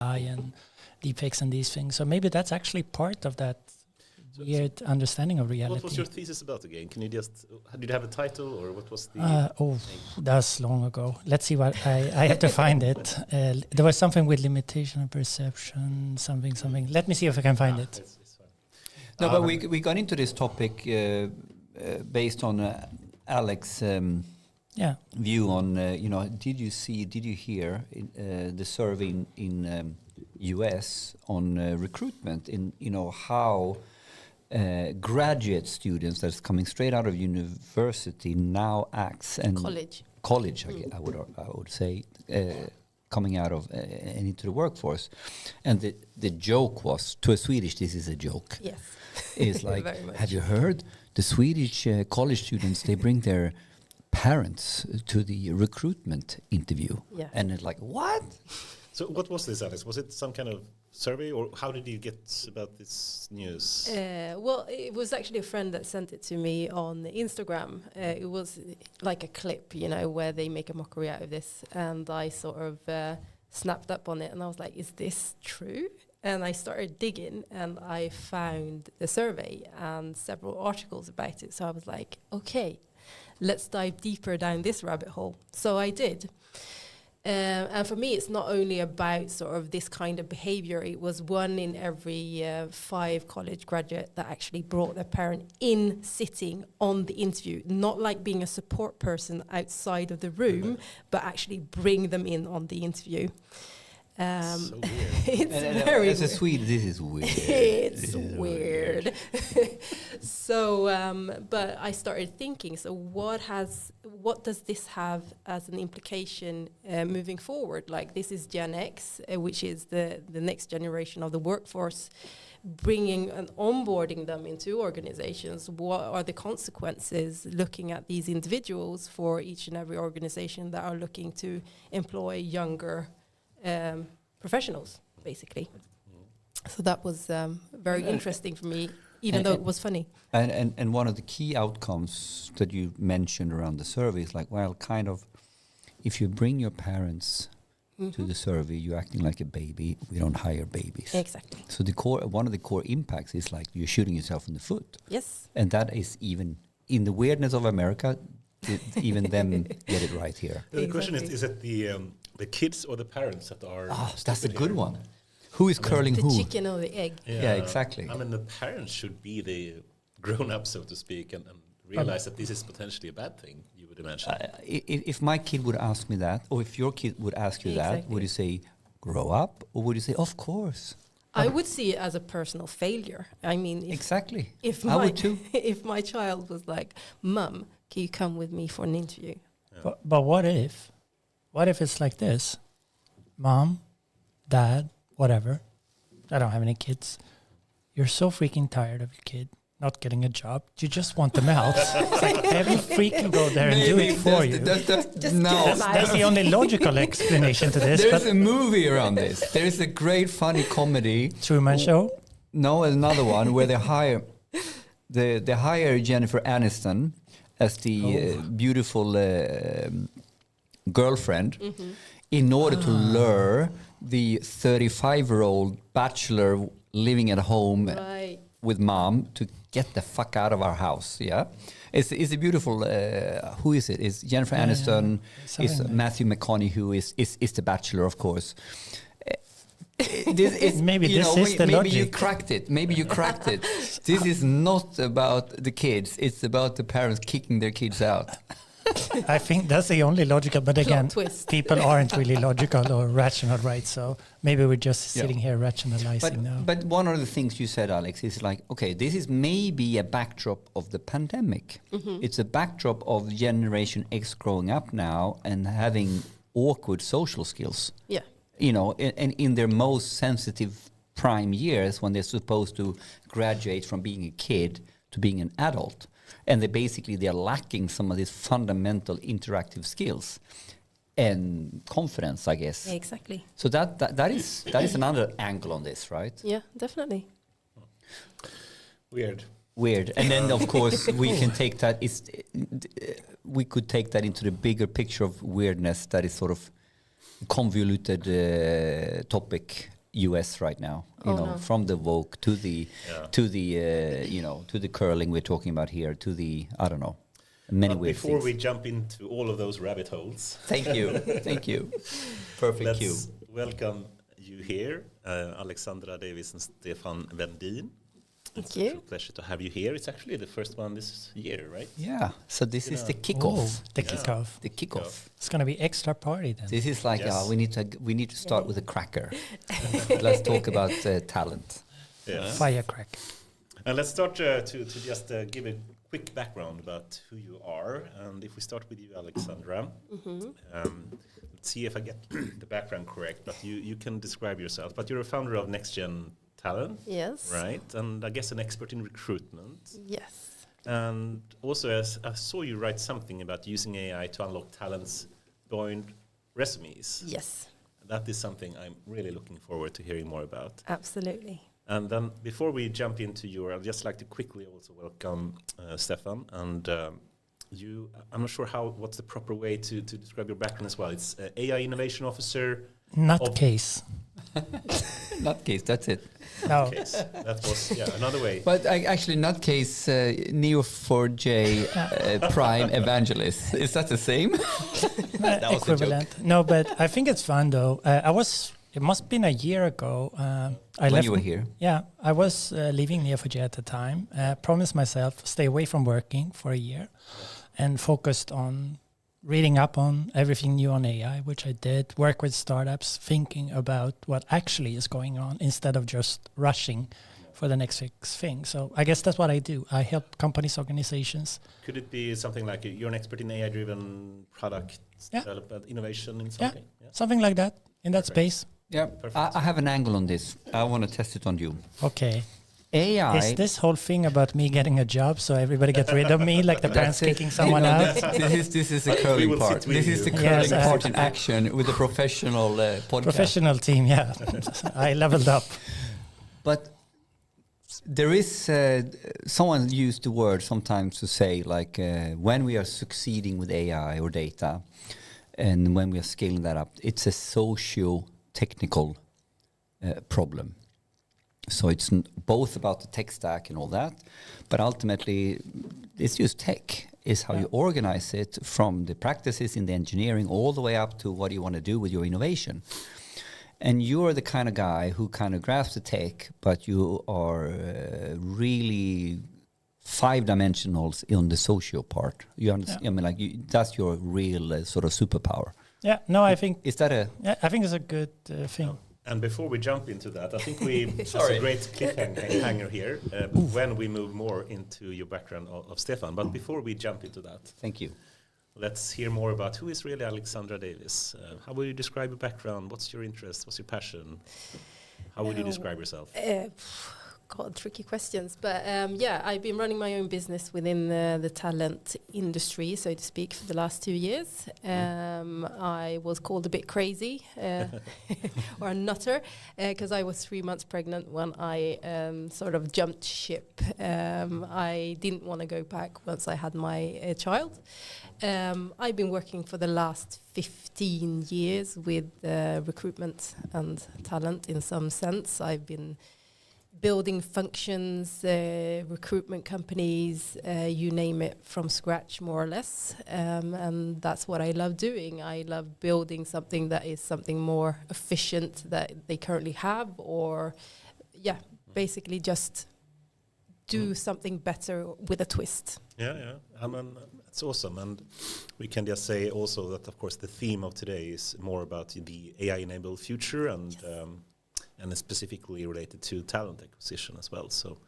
AI and deepfakes and these things. So maybe that's actually part of that weird understanding of reality. What was your thesis about again? Can you just, did you have a title or what was the... That's long ago. Let's see what, I had to find it. There was something with limitation of perception, something. Let me see if I can find it. It's fine. No, but we got into this topic based on Alex' view on, did you hear the survey in US on recruitment, in, how graduate students that's coming straight out of university now acts and college I would say coming out of and into the workforce, and the joke was, to a Swedish, this is a joke. Yes, is like, have you heard the Swedish college students, they bring their parents to the recruitment interview? Yeah. And it's like, what? So what was this, Alex? Was it some kind of survey, or how did you get about this news? Well, it was actually a friend that sent it to me on Instagram. It was like a clip, where they make a mockery out of this, and I sort of snapped up on it, and I was like, is this true? And I started digging, and I found the survey and several articles about it. So I was like, okay, let's dive deeper down this rabbit hole. So I did. And for me, it's not only about sort of this kind of behavior. It was 1 in every 5 college graduate that actually brought their parent in sitting on the interview, not like being a support person outside of the room, but actually bring them in on the interview. So weird. It's very as a Swede, this is weird. It's weird. So, but I started thinking, so what does this have as an implication moving forward? Like, this is Gen X, which is the next generation of the workforce, bringing and onboarding them into organizations. What are the consequences looking at these individuals for each and every organization that are looking to employ younger professionals, basically? So that was very interesting for me, even though it was funny. And one of the key outcomes that you mentioned around the survey is like, well, kind of, if you bring your parents to the survey, you're acting like a baby. We don't hire babies. Exactly. So one of the core impacts is like you're shooting yourself in the foot. Yes. And that is, even in the weirdness of America, even them get it right here. The question is it the kids or the parents that are... that's a good one. Who is curling the who? The chicken or the egg. Yeah, exactly. I mean, the parents should be the grown-up, so to speak, and realize that this is potentially a bad thing, you would imagine. If my kid would ask me that, or if your kid would ask you that, would you say, grow up? Or would you say, of course? I would see it as a personal failure. I mean... Exactly. I would too. If my child was like, Mum, can you come with me for an interview? Yeah. But what if it's like this? Mom, Dad, whatever, I don't have any kids. You're so freaking tired of your kid not getting a job. You just want them out. It's like, have you freaking go there and do it for you? That's the only logical explanation to this. There's a movie around this. There is a great funny comedy. Truman Show? No, another one where they hire Jennifer Aniston as the beautiful girlfriend in order to lure the 35-year-old bachelor living at home with mom to get the fuck out of our house. Yeah, it's a beautiful. Who is it? It's Jennifer Aniston. It's Matthew McConaughey, is the bachelor, of course. Maybe you cracked it. Maybe you cracked it. This is not about the kids. It's about the parents kicking their kids out. I think that's the only logical, but again, people aren't really logical or rational, right? So maybe we're just sitting here rationalizing now. But one of the things you said, Alex, is like, okay, this is maybe a backdrop of the pandemic. It's a backdrop of Generation X growing up now and having awkward social skills. Yeah. And in their most sensitive prime years when they're supposed to graduate from being a kid to being an adult. And they're lacking some of these fundamental interactive skills and confidence, I guess. Exactly. So that is another angle on this, right? Yeah, definitely. Weird. And then, of course, we can take that. We could take that into the bigger picture of weirdness that is sort of convoluted topic US right now. From the woke to the to the curling we're talking about here, to the many weird before things. we jump into all of those rabbit holes, thank you. Perfect cue. Let's welcome you here, Alexandra Davis and Stefan Wendin. Thank It's you. a pleasure to have you here. It's actually the first one this year, right? Yeah. So this is the kickoff. The kickoff. The kickoff. It's going to be extra party then. This is like Yes. we need to start with a cracker. Let's talk about talent. Yeah. Firecrack. And let's start to just give a quick background about who you are. And if we start with you, Alexandra, let's see if I get the background correct. But you can describe yourself. But you're a founder of Next Gen Talent, Yes. right? And I guess an expert in recruitment. Yes. And also, as I saw you write something about using AI to unlock talents beyond resumes. Yes. That is something I'm really looking forward to hearing more about. Absolutely. And then before we jump into I'd just like to quickly also welcome Stefan. And I'm not sure what's the proper way to describe your background as well. It's AI Innovation Officer. Nutcase. Nutcase, that's it. No. Case. That was another way. But actually, Nutcase, Neo4j Prime Evangelist. Is that the same? That was Equivalent. No, but I think it's fun though. It must have been a year ago. When you were here? Yeah, I was leaving Neo4j at the time. Promised myself stay away from working for a year and focused on reading up on everything new on AI, which I did, work with startups, thinking about what actually is going on instead of just rushing for the next fix thing. So I guess that's what I do. I help companies, organizations. Could it be something like you're an expert in AI-driven product development, innovation in something? Yeah. Something like that, in that space. Yeah, I have an angle on this. I want to test it on you. Okay. AI. Is this whole thing about me getting a job so everybody gets rid of me, like the parents kicking someone out? This is the curling part. This is the curling part in action with a professional podcast. Professional team, yeah. I leveled up. But there is someone used the word sometimes to say like when we are succeeding with AI or data, and when we are scaling that up, it's a socio-technical problem. So it's both about the tech stack and all that, but ultimately it's just tech. Is how you organize it from the practices in the engineering all the way up to what you want to do with your innovation. And you're the kind of guy who kind of grasps the tech, but you are really five-dimensionals in the socio part. You understand? Yeah. I mean, like that's your real sort of superpower. Yeah. No, I think is that a? Yeah, I think it's a good thing. No. And before we jump into that, I think it's a great cliffhanger here when we move more into your background of Stefan. But before we jump into that, thank you. Let's hear more about who is really Alexandra Davis. How would you describe your background? What's your interest? What's your passion? How would you describe yourself? God, tricky questions. But I've been running my own business within the talent industry, so to speak, for the last 2 years. I was called a bit crazy or a nutter because I was 3 months pregnant when I sort of jumped ship. I didn't want to go back once I had my child. I've been working for the last 15 years with recruitment and talent in some sense. I've been building functions, recruitment companies, you name it, from scratch, more or less. And that's what I love doing. I love building something that is something more efficient that they currently have, or, basically just do something better with a twist. Yeah. I mean, it's awesome. And we can just say also that, of course, the theme of today is more about the AI-enabled future and specifically related to talent acquisition as well. So,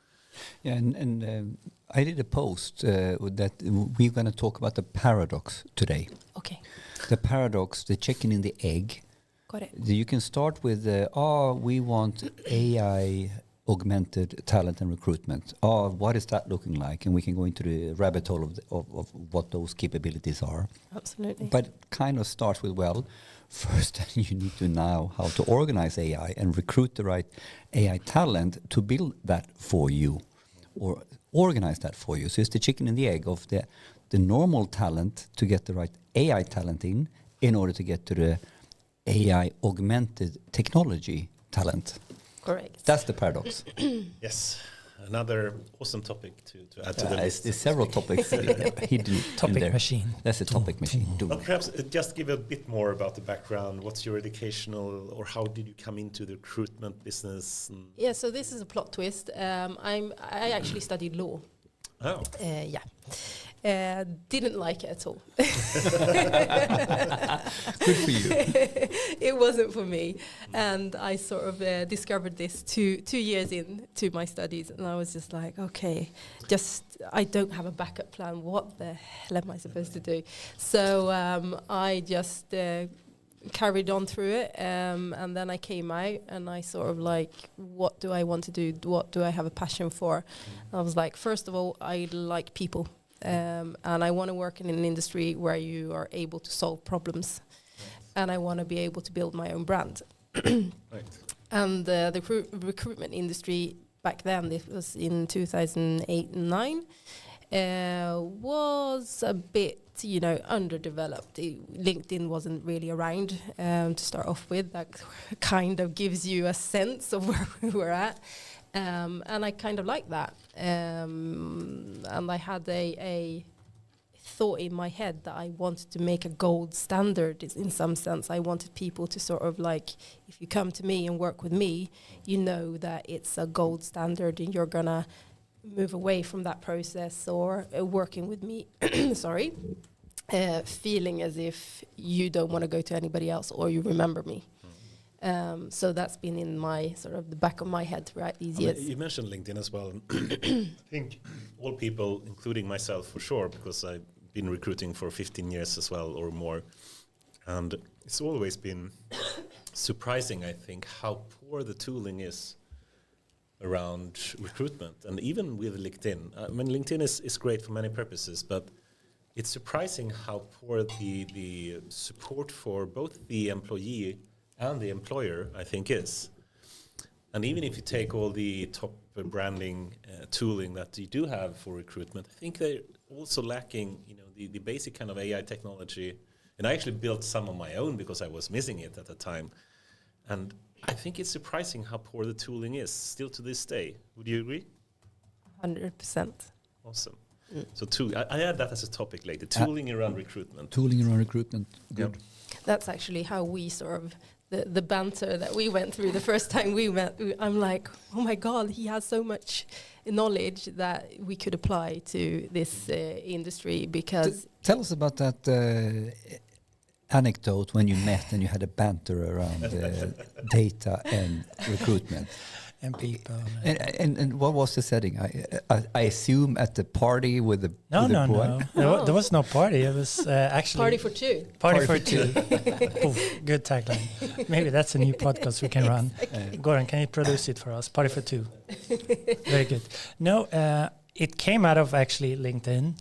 yeah, and I did a post that we're going to talk about the paradox today. Okay. The paradox, the chicken and the egg. Got it. You can start with, we want AI augmented talent and recruitment. What is that looking like? And we can go into the rabbit hole of what those capabilities are. Absolutely. But kind of starts with, first you need to know how to organize AI and recruit the right AI talent to build that for you or organize that for you. So it's the chicken and the egg of the normal talent to get the right AI talent in order to get to the AI augmented technology talent. Correct. That's the paradox. Yes. Another awesome topic to add to the list. There's several topics hidden topic in there. machine. That's a topic machine. But perhaps just give a bit more about the background. What's your educational, or how did you come into the recruitment business? Yeah, so this is a plot twist. I actually studied law. Oh. Yeah. Didn't like it at all. Good for you. It wasn't for me. And I sort of discovered this 2 years into my studies. And I was just like, okay, I don't have a backup plan. What the hell am I supposed to do? So I just carried on through it. And then I came out and I sort of like, what do I want to do? What do I have a passion for? I was like, first of all, I like people. And I want to work in an industry where you are able to solve problems, and I want to be able to build my own brand. Right. And the recruitment industry back then, this was in 2008 and 2009, was a bit, underdeveloped. LinkedIn wasn't really around to start off with. That kind of gives you a sense of where we were at. And I kind of like that. And I had a thought in my head that I wanted to make a gold standard in some sense. I wanted people to sort of like, if you come to me and work with me, you know that it's a gold standard and you're going to move away from that process or working with me, feeling as if you don't want to go to anybody else or you remember me. So that's been in my sort of the back of my head throughout these years. You mentioned LinkedIn as well. I think all people, including myself for sure, because I've been recruiting for 15 years as well or more. And it's always been surprising, I think, how poor the tooling is around recruitment. And even with LinkedIn, I mean, LinkedIn is great for many purposes, but it's surprising how poor the support for both the employee and the employer, I think, is. And even if you take all the top branding tooling that you do have for recruitment, I think they're also lacking, the basic kind of AI technology. And I actually built some of my own because I was missing it at the time. And I think it's surprising how poor the tooling is still to this day. Would you agree? 100%. Awesome. So I add that as a topic later, tooling around recruitment. Tooling around recruitment, good. Yep. That's actually how we sort of, the banter that we went through the first time we met. I'm like, oh my God, he has so much knowledge that we could apply to this industry because... Tell us about that anecdote when you met and you had a banter around data and recruitment. And people. And what was the setting? I assume at the party with the boy? No. There was no party. It was actually... Party for two. Party for two. Oof, good tagline. Maybe that's a new podcast we can run. Goran, can you produce it for us? Party for two. Very good. No, it came out of actually LinkedIn.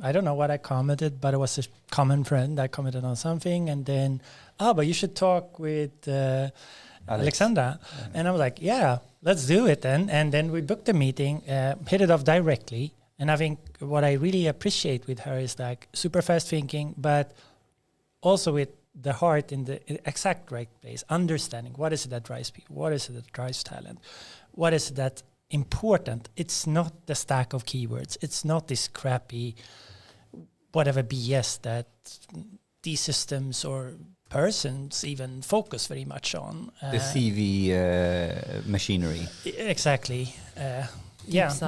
I don't know what I commented, but it was a common friend. I commented on something and then, but you should talk with... Alexandra. Yeah. And I was like, yeah, let's do it then. And then we booked the meeting, hit it off directly. And I think what I really appreciate with her is like super fast thinking, but also with the heart in the exact right place, understanding what is it that drives people, what is it that drives talent, what is it that's important. It's not the stack of keywords. It's not this crappy whatever BS that these systems or persons even focus very much on. The CV machinery. Exactly. That's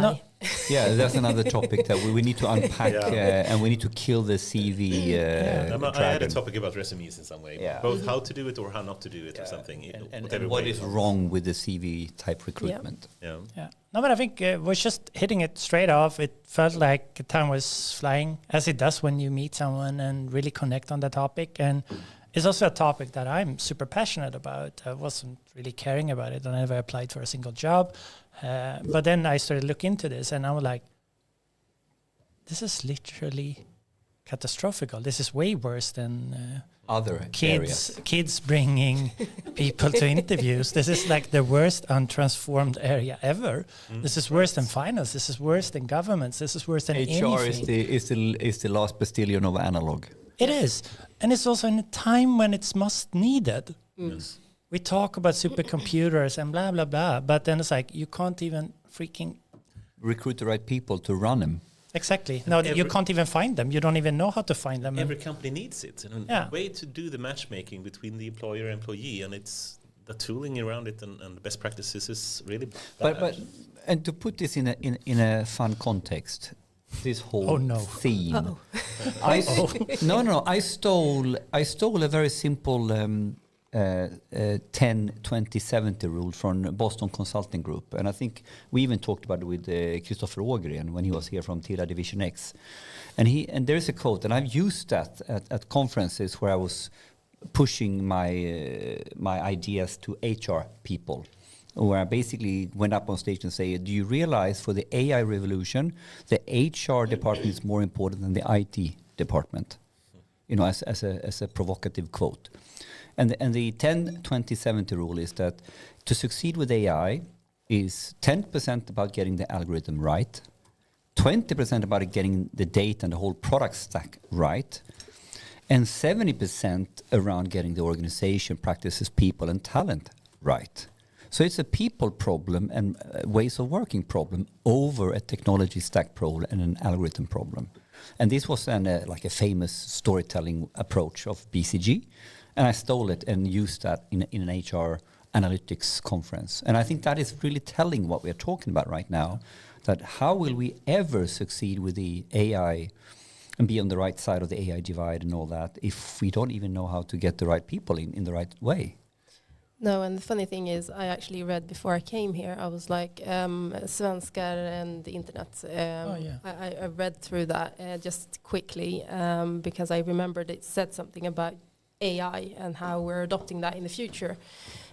another topic that we need to unpack and we need to kill the CV I had a topic about resumes in some way, both how to do it or how not to do it or something. And what is wrong with the CV type recruitment. Yeah. No, but I think we're just hitting it straight off. It felt like time was flying, as it does when you meet someone and really connect on the topic. And it's also a topic that I'm super passionate about. I wasn't really caring about it. I never applied for a single job. But then I started looking into this and I was like, this is literally catastrophical. This is way worse than other kids bringing people to interviews. This is like the worst untransformed area ever. This is worse than finance. This is worse than governments. This is worse than anything. HR is the last bastion of analog. It is. And it's also in a time when it's most needed. Yes. we talk about supercomputers and blah, blah, blah. But then it's like, you can't even freaking recruit the right people to run them. Exactly. No, you can't even find them. You don't even know how to find them. Every company needs it. And a way to do the matchmaking between the employer and employee, and it's the tooling around it and the best practices is really bad. But and to put this in a fun context, this whole theme. I stole a very simple 10-20-70 rule from Boston Consulting Group, and I think we even talked about it with Christopher Ågren when he was here from Tira Division X, and there is a quote, and I've used that at conferences where I was pushing my ideas to HR people, where I basically went up on stage and say, do you realize for the AI revolution, the HR department is more important than the IT department? You know, as a provocative quote. And the 10-20-70 rule is that to succeed with AI is 10% about getting the algorithm right, 20% about getting the data and the whole product stack right, and 70% around getting the organization, practices, people, and talent right. So it's a people problem and ways of working problem over a technology stack problem and an algorithm problem. And this was then like a famous storytelling approach of BCG. And I stole it and used that in an HR analytics conference. And I think that is really telling what we're talking about right now, that how will we ever succeed with the AI and be on the right side of the AI divide and all that if we don't even know how to get the right people in the right way? No, and the funny thing is, I actually read before I came here, I was like, svenskar and the internet. I read through that just quickly because I remembered it said something about AI and how we're adopting that in the future.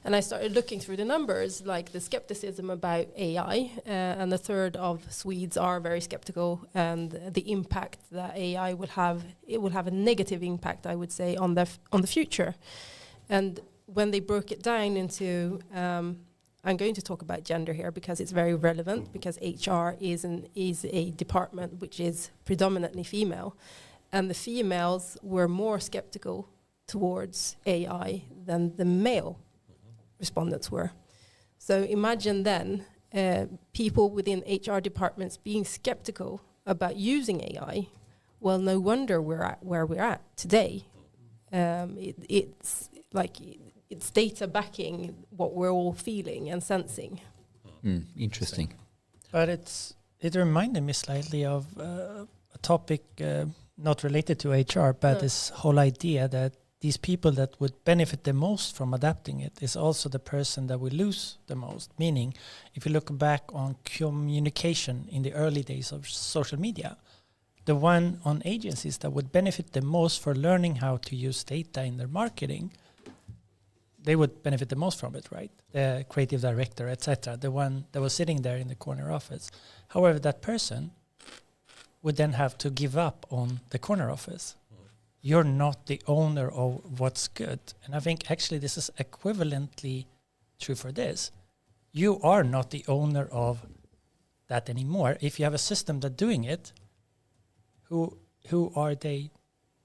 And I started looking through the numbers, like the skepticism about AI, and a third of Swedes are very skeptical, and the impact that AI will have, it will have a negative impact, I would say, on the future. And when they broke it down into, I'm going to talk about gender here because it's very relevant, because HR is a department which is predominantly female, and the females were more skeptical towards AI than the male respondents were. So imagine then people within HR departments being skeptical about using AI. Well, no wonder we're at where we're at today. It's like it's data backing what we're all feeling and sensing. Interesting. But it reminded me slightly of a topic not related to HR, but this whole idea that these people that would benefit the most from adapting it is also the person that will lose the most. Meaning, if you look back on communication in the early days of social media, the one on agencies that would benefit the most for learning how to use data in their marketing, they would benefit the most from it, right? The creative director, etc., the one that was sitting there in the corner office. However, that person would then have to give up on the corner office. You're not the owner of what's good. And I think actually this is equivalently true for this. You are not the owner of that anymore. If you have a system that's doing it, who are they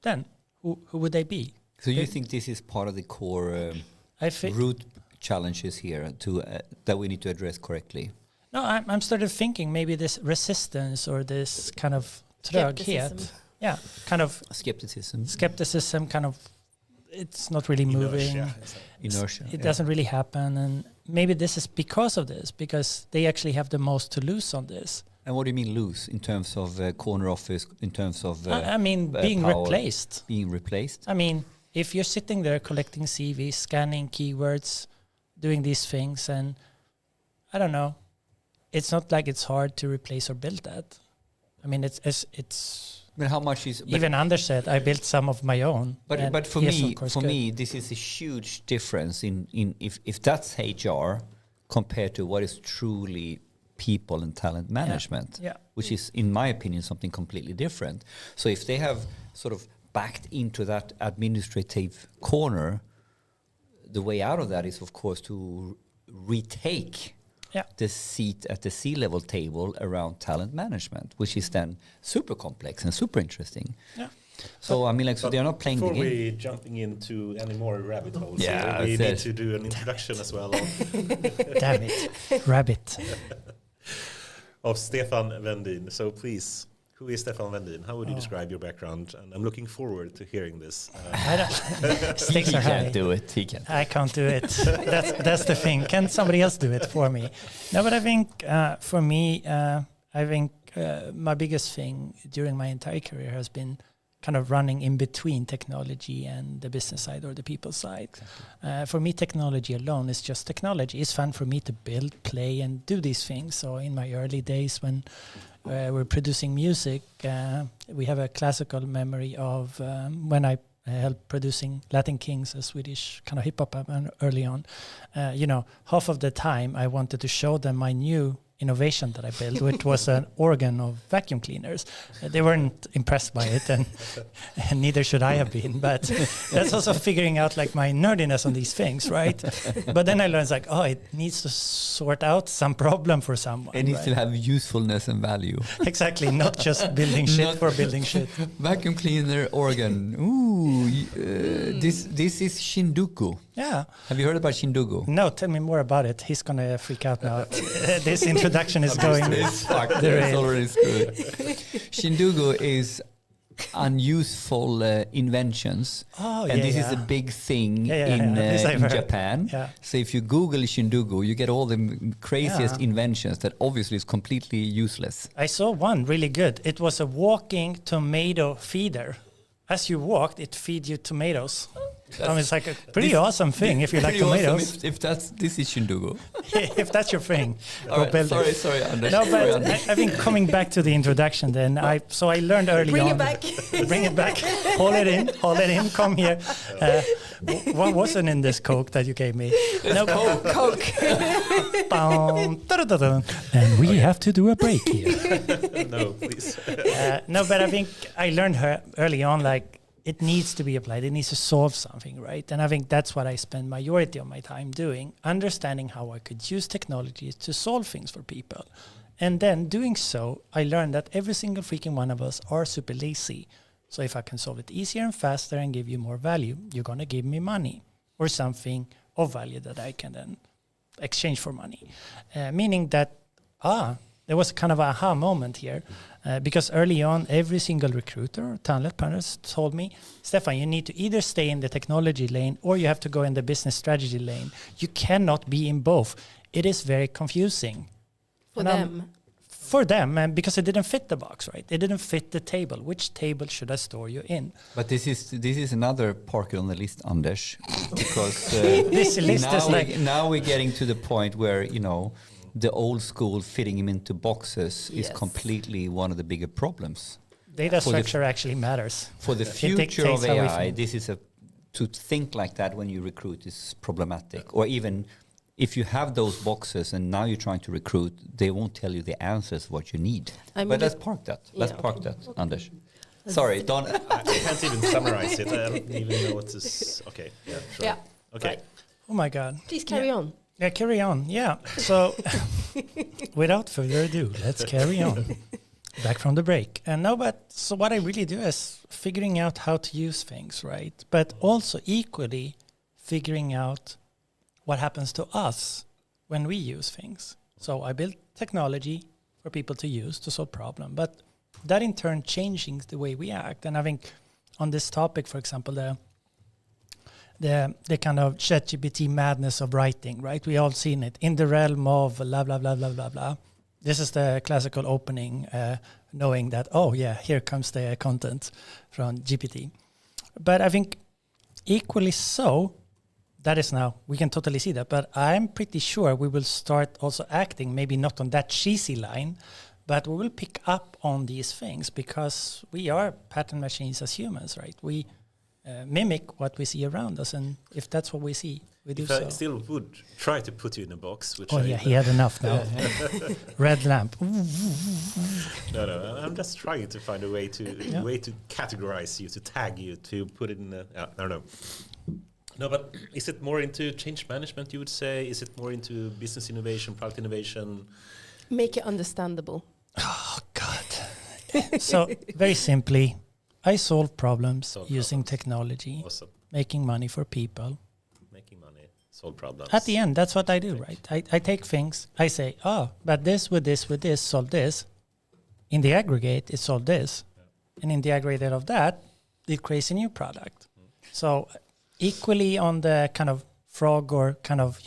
then? Who would they be? So you think this is part of the core root challenges here that we need to address correctly? No, I'm started thinking maybe this resistance or this kind of tröghet. Yeah, kind of skepticism, kind of, it's not really moving. Inertia. It doesn't really happen. And maybe this is because of this, because they actually have the most to lose on this. And what do you mean lose in terms of corner office, in terms of I mean, being power, replaced. Being replaced? I mean, if you're sitting there collecting CVs, scanning keywords, doing these things, and I don't know, it's not like it's hard to replace or build that. I mean, it's but how much is... Even Anders said, I built some of my own. But for me, this is a huge difference in if that's HR compared to what is truly people and talent management, which is, in my opinion, something completely different. So if they have sort of backed into that administrative corner, the way out of that is, of course, to retake the seat at the C-level table around talent management, which is then super complex and super interesting. Yeah. So I mean, like, so they're not playing the before game. we jumping into any more rabbit holes, Yeah, we that's need it. to do an introduction as well Damn it, rabbit. of Stefan Wendin. So please, who is Stefan Wendin? How would you describe your background? And I'm looking forward to hearing this. I don't, stakes He are high. can't do it. He can't. I can't do it. That's the thing. Can somebody else do it for me? No, but I think for me, my biggest thing during my entire career has been kind of running in between technology and the business side or the people side. For me, technology alone is just technology. It's fun for me to build, play, and do these things. So in my early days when we're producing music, we have a classical memory of when I helped producing Latin Kings, a Swedish kind of hip-hop band early on. Half of the time I wanted to show them my new innovation that I built, which was an organ of vacuum cleaners. They weren't impressed by it, and neither should I have been. But that's also figuring out like my nerdiness on these things, right? But then I learned like, it needs to sort out some problem for someone. It needs right? to have usefulness and value. Exactly, not just building shit Not- for building shit. Vacuum cleaner organ. Ooh, this is Shinduku. Yeah. Have you heard about Shinduku? No, tell me more about it. He's gonna freak out now. This introduction is going. It's fucked. The It's rail. already screwed. Shinduku is unuseful inventions, and this is a big thing in This I've heard. Japan. Yeah. So if you Google Shinduku, you get all the craziest Yeah. inventions that obviously is completely useless. I saw one really good. It was a walking tomato feeder. As you walked, it feed you tomatoes. It's like a pretty awesome thing if you like Pretty awesome tomatoes. if this is Shinduku. If that's your thing, All go right, build it. sorry, Anders. No, Sorry, but Anders. I think coming back to the introduction, then I learned early Bring on. it back. Bring it back. Hold it in. Come here. What wasn't in this Coke that you gave me? No, Coke. And we have to do a break here. No, please. No, but I think I learned early on, like, it needs to be applied. It needs to solve something, right? And I think that's what I spend majority of my time doing, understanding how I could use technology to solve things for people. And then doing so, I learned that every single freaking one of us are super lazy. So if I can solve it easier and faster and give you more value, you're going to give me money or something of value that I can then exchange for money. Meaning that, there was kind of a aha moment here. Because early on, every single recruiter, talent partners told me, Stefan, you need to either stay in the technology lane or you have to go in the business strategy lane. You cannot be in both. It is very confusing. For them. For them, and because it didn't fit the box, right? It didn't fit the table. Which table should I store you in? But this is another parker on the list, Anders, because This list is like... now we're getting to the point where the old school fitting him into boxes is Yes. completely one of the bigger problems. Data For the structure actually matters. For the It future of dictates how we AI, think. this is to think like that when you recruit is problematic. Or even if you have those boxes and now you're trying to recruit, they won't tell you the answers what you need. I mean, But let's park that. Let's Yeah, park okay. that, Anders. Sorry, don't. I can't even summarize it. I don't even know what to... Okay, yeah, sure. Yeah. Okay. Right. Oh my God. Please carry on. Yeah, carry on. Yeah. So without further ado, let's carry on. Back from the break. So what I really do is figuring out how to use things, right? But also equally figuring out what happens to us when we use things. So I build technology for people to use to solve problem, but that in turn changing the way we act. And I think on this topic, for example, the kind of ChatGPT madness of writing, right? We all seen it in the realm of blah, blah, blah, blah, blah, blah. This is the classical opening, knowing that, here comes the content from GPT. But I think equally so, that is now, we can totally see that, but I'm pretty sure we will start also acting, maybe not on that cheesy line, but we will pick up on these things because we are pattern machines as humans, right? We mimic what we see around us, and if that's what we see, we do If so. I still would try to put you in a box, which He had enough now. Red lamp. No, I'm just trying to find a way to categorize you, to tag you, to put it in I don't know. No, but is it more into change management, you would say? Is it more into business innovation, product innovation? Make it understandable. Oh, God. So, very simply, I solve problems using technology, making money for people. Making money, solve problems. At the end, that's what I do, right? I take things, I say, but this, with this, solve this. In the aggregate, it solved this. Yeah. And in the aggregate of that, it creates a new product. So equally on the kind of frog or kind of,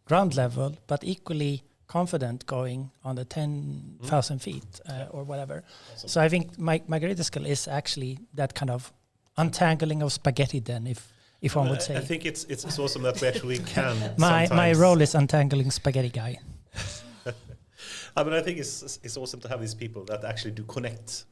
ground level, but equally confident going on the 10,000 feet or whatever. Awesome. So I think my greatest skill is actually that kind of untangling of spaghetti then, if one would say. I think it's awesome that we actually can my role is untangling spaghetti guy. I think it's awesome to have these people that actually do connect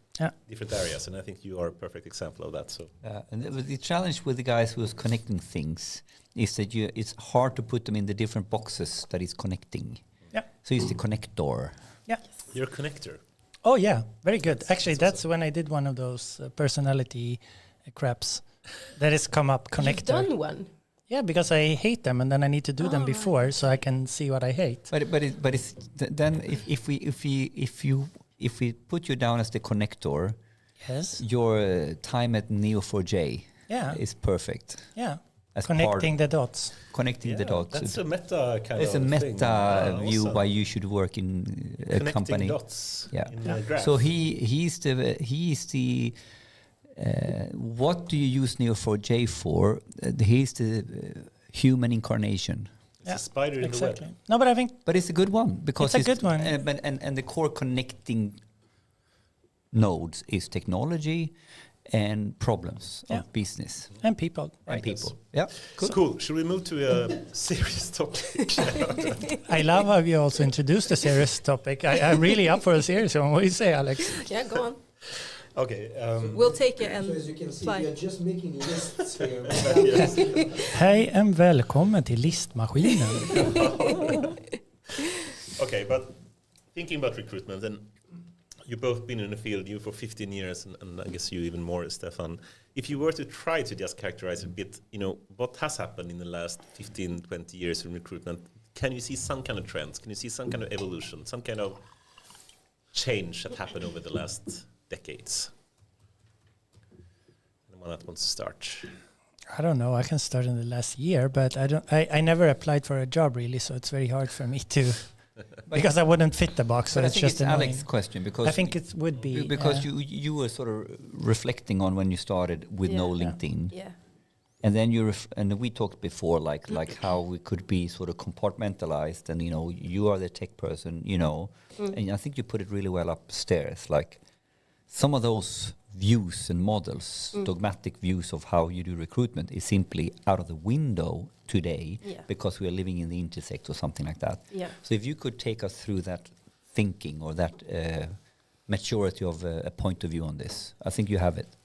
different areas, and I think you are a perfect example of that. So, and the challenge with the guys who is connecting things is that it's hard to put them in the different boxes that is connecting. Yeah. So it's the connector. Yeah. You're a connector. Oh yeah, very good. Actually, that's when I did one of those personality craps. That has come up, connector. You've done one. Yeah, because I hate them, and then I need to do them before so I can see what I hate. But it's then if we put you down as the connector, yes, your time at Neo4j is perfect. Yeah, connecting the dots. Connecting the dots. That's a meta kind it's of thing. It's a meta view awesome. Why you should work in a company. Connecting dots. Yeah. So he's the. What do you use Neo4j for? He's the human incarnation. It's a spider in the web. No, but I think... But it's a good one. Because it's a good one. And the core connecting nodes is technology and problems of business. And people. And people. Yeah. Cool. Should we move to a serious topic? I love how you also introduced a serious topic. I'm really up for a serious one. What do you say, Alex? Yeah, go on. Okay. We'll take it and so as you can see, we are just making lists here. Hej och välkommen till listmaskinen. Okay, but thinking about recruitment, and you've both been in the field, you for 15 years, and I guess you even more, Stefan. If you were to try to just characterize a bit, what has happened in the last 15, 20 years in recruitment, can you see some kind of trends? Can you see some kind of evolution, some kind of change that happened over the last decades? Anyone that wants to start? I don't know. I can start in the last year, but I never applied for a job really, so it's very hard for me to, because I wouldn't fit the box. So but it's I think just it's Alex's question, because I think it would be because you were sort of reflecting on when you started with no LinkedIn. Yeah. And then and we talked before, like how we could be sort of compartmentalized, and you are the tech person, and I think you put it really well upstairs. Like some of those views and models, dogmatic views of how you do recruitment, is simply out of the window today because we are living in the intersect or something like that. Yeah. So if you could take us through that thinking or that maturity of a point of view on this, I think you have it.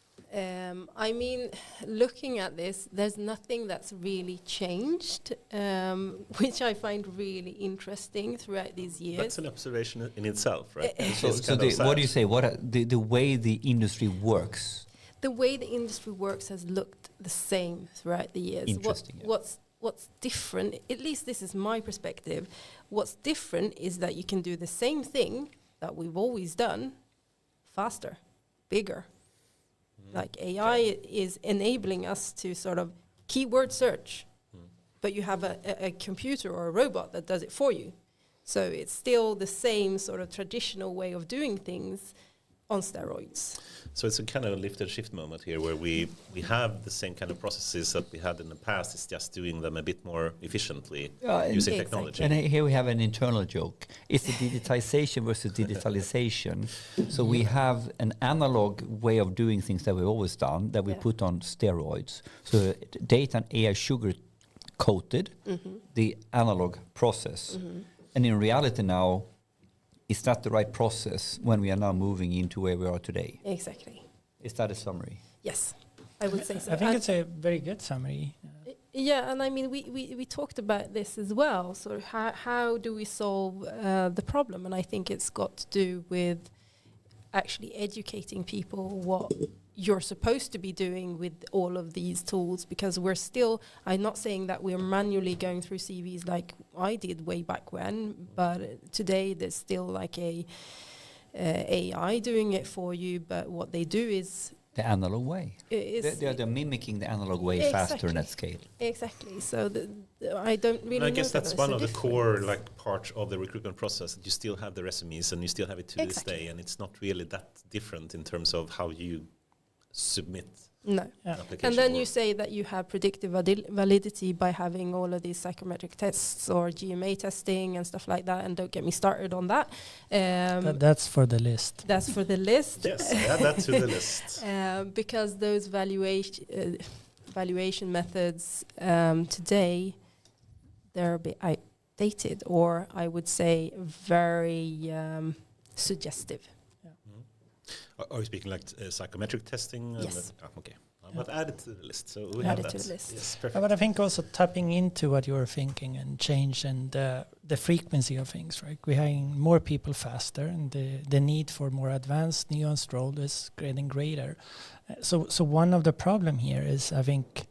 I mean, looking at this, there's nothing that's really changed, which I find really interesting throughout these years. That's an observation in itself, right? So what do you say? The way the industry works? The way the industry works has looked the same throughout the years. Interesting. What's different, at least this is my perspective, what's different is that you can do the same thing that we've always done faster, bigger. Like AI is enabling us to sort of keyword search, but you have a computer or a robot that does it for you. So it's still the same sort of traditional way of doing things on steroids. So it's a kind of lift and shift moment here where we have the same kind of processes that we had in the past. It's just doing them a bit more efficiently using technology. And here we have an internal joke. It's the digitization versus digitalization. So we have an analog way of doing things that we've always done that we put on steroids. So data and AI sugar coated the analog process. And in reality now, is that the right process when we are now moving into where we are today? Exactly. Is that a summary? Yes, I would say so. I think it's a very good summary. Yeah, and I mean, we talked about this as well. So how do we solve the problem? And I think it's got to do with actually educating people what you're supposed to be doing with all of these tools, because we're still, I'm not saying that we're manually going through CVs like I did way back when, but today there's still like a AI doing it for you, but what they do is The analog way. They're mimicking the analog way faster in that scale. Exactly. So I don't really know. I guess that's one of the core parts of the recruitment process, that you still have the resumes and you still have it to this day, and it's not really that different in terms of how you submit. No. Yeah. And then you say that you have predictive validity by having all of these psychometric tests or GMA testing and stuff like that. And don't get me started on that. That's for the list. That's for the list. Yes, add that to the list. Because those valuation methods today, they're a bit outdated, or I would say very suggestive. Are you speaking psychometric testing? Yes. Okay. But add it to the list. So we add have it that. to the list. Yes, perfect. But I think also tapping into what you were thinking and change and the frequency of things, right? We're having more people faster, and the need for more advanced nuanced role is getting greater. So one of the problem here is, I think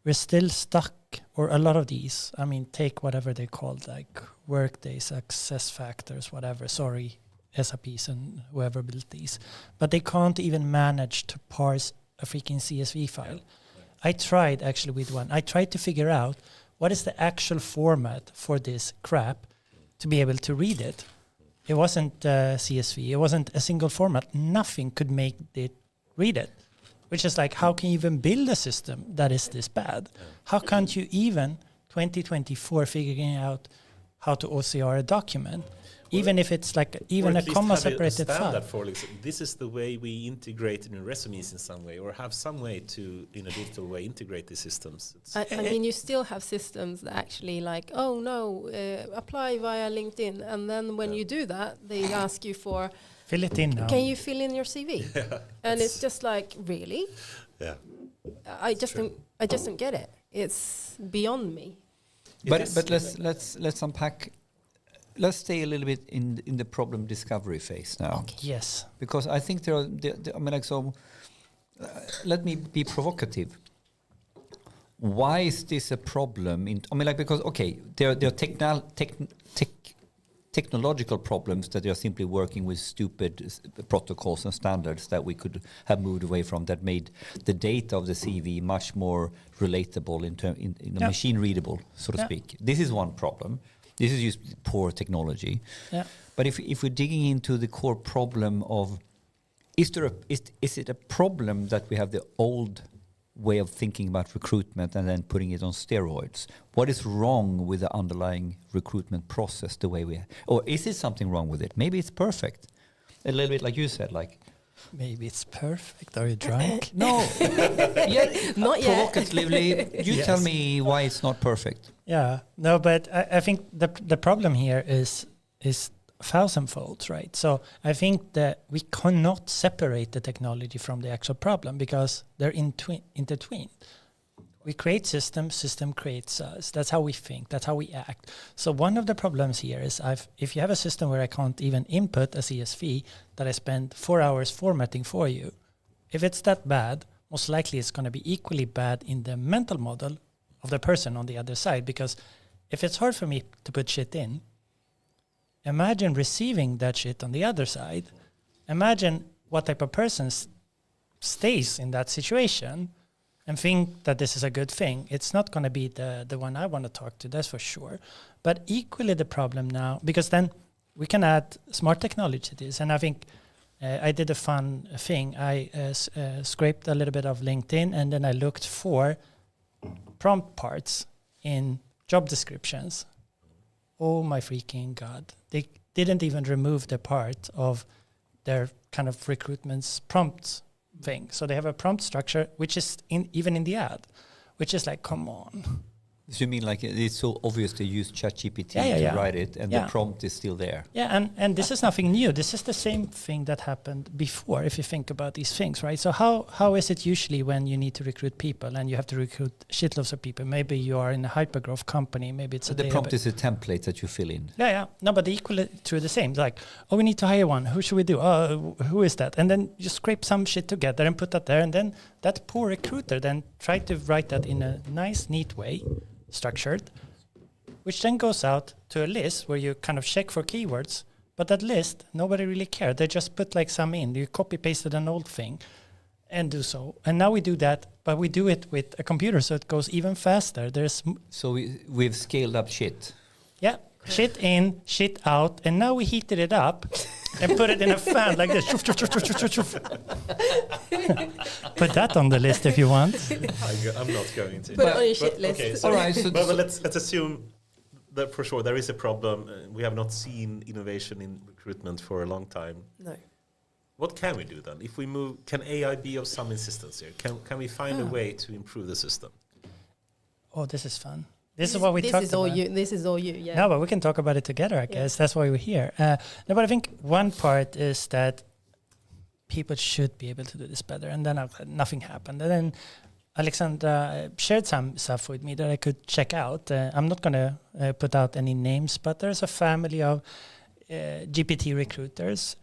we're still stuck, or a lot of these, I mean, take whatever they called, like Workday, success factors, whatever, SAPs and whoever built these, but they can't even manage to parse a freaking CSV file. I tried actually with one. I tried to figure out what is the actual format for this crap to be able to read it. It wasn't CSV. It wasn't a single format. Nothing could make it read it, which is like, how can you even build a system that is this bad? How can't you even 2024 figuring out how to OCR a document? Even if it's even a comma separated file. This is the way we integrate in resumes in some way, or have some way to, in a digital way, integrate these systems. I mean, you still have systems that actually apply via LinkedIn. And then when you do that, they ask you for, fill it in now. Can you fill in your CV? And it's just really? Yeah. I just don't get it. It's beyond me. But let's unpack. Let's stay a little bit in the problem discovery phase now. Okay. Yes. Because I think let me be provocative. Why is this a problem? Because there are technological problems that they are simply working with stupid protocols and standards that we could have moved away from, that made the data of the CV much more relatable in machine readable, so to speak. This is one problem. This is just poor technology. Yeah. But if we're digging into the core problem of, is it a problem that we have the old way of thinking about recruitment and then putting it on steroids? What is wrong with the underlying recruitment process the way or is it something wrong with it? Maybe it's perfect. A little bit like you said, maybe it's perfect. Are you drunk? No. Not yet. Provocatively, you tell me why it's not perfect. Yeah. No, but I think the problem here is thousandfold, right? So I think that we cannot separate the technology from the actual problem because they're intertwined. We create system creates us. That's how we think. That's how we act. So one of the problems here is if you have a system where I can't even input a CSV that I spend 4 hours formatting for you, if it's that bad, most likely it's going to be equally bad in the mental model of the person on the other side. Because if it's hard for me to put shit in, imagine receiving that shit on the other side. Imagine what type of person stays in that situation and think that this is a good thing. It's not going to be the one I want to talk to, that's for sure. But equally the problem now, because then we can add smart technology to this. And I think I did a fun thing. I scraped a little bit of LinkedIn, and then I looked for prompt parts in job descriptions. Oh my freaking God. They didn't even remove the part of their kind of recruitment's prompts thing. So they have a prompt structure, which is even in the ad, which is like, come on. So you mean it's so obvious to use ChatGPT to write it, and the prompt is still there? Yeah, and this is nothing new. This is the same thing that happened before, if you think about these things, right? So how is it usually when you need to recruit people and you have to recruit shitloads of people? Maybe you are in a hypergrowth company. Maybe it's the prompt is a template that you fill in. Yeah. No, but equally true the same. Like, we need to hire one. Who should we do? Who is that? And then you scrape some shit together and put that there. And then that poor recruiter then tried to write that in a nice, neat way, structured, which then goes out to a list where you kind of check for keywords, but that list, nobody really cared. They just put some in. You copy-pasted an old thing. and do so. And now we do that, but we do it with a computer, so it goes even faster. So we've scaled up shit. Yeah, shit in, shit out, and now we heated it up and put it in a fan like this. Put that on the list if you want. I'm not going to. Put it on your shit list. Okay, so all right. So but let's assume that for sure there is a problem. We have not seen innovation in recruitment for a long time. No. What can we do then? If we move, can AI be of some assistance here? Can we find a way to improve the system? Oh, this is fun. This is what we talked about. This is all you, yeah. No, but we can talk about it together, I guess. That's why we're here. No, but I think one part is that people should be able to do this better. And then nothing happened. And then Alexandra shared some stuff with me that I could check out. I'm not going to put out any names, but there's a family of GPT recruiters.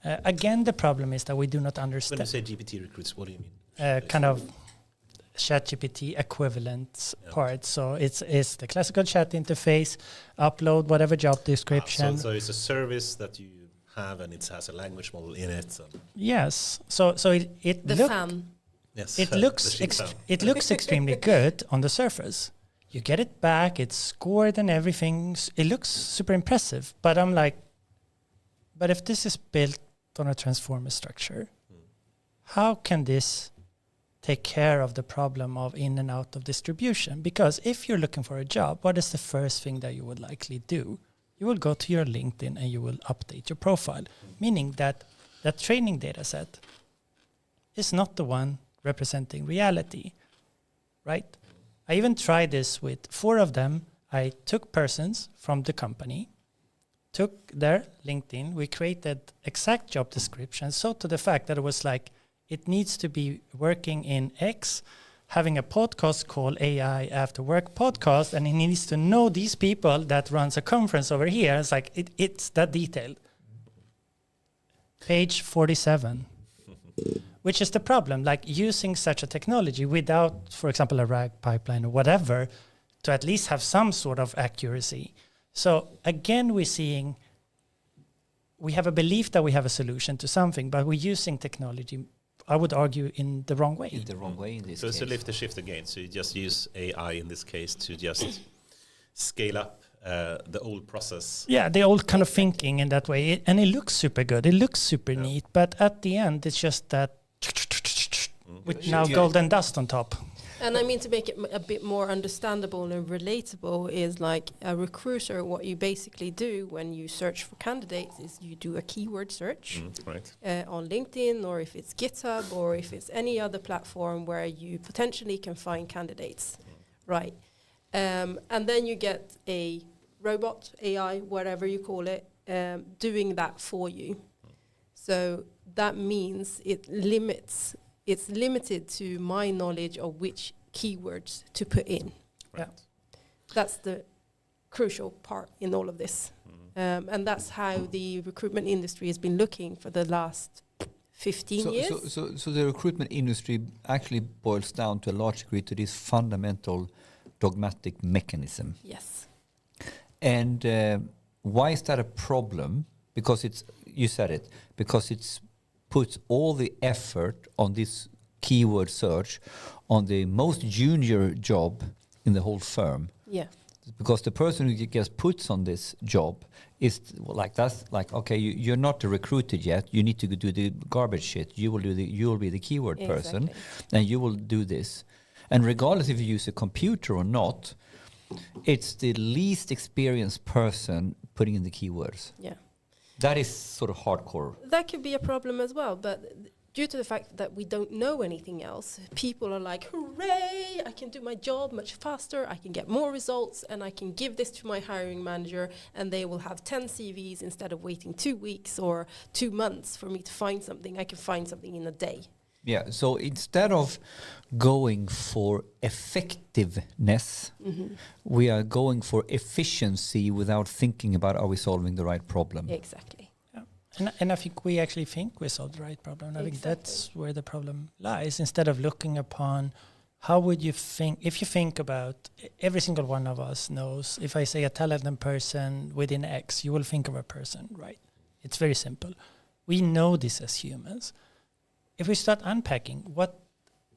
Again, the problem is that we do not understand. When you say GPT recruits, what do you mean? Kind of ChatGPT equivalent part. So it's the classical chat interface, upload whatever job description. So it's a service that you have and it has a language model in it. So. Yes. So it the fan. Yes. It looks it looks extremely good on the surface. You get it back, it's scored and everything. It looks super impressive. But I'm like, but if this is built on a transformer structure, how can this take care of the problem of in and out of distribution? Because if you're looking for a job, what is the first thing that you would likely do? You will go to your LinkedIn and you will update your profile, meaning that that training data set is not the one representing reality, right? I even tried this with 4 of them. I took persons from the company, took their LinkedIn, we created exact job descriptions, so to the fact that it was like, it needs to be working in X, having a podcast called AI After Work Podcast, and he needs to know these people that runs a conference over here. It's like, it's that detailed. Page 47, which is the problem, like using such a technology without, for example, a RAG pipeline or whatever, to at least have some sort of accuracy. So again, we have a belief that we have a solution to something, but we're using technology, I would argue, in the wrong way. In the wrong way in this case. So it's a lift and shift again. So you just use AI in this case to just scale up the old process. Yeah, the old kind of thinking in that way. And it looks super good. It looks super neat. But at the end, it's just that with now golden dust on top. And I mean, to make it a bit more understandable and relatable is like a recruiter, what you basically do when you search for candidates is you do a keyword search on LinkedIn, or if it's GitHub, or if it's any other platform where you potentially can find candidates, right? And then you get a robot, AI, whatever you call it, doing that for you. So that means it's limited to my knowledge of which keywords to put in. Right. That's the crucial part in all of this. And that's how the recruitment industry has been looking for the last 15 years. So the recruitment industry actually boils down to a large degree to this fundamental dogmatic mechanism. Yes. And why is that a problem? Because you said it, because it's puts all the effort on this keyword search on the most junior job in the whole firm. Yeah. Because the person who gets puts on this job is like, that's like, okay, you're not recruited yet. You need to do the garbage shit. You will be the keyword person, and you will do this. And regardless if you use a computer or not, it's the least experienced person putting in the keywords. Yeah. That is sort of hardcore. That could be a problem as well, but due to the fact that we don't know anything else, people are like, hooray, I can do my job much faster, I can get more results, and I can give this to my hiring manager, and they will have 10 CVs instead of waiting 2 weeks or 2 months for me to find something. I can find something in a day. Yeah, so instead of going for effectiveness, we are going for efficiency without thinking about, are we solving the right problem? Exactly. Yeah. And I think we actually think we solved the right problem. I think that's where the problem lies. Instead of looking upon how would you think, if you think about every single one of us knows, if I say a talented person within X, you will think of a person, right? It's very simple. We know this as humans. if we start unpacking, what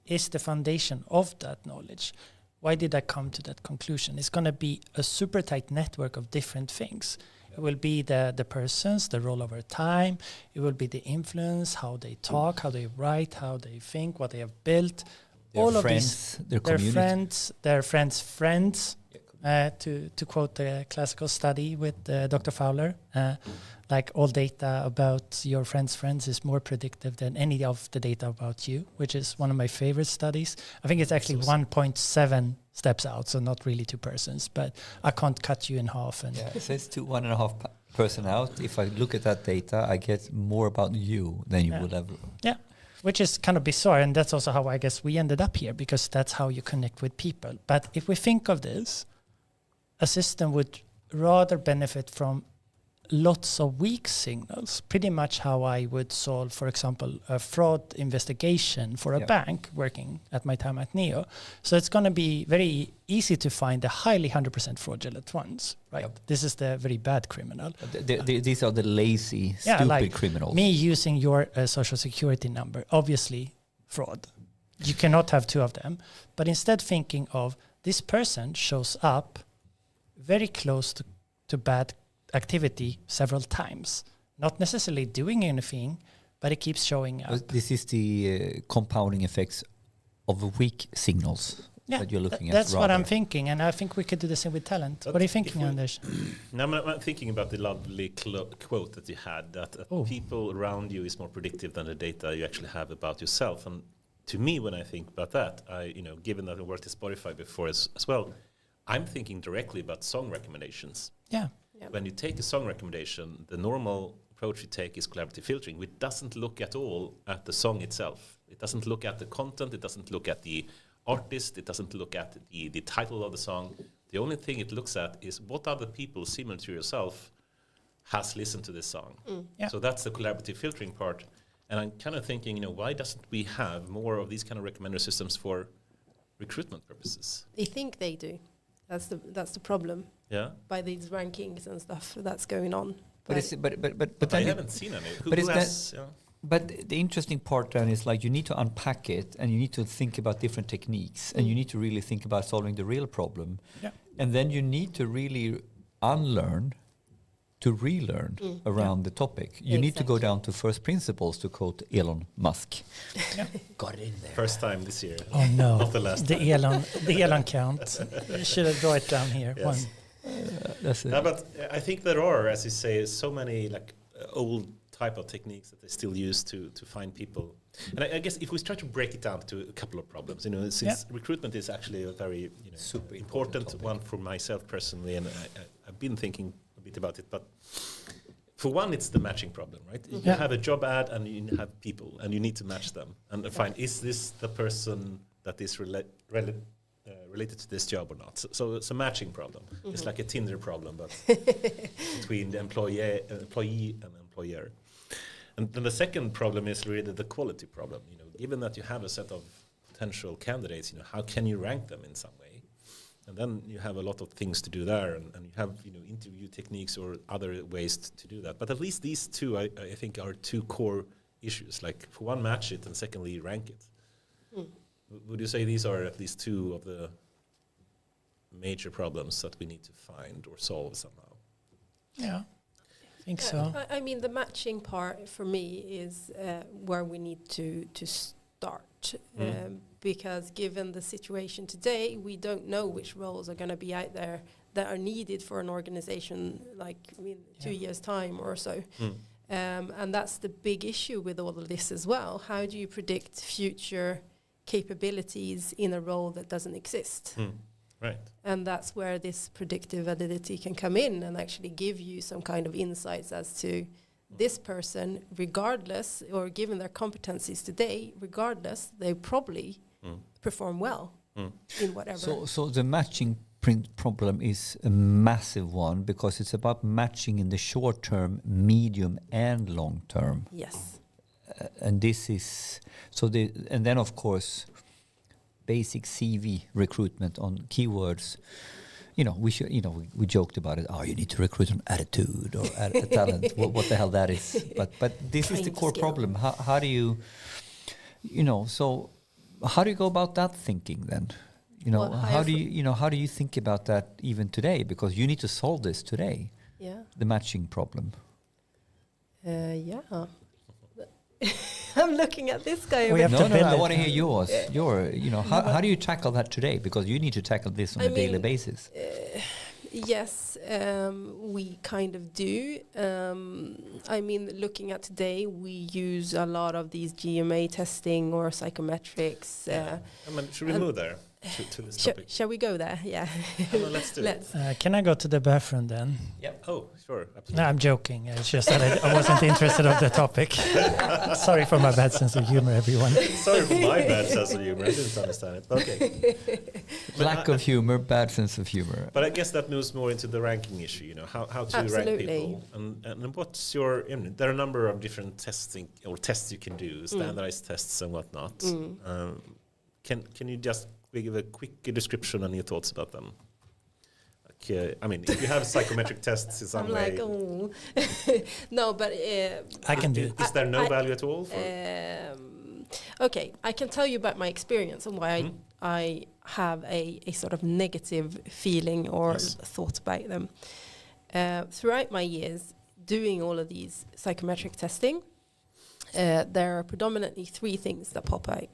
is the foundation of that knowledge? Why did I come to that conclusion? It's going to be a super tight network of different things. It will be the persons, the role over time. It will be the influence, how they talk, how they write, how they think, what they have built. Their all friends, of these, their community. their friends. To quote the classical study with Dr. Fowler, like all data about your friends is more predictive than any of the data about you, which is one of my favorite studies. I think it's actually 1.7 steps out, so not really 2 persons, but I can't cut you in half. And it says 1.5 person out. If I look at that data, I get more about you than you would ever. Yeah, which is kind of bizarre, and that's also how I guess we ended up here, because that's how you connect with people. But if we think of this, a system would rather benefit from lots of weak signals, pretty much how I would solve, for example, a fraud investigation for a bank working at my time at Neo. So it's going to be very easy to find the highly 100% fraudulent ones, right? Yep. This is the very bad criminal. These are the lazy, stupid criminals. Me using your social security number, obviously fraud. You cannot have 2 of them. But instead thinking of this person shows up very close to bad activity several times, not necessarily doing anything, but it keeps showing up. This is the compounding effects of weak signals that you're looking at. That's what I'm thinking, and I think we could do the same with talent. But what are you thinking, Anders? Now I'm thinking about the lovely quote that you had, that people around you is more predictive than the data you actually have about yourself. And to me, when I think about that, given that I worked at Spotify before as well, I'm thinking directly about song recommendations. Yeah. When you take a song recommendation, the normal approach you take is collaborative filtering, which doesn't look at all at the song itself. It doesn't look at the content. It doesn't look at the artist. It doesn't look at the title of the song. The only thing it looks at is what other people similar to yourself has listened to this song. So that's the collaborative filtering part. And I'm kind of thinking, why doesn't we have more of these kind of recommender systems for recruitment purposes? They think they do. That's the problem. Yeah. By these rankings and stuff that's going on. But I haven't seen any. But the interesting part then is like you need to unpack it, and you need to think about different techniques, and you need to really think about solving the real problem. Yeah. And then you need to really unlearn to relearn around the topic. You need to go down to first principles, to quote Elon Musk. Got it in there. First time this year. Oh no. Not the last time. The Elon count. Should have drawn it down here. Yes. One. That's it. No, but I think there are, as you say, so many old type of techniques that they still use to find people. And I guess if we try to break it down to a couple of problems, since recruitment is actually a very super important one for myself personally, and I've been thinking a bit about it. But for one, it's the matching problem, right? You have a job ad and you have people, and you need to match them and find, is this the person that is related to this job or not? So it's a matching problem. It's like a Tinder problem, but between the employee and employer. And then the second problem is really the quality problem. Given that you have a set of potential candidates, how can you rank them in some way? And then you have a lot of things to do there, and you have interview techniques or other ways to do that. But at least these two, I think, are two core issues. Like, for one, match it, and secondly, rank it. Would you say these are at least two of the major problems that we need to find or solve somehow? Yeah, I think so. I mean, the matching part for me is where we need to start. Because given the situation today, we don't know which roles are going to be out there that are needed for an organization like in 2 years' time or so. And that's the big issue with all of this as well. How do you predict future capabilities in a role that doesn't exist? Right. And that's where this predictive validity can come in and actually give you some kind of insights as to this person, regardless, or given their competencies today, regardless, they probably perform well in whatever. So the matching problem is a massive one, because it's about matching in the short term, medium, and long term. Yes. And this is and then of course, basic CV recruitment on keywords. We should. We joked about it. Oh, you need to recruit on attitude or talent. What the hell that is? But this is the core problem. How do you? So how do you go about that thinking then? How do you think about that even today? Because you need to solve this today. Yeah. The matching problem. Yeah. I'm looking at this guy. We have to build I it. want to hear yours. How do you tackle that today? Because you need to tackle this on a daily basis. Yes, we kind of do. Looking at today, we use a lot of these GMA testing or psychometrics. Should we move there to this topic? Shall we go there? Yeah. Let's do it. Can I go to the bathroom then? Yep. Oh, sure. Absolutely. No, I'm joking. It's just that I wasn't interested of the topic. Sorry for my bad sense of humor, everyone. Sorry for my bad sense of humor. I didn't understand it. Okay. Lack of humor, bad sense of humor. But I guess that moves more into the ranking issue. How to rank people. And what's your? There are a number of different tests you can do, standardized tests and whatnot. Can you just give a quick description and your thoughts about them? If you have psychometric tests in some way. No, but I can do it. Is there no value at all? Okay, I can tell you about my experience and why I have a sort of negative feeling or thought about them. Throughout my years doing all of these psychometric testing, there are predominantly three things that pop out.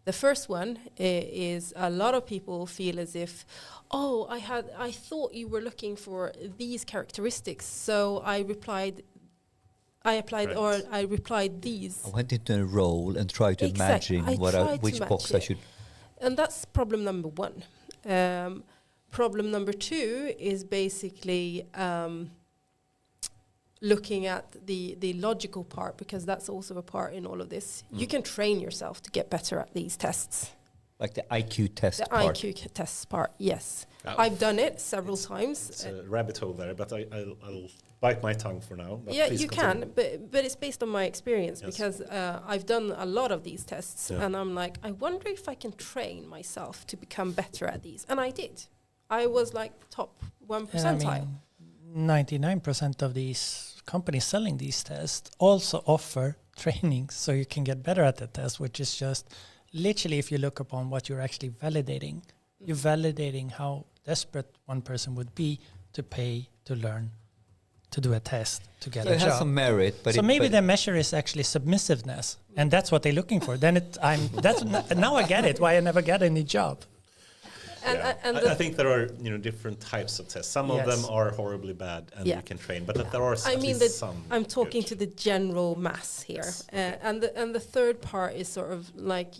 The first one is a lot of people feel as if, I thought you were looking for these characteristics, so I replied these. I went into a role and tried to imagine which box I should. And that's problem number one. Problem number two is basically looking at the logical part, because that's also a part in all of this. You can train yourself to get better at these tests. Like the IQ test part. The IQ test part, yes. I've done it several times. It's a rabbit hole there, but I'll bite my tongue for now. Yeah, you can, but it's based on my experience, because I've done a lot of these tests, and I'm like, I wonder if I can train myself to become better at these. And I did. I was like top 1 percentile. 99% of these companies selling these tests also offer training so you can get better at the test, which is just literally, if you look upon what you're actually validating, you're validating how desperate one person would be to pay to learn to do a test to get a job. It has some merit, but maybe the measure is actually submissiveness, and that's what they're looking for. Then now I get it why I never get any job. I think there are different types of tests. Some of them are horribly bad and you can train, but there are some. I'm talking to the general mass here, and the third part is sort of like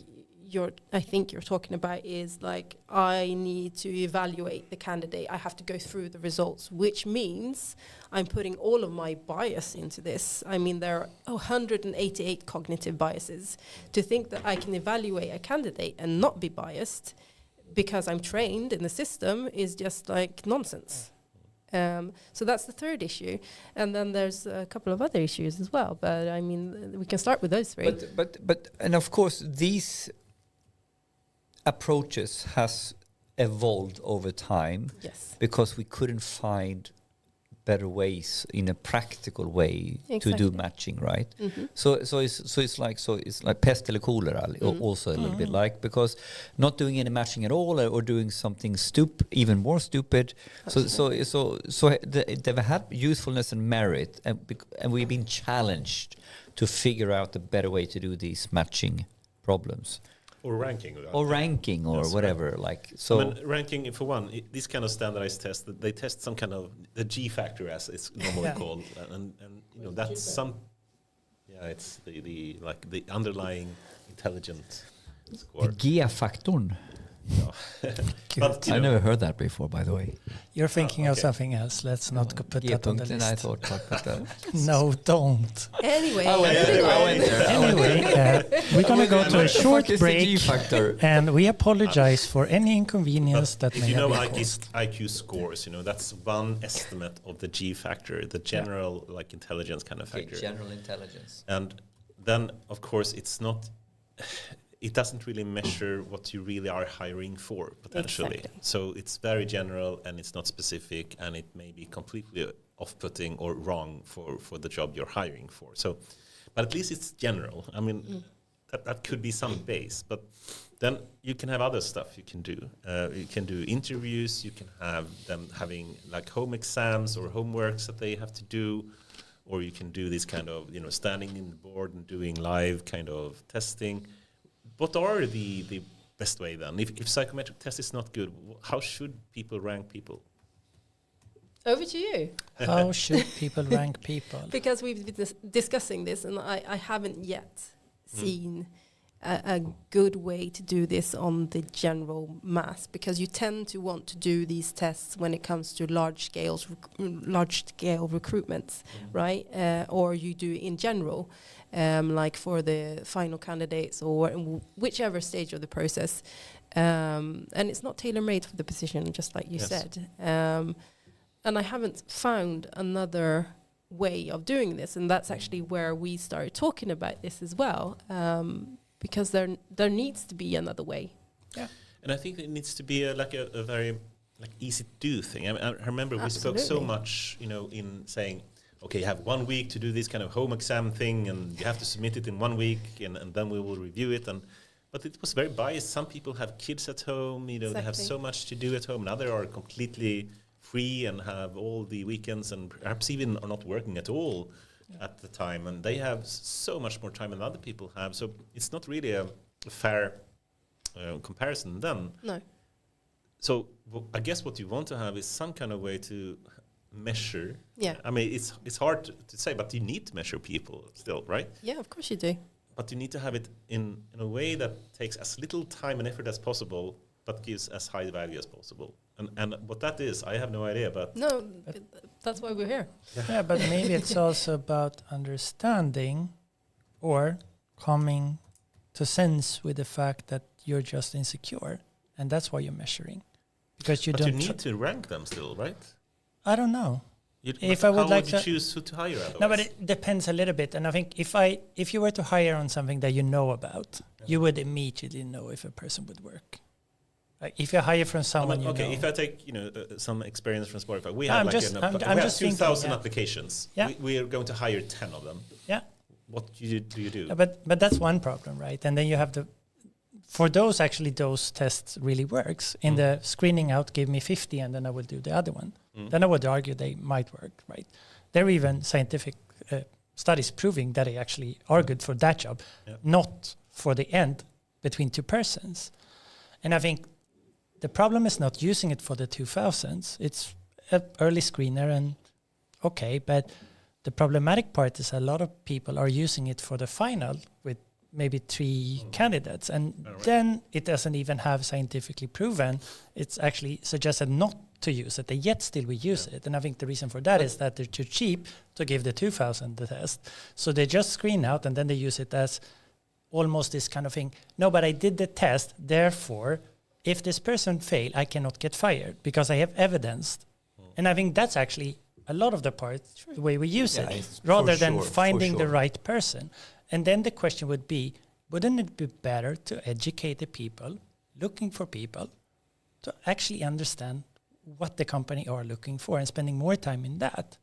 I think you're talking about is like, I need to evaluate the candidate. I have to go through the results, which means I'm putting all of my bias into this. There are 188 cognitive biases. To think that I can evaluate a candidate and not be biased because I'm trained in the system is just like nonsense. So that's the third issue. And then there's a couple of other issues as well. But we can start with those three. But and of course, these approaches has evolved over time. Yes. Because we couldn't find better ways in a practical way to do matching, right? Mm-hmm. So it's like pest eller cholera, also a little bit like, because not doing any matching at all or doing something even more stupid. So they've had usefulness and merit, and we've been challenged to figure out a better way to do these matching problems. Or ranking. Or whatever. Right. Like so. Ranking, for one, these kind of standardized tests, they test some kind of the G factor, as it's normally called, and that's some. Yeah, it's the underlying intelligent score. The G-faktorn. But, I never heard that before, by the way. You're thinking of something else. Let's not put that on the list. I thought, no, don't. Anyway, we're going to go to a short break, and we apologize for any inconvenience that may have been caused. IQ scores, that's one estimate of the G factor, the general intelligence kind of factor. General intelligence. And then, of course, it's not. It doesn't really measure what you really are hiring for, potentially. Exactly. So it's very general and it's not specific, and it may be completely off-putting or wrong for the job you're hiring for. So, but at least it's general. that could be some base, but then you can have other stuff you can do. You can do interviews. You can have them having like home exams or homeworks that they have to do, or you can do this kind of standing in the board and doing live kind of testing. What are the best way then? If psychometric test is not good, how should people rank people? Over to you. How should people rank people? Because we've been discussing this, and I haven't yet seen a good way to do this on the general mass, because you tend to want to do these tests when it comes to large scale recruitments, right? Or you do in general, like for the final candidates or whichever stage of the process. And it's not tailor-made for the position, just like you said. And I haven't found another way of doing this, and that's actually where we started talking about this as well. Because there needs to be another way. Yeah, and I think it needs to be a very easy to do thing. I mean, I remember we spoke so much, in saying, okay, you have 1 week to do this kind of home exam thing, and you have to submit it in 1 week, and then we will review it. But it was very biased. Some people have kids at home, they have so much to do at home. And others are completely free and have all the weekends, and perhaps even are not working at all. At the time, and they have so much more time than other people have, so it's not really a fair comparison then. No. So I guess what you want to have is some kind of way to measure. Yeah. I mean, it's hard to say, but you need to measure people still, right? Yeah, of course you do. But you need to have it in a way that takes as little time and effort as possible, but gives as high value as possible. And what that is, I have no idea. But no, that's why we're here. Yeah, but maybe it's also about understanding or coming to sense with the fact that you're just insecure, and that's why you're measuring. Because you don't. But you need to rank them still, right? I don't know. If I would like to choose who to hire. Otherwise? No, but it depends a little bit. And I think if you were to hire on something that you know about, you would immediately know if a person would work. Like if you hire from someone, if I take some experience from Spotify, we have 2,000 applications. Yeah. We are going to hire 10 of them. Yeah. What do you do? But that's one problem, right? And then you have for those tests really works. In the screening out, give me 50, and then I will do the other one. Then I would argue they might work, right? There are even scientific studies proving that they actually are good for that job, not for the end between two persons. And I think the problem is not using it for the 2000s. It's an early screener, and but the problematic part is a lot of people are using it for the final with maybe 3 candidates, and then it doesn't even have scientifically proven. It's actually suggested not to use it, and yet still we use it. And I think the reason for that is that they're too cheap to give the 2000 the test. So they just screen out, and then they use it as almost this kind of thing. No, but I did the test, therefore, if this person failed, I cannot get fired because I have evidence. And I think that's actually a lot of the part, the way we use it, rather than finding the right person. And then the question would be, wouldn't it be better to educate the people, looking for people, to actually understand what the company are looking for and spending more time in that?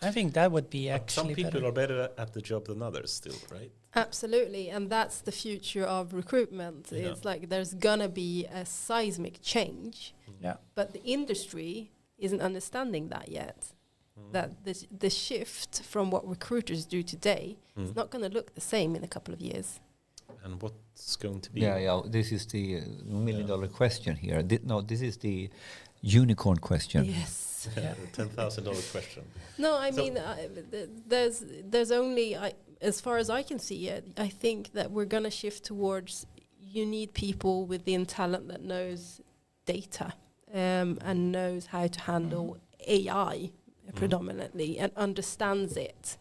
I think that would be actually some people are better at the job than others still, right? Absolutely, and that's the future of recruitment. Yeah. It's like there's gonna be a seismic change, but the industry isn't understanding that yet. That the shift from what recruiters do today is not going to look the same in a couple of years. And what's going to be? This is the $1 million question here. This is the unicorn question. Yes. The $10,000 question. No, I mean, there's only, as far as I can see it, I think that we're going to shift towards, you need people within talent that knows data and knows how to handle AI predominantly and understands it.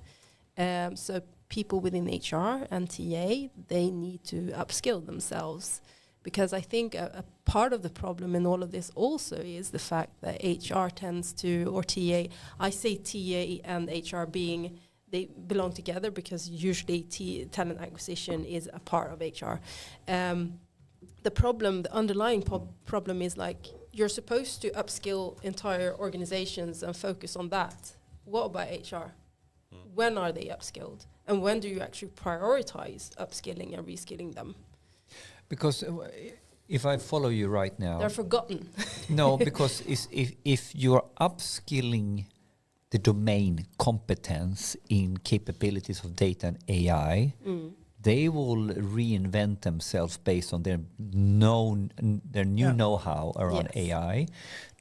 So people within HR and TA, they need to upskill themselves, because I think a part of the problem in all of this also is the fact that HR tends to, or TA, I say TA and HR they belong together because usually talent acquisition is a part of HR. The underlying problem is like, you're supposed to upskill entire organizations and focus on that. What about HR? When are they upskilled? And when do you actually prioritize upskilling and reskilling them? Because if I follow you right now, they're forgotten. No, because if you're upskilling the domain competence in capabilities of data and AI, they will reinvent themselves based on their new know-how around AI,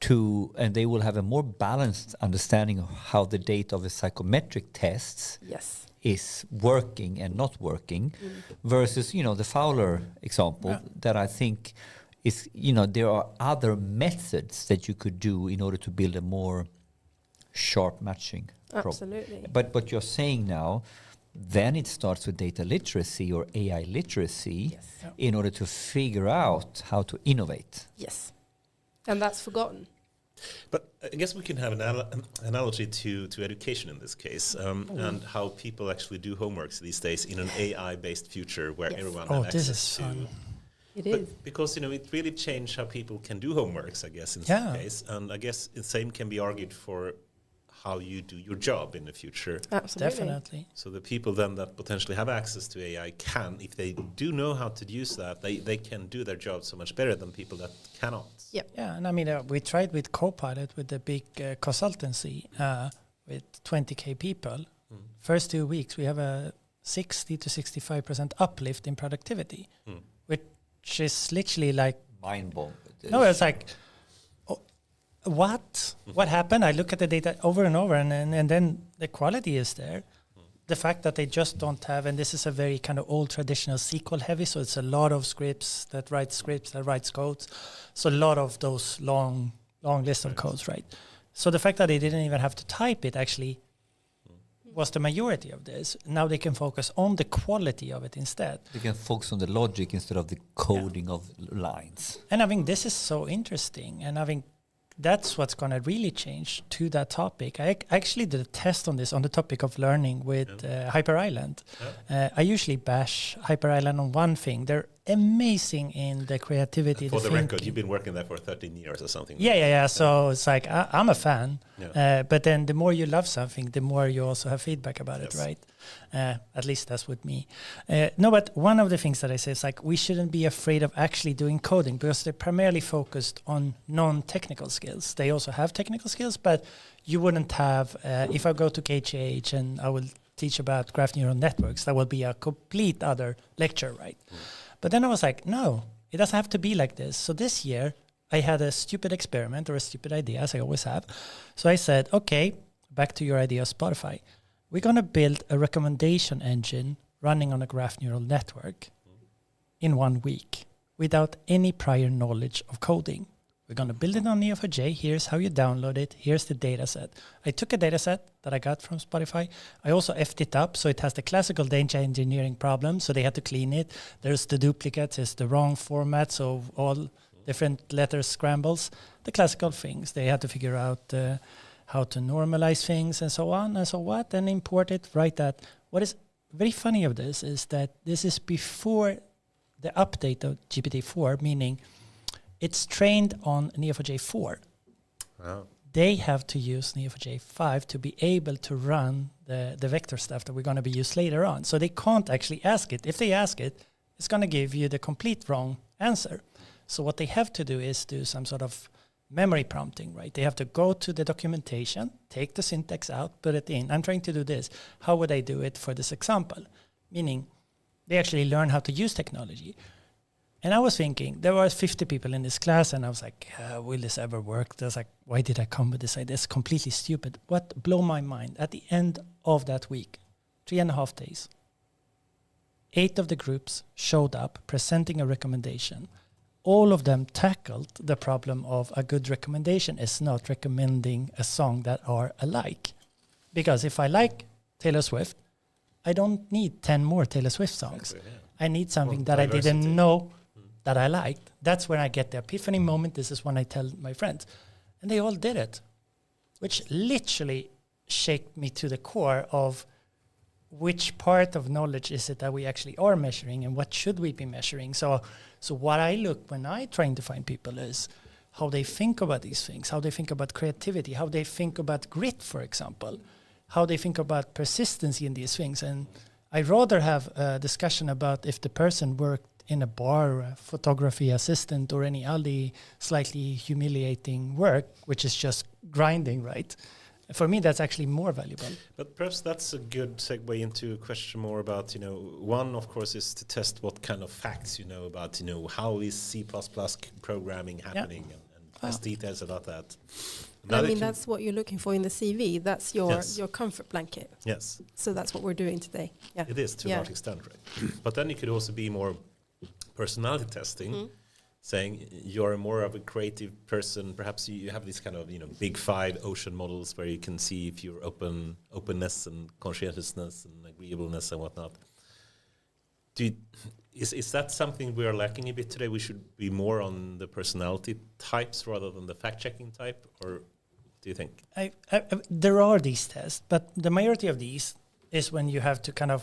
and they will have a more balanced understanding of how the data of the psychometric tests is working and not working, versus the Fowler example that I think is there are other methods that you could do in order to build a more sharp matching. Absolutely. But what you're saying now, then it starts with data literacy or AI literacy in order to figure out how to innovate. Yes, and that's forgotten. But I guess we can have an analogy to education in this case, and how people actually do homeworks these days in an AI-based future where everyone has access to. Fun. It is. Because it really changed how people can do homeworks, I guess, in some case. And I guess the same can be argued for how you do your job in the future. Absolutely. Definitely. So the people then that potentially have access to AI can, if they do know how to use that, they can do their job so much better than people that cannot. Yep. Yeah, and I mean, we tried with Copilot with the big consultancy with 20K people. First 2 weeks, we have a 60 to 65% uplift in productivity, which is literally like... Mind-boggling. No, it's like... What happened? I look at the data over and over, and then the quality is there. The fact that they just don't have, and this is a very kind of old traditional SQL heavy, so it's a lot of scripts that write codes. So a lot of those long list of codes, right? So the fact that they didn't even have to type it actually was the majority of this. Now they can focus on the quality of it instead. They can focus on the logic instead of the coding of lines. And I think this is so interesting, and I think that's what's going to really change to that topic. I actually did a test on this on the topic of learning with Hyper Island. I usually bash Hyper Island on one thing. They're amazing in the creativity. For the record, you've been working there for 13 years or something. Yeah. So it's like, I'm a fan. But then the more you love something, the more you also have feedback about it, right? At least that's with me. No, but one of the things that I say is like, we shouldn't be afraid of actually doing coding because they're primarily focused on non-technical skills. They also have technical skills, but you wouldn't have, if I go to KGH and I will teach about graph neural networks, that will be a complete other lecture, right? But then I was like, no, it doesn't have to be like this. So this year I had a stupid experiment or a stupid idea, as I always have. So I said, okay, back to your idea of Spotify. We're going to build a recommendation engine running on a graph neural network in 1 week without any prior knowledge of coding. We're going to build it on Neo4j. Here's how you download it. Here's the data set. I took a data set that I got from Spotify. I also effed it up, so it has the classical data engineering problem, so they had to clean it. There's the duplicates, it's the wrong format, so all different letters scrambles. The classical things. They had to figure out how to normalize things and so on and so what, and import it, write that. What is very funny of this is that this is before the update of GPT-4, meaning it's trained on Neo4j 4. Wow. They have to use Neo4j 5 to be able to run the vector stuff that we're going to be used later on. So they can't actually ask it. If they ask it, it's going to give you the complete wrong answer. So what they have to do is do some sort of memory prompting, right? They have to go to the documentation, take the syntax out, put it in. I'm trying to do this. How would I do it for this example? Meaning they actually learn how to use technology. And I was thinking, there were 50 people in this class, and I was like, will this ever work? I was like, why did I come with this idea? It's completely stupid. What blew my mind, at the end of that week, 3.5 days, 8 of the groups showed up presenting a recommendation. All of them tackled the problem of a good recommendation is not recommending a song that are alike. Because if I like Taylor Swift, I don't need 10 more Taylor Swift songs. Exactly, yeah. I need something that I didn't know that I liked. That's when I get the epiphany moment. This is when I tell my friends. And they all did it, which literally shook me to the core of which part of knowledge is it that we actually are measuring and what should we be measuring. So what I look when I trying to find people is how they think about these things, how they think about creativity, how they think about grit, for example, how they think about persistency in these things. And I'd rather have a discussion about if the person worked in a bar, a photography assistant, or any other slightly humiliating work, which is just grinding, right? For me, that's actually more valuable. But perhaps that's a good segue into a question more about, one, of course, is to test what kind of facts you know about, how is C++ programming happening and less details about that. I mean, that's what you're looking for in the CV. That's your comfort blanket. Yes. So that's what we're doing today. Yeah. It is to a large extent, right? But then it could also be more personality testing, saying you're more of a creative person. Perhaps you have these kind of big 5 ocean models where you can see if you're openness and conscientiousness and agreeableness and whatnot. Is that something we are lacking a bit today? We should be more on the personality types rather than the fact-checking type, or do you think? There are these tests, but the majority of these is when you have to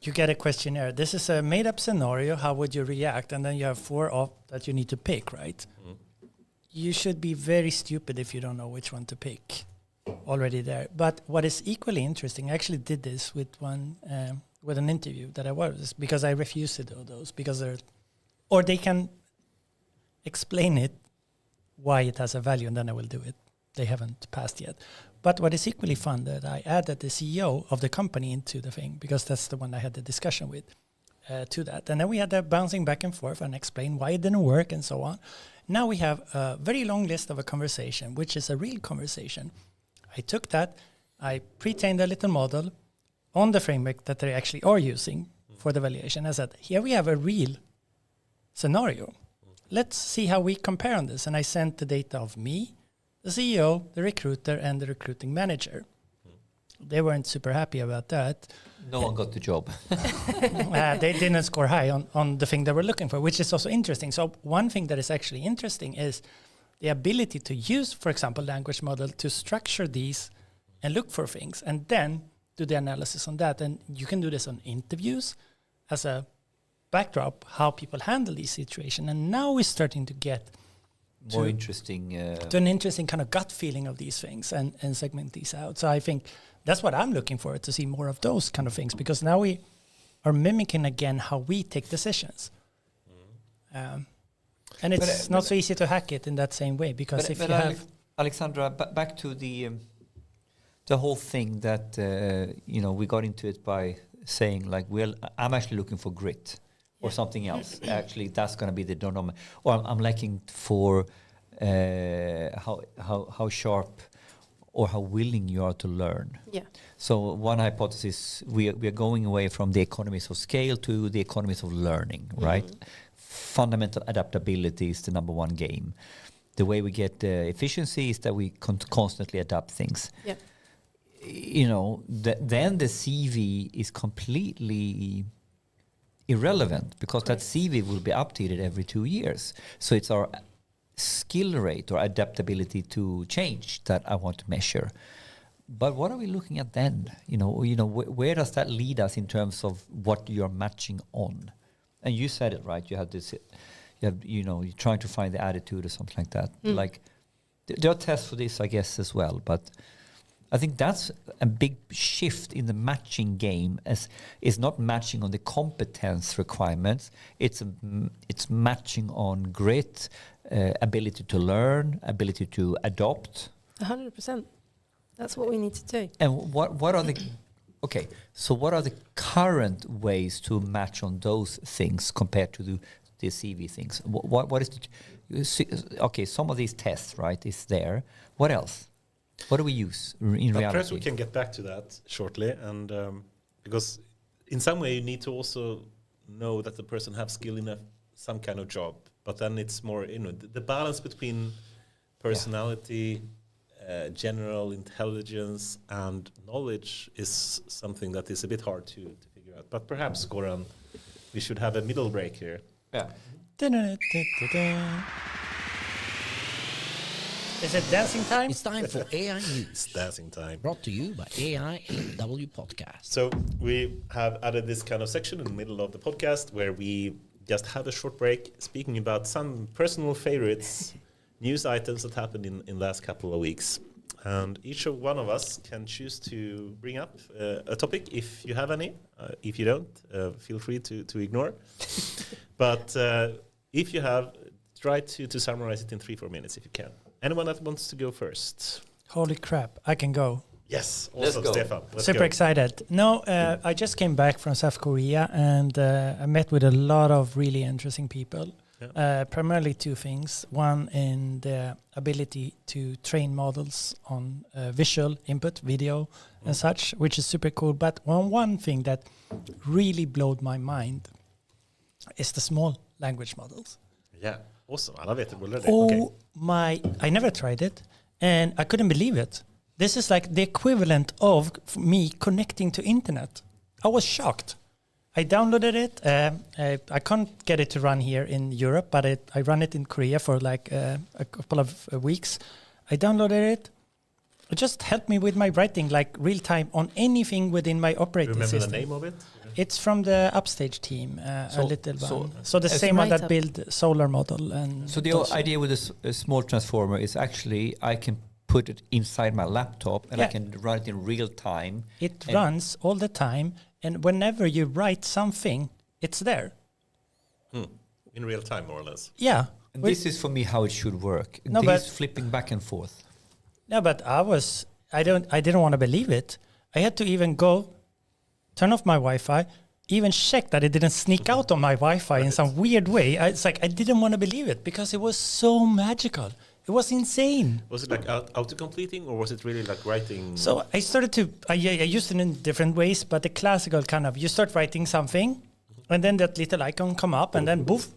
you get a questionnaire. This is a made-up scenario. How would you react? And then you have 4 that you need to pick, right? Mm. You should be very stupid if you don't know which one to pick already there. But what is equally interesting, I actually did this with with an interview that I was, because I refused to do those because they can explain it, why it has a value, and then I will do it. They haven't passed yet. But what is equally fun that I added the CEO of the company into the thing, because that's the one I had the discussion with to that. And then we had the bouncing back and forth and explain why it didn't work and so on. Now we have a very long list of a conversation, which is a real conversation. I took that, I pre-trained a little model on the framework that they actually are using for the valuation. I said, here we have a real scenario. Let's see how we compare on this. And I sent the data of me, the CEO, the recruiter, and the recruiting manager. They weren't super happy about that. No one got the job. They didn't score high on the thing they were looking for, which is also interesting. So one thing that is actually interesting is the ability to use, for example, language model to structure these and look for things and then do the analysis on that. And you can do this on interviews as a backdrop, how people handle these situations. And now we're starting to get more interesting to an interesting kind of gut feeling of these things and segment these out. So I think that's what I'm looking for, to see more of those kind of things, because now we are mimicking again how we take decisions. And it's not so easy to hack it in that same way, because if you have... Alexandra, back to the whole thing that, we got into it by saying, like, well, I'm actually looking for grit. Or something else. Actually, that's going to be the denominator. Or I'm looking for how sharp or how willing you are to learn. Yeah. So one hypothesis, we are going away from the economies of scale to the economies of learning, right? Fundamental adaptability is the number one game. The way we get efficiency is that we constantly adapt things. Yeah. Then the CV is completely irrelevant, because that CV will be updated every 2 years. So it's our skill rate or adaptability to change that I want to measure. But what are we looking at then? Where does that lead us in terms of what you're matching on? And you said it right. You have this. You're trying to find the attitude or something like that. Like there are tests for this, I guess, as well. But I think that's a big shift in the matching game, as is not matching on the competence requirements. It's matching on grit, ability to learn, ability to adopt. 100%. That's what we need to do. And what are the what are the current ways to match on those things compared to the CV things? What is some of these tests, right, is there. What else? What do we use in reality? Perhaps we can get back to that shortly, and because in some way you need to also know that the person has skill in some kind of job, but then it's more the balance between personality, general intelligence, and knowledge is something that is a bit hard to figure out. But perhaps, Goran, we should have a middle break here. Yeah. Is it dancing time? It's time for AI News. It's dancing time. Brought to you by AIAW Podcast. So we have added this kind of section in the middle of the podcast where we just have a short break speaking about some personal favorites, news items that happened in the last couple of weeks. And each of one of us can choose to bring up a topic if you have any. If you don't, feel free to ignore. But if you have, try to summarize it in 3-4 minutes if you can. Anyone that wants to go first? Holy crap, I can go. Yes, Let's awesome, go. Stefan. Let's Super go. excited. No, I just came back from South Korea and I met with a lot of really interesting people. Yeah. Primarily two things. One in the ability to train models on visual input, video and such, which is super cool. But one thing that really blowed my mind is the small language models. Yeah, awesome. Alla vet det already. Oh my, I never tried it and I couldn't believe it. This is like the equivalent of me connecting to internet. I was shocked. I downloaded it. I can't get it to run here in Europe, but I run it in Korea for like a couple of weeks. I downloaded it. It just helped me with my writing, like real time on anything within my operating Remember system. the name of it? It's from the Upstage team, a little one. So the as same one that write-up. build solar model. And So the idea with a small transformer is actually I can put it inside my laptop and I Yeah. can run it in real time. it and- runs all the time, and whenever you write something, it's there. In real time, more or less. Yeah. And Well, this is for me how it should work. No, This but- flipping back and forth. No, but I didn't want to believe it. I had to even go turn off my Wi-Fi, even check that it didn't sneak out on my Wi-Fi in some weird way. It's like I didn't want to believe it because it was so magical. It was insane. Was it like auto-completing or was it really like writing? So I started to, I used it in different ways, but the classical kind of, you start writing something and then that little icon come up and then poof.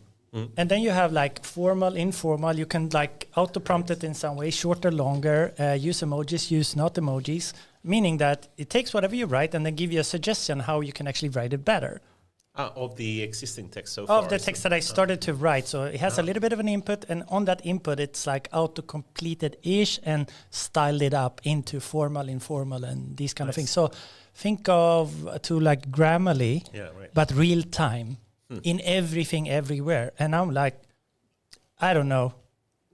And then you have like formal, informal, you can like auto-prompt it in some way, shorter, longer, use emojis, use not emojis, meaning that it takes whatever you write and then give you a suggestion how you can actually write it better. Of the existing text so far. Of the text that I started to write. So it has a little bit of an input, and on that input, it's like auto-completed-ish and styled it up into formal, informal, and these kind of things. So think of to like Grammarly, Yeah, right. but real time in everything, everywhere. And I'm like, I don't know.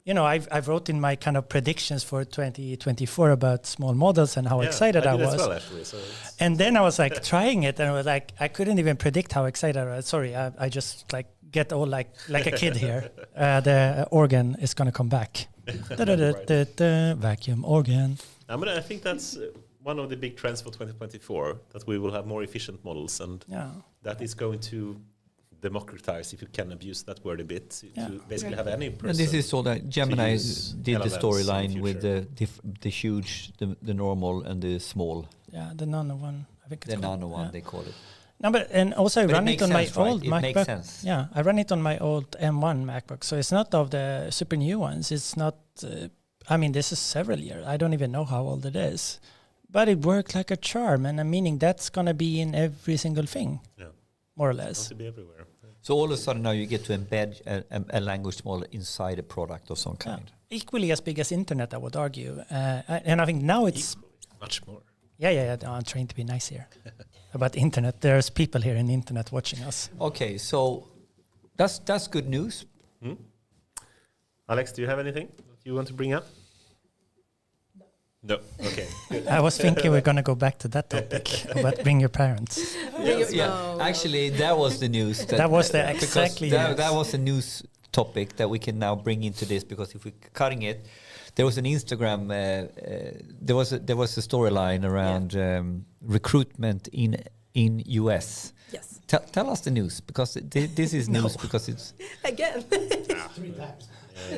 You know, I've wrote in my kind of predictions for 2024 about small models and how excited I did was. as well, actually. So it's- And then I was like trying it, and I was like, I couldn't even predict how excited I was. Sorry, I just like get all like a kid here. The organ is gonna come back. Vacuum organ. I think that's one of the big trends for 2024, that we will have more efficient models, and Yeah. that is going to democratize, if you can abuse that word a bit, to basically have any person. And this is all that Gemini use did the LLMs in storyline the with the huge, the normal and the small. Yeah, the nano one. I think it's The called. nano one, Yeah. they call it. No, but and also I But it run it makes on my sense, right? old It makes MacBook. sense. Yeah, I run it on my old M1 MacBook. So it's not of the super new ones. It's not. I mean, this is several years. I don't even know how old it is, but it worked like a charm. And I'm meaning that's gonna be in every single thing, Yeah. more or It wants less. to be everywhere. So all of a sudden now you get to embed a language model inside a product of some Yeah. kind. Equally as big as internet, I would argue. And I think now it's Equally, much more. yeah. No, I'm trying to be nice here about internet. There's people here in the internet watching us. Okay, so that's good news. Alex, do you have anything that you want to bring up? No. Okay. Good. I was thinking we're gonna go back to that topic, but bring your parents. Yeah, actually, that was the news. That was the because exactly. that was a news topic that we can now bring into this, because if we're cutting it, there was an Instagram. There was a storyline around recruitment in US. Yes. Tell us the news, because this is news because it's Again. 3 times.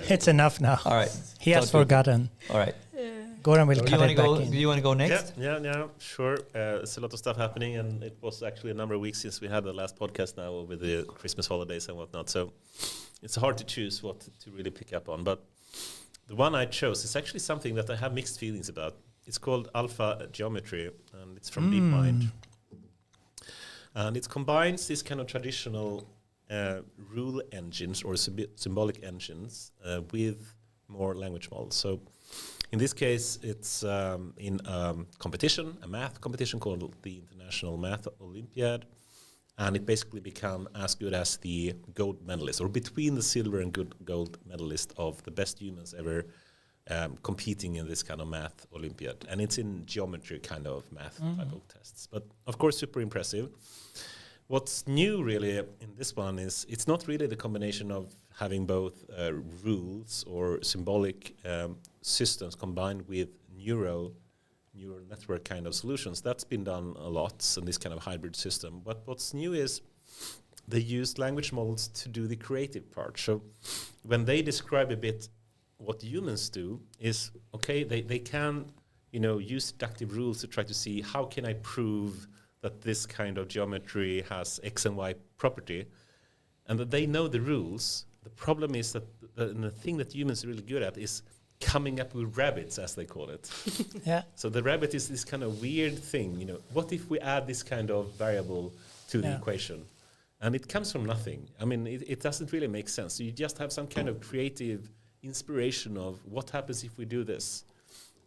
It's enough now. all right. He has Sounds good. forgotten. All right. Goran will Do you cut want it to back go? in. Do you want to go next? Yeah, sure. There's a lot of stuff happening, and it was actually a number of weeks since we had the last podcast now over the Christmas holidays and whatnot. So it's hard to choose what to really pick up on. But the one I chose is actually something that I have mixed feelings about. It's called Alpha Geometry, and it's from DeepMind. And it combines this kind of traditional rule engines or symbolic engines with more language models. So in this case, it's in competition, a math competition called the International Math Olympiad, and it basically became as good as the gold medalist, or between the silver and gold medalist of the best humans ever competing in this kind of math Olympiad. And it's in geometry kind of math type of tests. But of course, super impressive. What's new really in this one is it's not really the combination of having both rules or symbolic systems combined with neural network kind of solutions. That's been done a lot in this kind of hybrid system. But what's new is they use language models to do the creative part. So when they describe a bit what humans do is, okay, they can, use deductive rules to try to see how can I prove that this kind of geometry has X and Y property, and that they know the rules. The problem is that the thing that humans are really good at is coming up with rabbits, as they call it. Yeah. So the rabbit is this kind of weird thing, what if we add this kind of variable to the equation? And it comes from nothing. I mean, it doesn't really make sense. So you just have some kind of creative inspiration of what happens if we do this.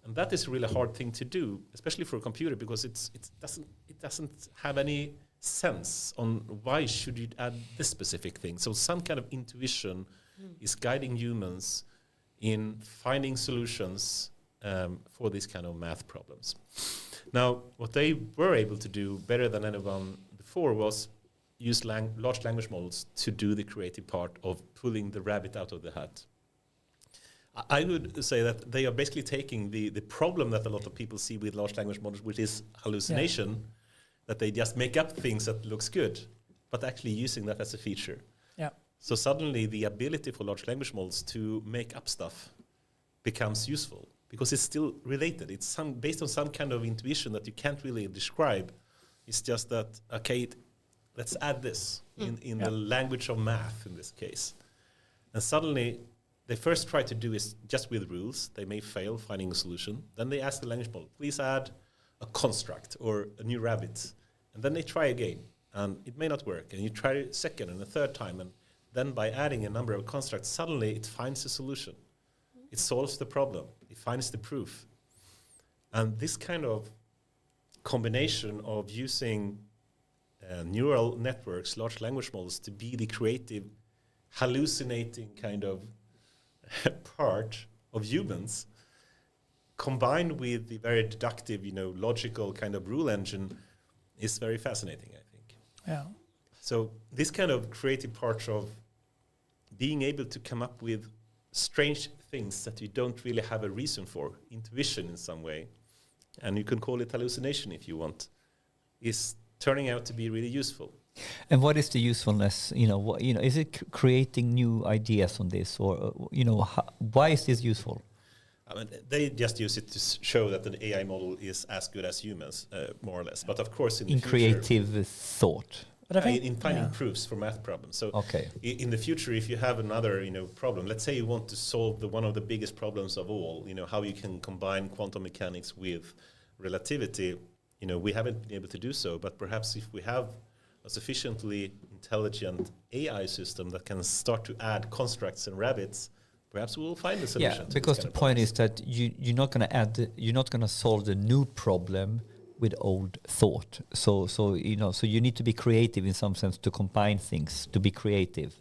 And that is a really hard thing to do, especially for a computer, because it doesn't have any sense on why should you add this specific thing. So some kind of intuition is guiding humans in finding solutions for these kind of math problems. Now, what they were able to do better than anyone before was use large language models to do the creative part of pulling the rabbit out of the hat. I would say that they are basically taking the problem that a lot of people see with large language models, which is hallucination, that they just make up things that looks good, but actually using that as a feature. Yeah. So suddenly the ability for large language models to make up stuff becomes useful because it's still related. It's based on some kind of intuition that you can't really describe. It's just that, okay, let's add this in the language of math in this case. And suddenly they first try to do is just with rules. They may fail finding a solution. Then they ask the language model, please add a construct or a new rabbit. And then they try again. And it may not work. And you try a second and a third time. And then by adding a number of constructs, suddenly it finds a solution. It solves the problem. It finds the proof. And this kind of combination of using neural networks, large language models, to be the creative, hallucinating kind of part of humans, combined with the very deductive, logical kind of rule engine, is very fascinating, I think. Yeah. So this kind of creative part of being able to come up with strange things that you don't really have a reason for, intuition in some way, and you can call it hallucination if you want, is turning out to be really useful. And what is the usefulness? Is it creating new ideas on this, or why is this useful? I mean, they just use it to show that an AI model is as good as humans, more or less. But of course, in the future, creative thought. But I think in finding proofs for math problems. So okay. In the future, if you have another problem, let's say you want to solve one of the biggest problems of all, how you can combine quantum mechanics with relativity, we haven't been able to do so. But perhaps if we have a sufficiently intelligent AI system that can start to add constructs and rabbits, perhaps we will find a solution. Yeah, because the point is that you're not going to solve the new problem with old thought. So you need to be creative in some sense to combine things, to be creative.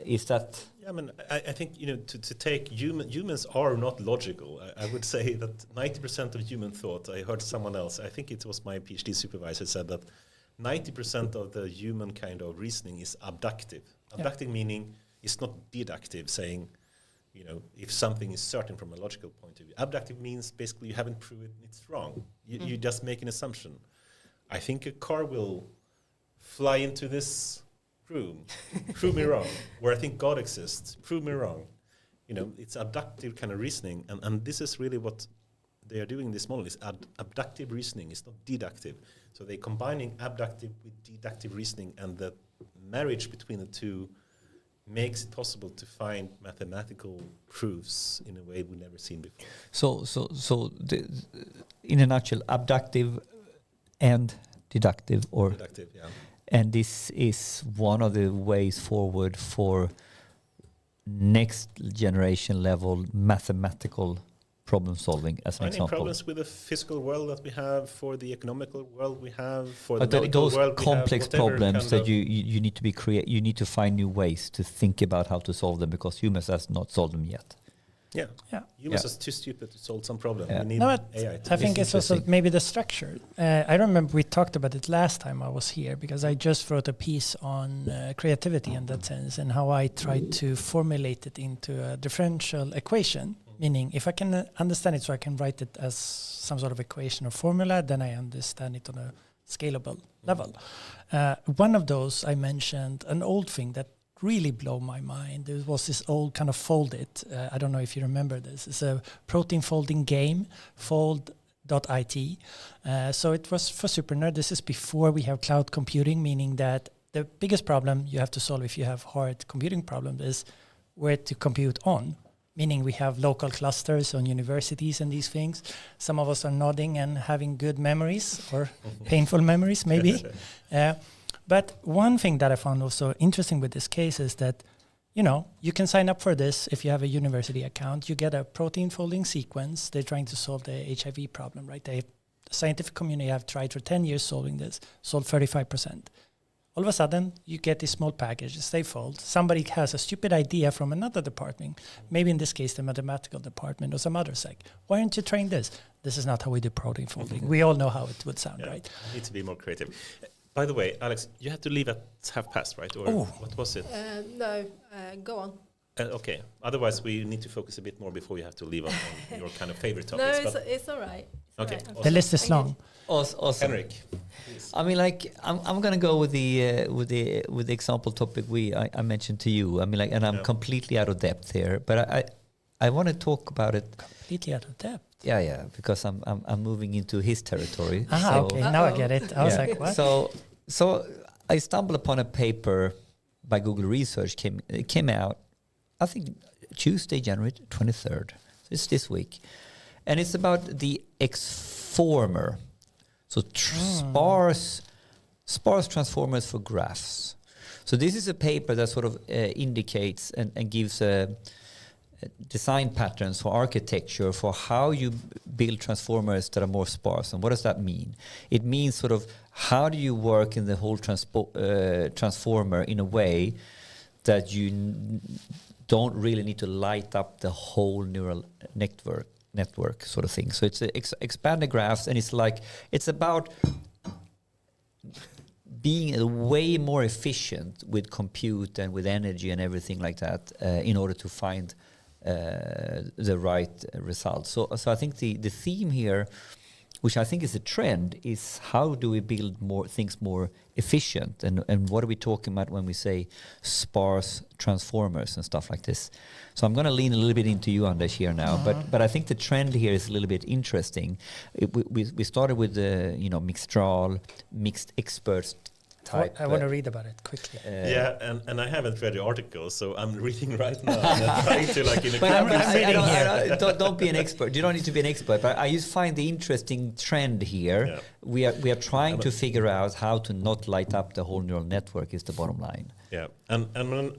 Is that? Yeah, I mean, I think to take humans are not logical. I would say that 90% of human thought. I heard someone else. I think it was my PhD supervisor said that 90% of the human kind of reasoning is abductive. Abductive meaning it's not deductive, saying, if something is certain from a logical point of view. Abductive means basically you haven't proven it's wrong. You just make an assumption. I think a car will fly into this room. Prove me wrong. Where I think God exists. Prove me wrong. It's abductive kind of reasoning. And this is really what they are doing in this model is abductive reasoning. It's not deductive. So they're combining abductive with deductive reasoning, and the marriage between the two makes it possible to find mathematical proofs in a way we've never seen before. So in a nutshell, abductive and deductive, or deductive, yeah. And this is one of the ways forward for next generation level mathematical problem solving, as an Finding example. problems with the physical world that we have, for the economical world we have, for but the medical those world complex we have, problems that you need to be you need to find new ways to think about how to solve them, because humans has not solved them yet. Yeah. Humans are too stupid to solve some problem. We need AI. I think it's also maybe the structure. I remember we talked about it last time I was here, because I just wrote a piece on creativity in that sense, and how I tried to formulate it into a differential equation. Meaning, if I can understand it, so I can write it as some sort of equation or formula, then I understand it on a scalable level. One of those I mentioned, an old thing that really blew my mind. There was this old kind of foldit. I don't know if you remember this. It's a protein folding game, fold.it. So it was for Super Nerd. This is before we have cloud computing, meaning that the biggest problem you have to solve if you have hard computing problem is where to compute on. Meaning we have local clusters on universities and these things. Some of us are nodding and having good memories or painful memories, maybe. But one thing that I found also interesting with this case is that, you can sign up for this if you have a university account. You get a protein folding sequence. They're trying to solve the HIV problem, right? The scientific community have tried for 10 years solving this, solved 35%. All of a sudden, you get this small package, they fold. Somebody has a stupid idea from another department, maybe in this case the mathematical department or some other sec. Why aren't you trying this? This is not how we do protein folding. We all know how it would sound, right? Need to be more creative. By the way, Alex, you had to leave at 1:30, right? Or what was it? No, go on. Okay. Otherwise, we need to focus a bit more before you have to leave on your kind of favorite No, topics. it's all right. Okay. Awesome. The list is long. Awesome. Henrik, please. I mean, I'm gonna go with the example topic I mentioned to you. I mean, and I'm completely out of depth here, but I want to talk about it. Completely out of depth. Yeah, because I'm moving into his territory. Okay, now I get it. I was like, what? So I stumbled upon a paper by Google Research. It came out, I think, Tuesday, January 23rd. So it's this week, and it's about the X-former. So sparse transformers for graphs. So this is a paper that sort of indicates and gives design patterns for architecture for how you build transformers that are more sparse. And what does that mean? It means sort of how do you work in the whole transformer in a way that you don't really need to light up the whole neural network sort of thing. So it's expanded graphs, and it's about being way more efficient with compute and with energy and everything like that in order to find the right result. So I think the theme here, which I think is a trend, is how do we build things more efficient, and what are we talking about when we say sparse transformers and stuff like this. So I'm going to lean a little bit into you, Anders, here now, but I think the trend here is a little bit interesting. We started with the Mixtral, mixed experts type. I want to read about it quickly. And I haven't read the article, so I'm reading right now. And I'm trying to don't be an expert. You don't need to be an expert. But I just find the interesting trend here. Yeah. We are trying to figure out how to not light up the whole neural network. Is the bottom line. Yeah, and when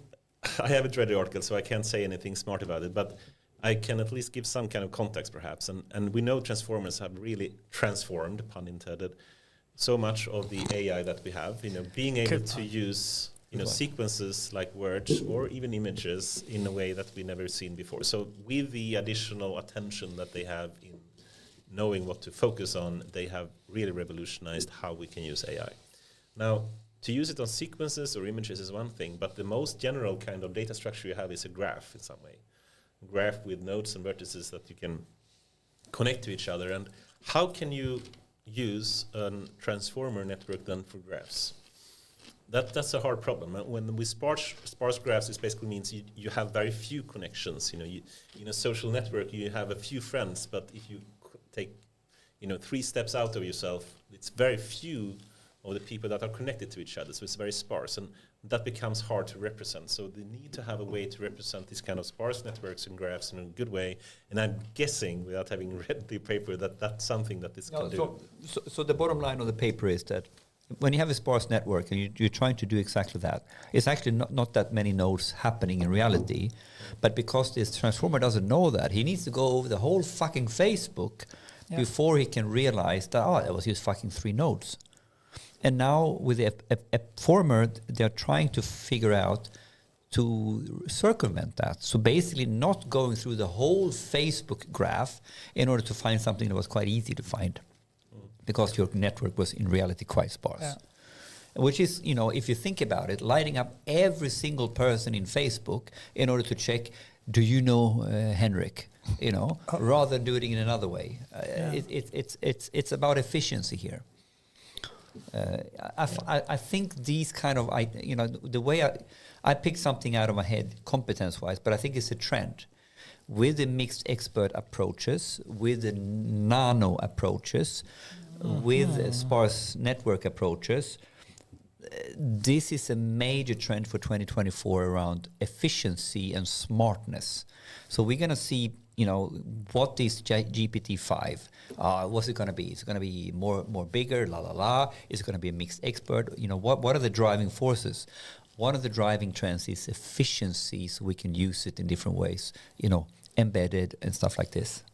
I haven't read the article, so I can't say anything smart about it. But I can at least give some kind of context, perhaps. And we know transformers have really transformed, pun intended, so much of the AI that we have, being able to use, sequences like words or even images in a way that we never seen before. So with the additional attention that they have in knowing what to focus on, they have really revolutionized how we can use AI. Now, to use it on sequences or images is one thing, but the most general kind of data structure you have is a graph in some way. A graph with nodes and vertices that you can connect to each other. And how can you use a transformer network then for graphs? That's a hard problem. When we sparse graphs, it basically means you have very few connections. In a social network, you have a few friends, but if you take 3 steps out of yourself, it's very few of the people that are connected to each other. So it's very sparse, and that becomes hard to represent. So they need to have a way to represent these kind of sparse networks and graphs in a good way. And I'm guessing, without having read the paper, that that's something that this can do. So the bottom line of the paper is that when you have a sparse network and you're trying to do exactly that, it's actually not that many nodes happening in reality. But because this transformer doesn't know that, he needs to go over the whole fucking Facebook before he can realize that, that was just fucking 3 nodes. And now with the former, they're trying to figure out to circumvent that. So basically not going through the whole Facebook graph in order to find something that was quite easy to find, because your network was in reality quite sparse. Yeah. Which is, if you think about it, lighting up every single person in Facebook in order to check, do you know Henrik? Rather than doing it in another way. It's about efficiency here. I think these kind of, the way I picked something out of my head competence-wise, but I think it's a trend. With the mixed expert approaches, with the nano approaches, with sparse network approaches, this is a major trend for 2024 around efficiency and smartness. So we're going to see, what is GPT-5? What's it going to be? Is it going to be more bigger? Is it going to be a mixed expert? What are the driving forces? One of the driving trends is efficiency, so we can use it in different ways, embedded and stuff like this.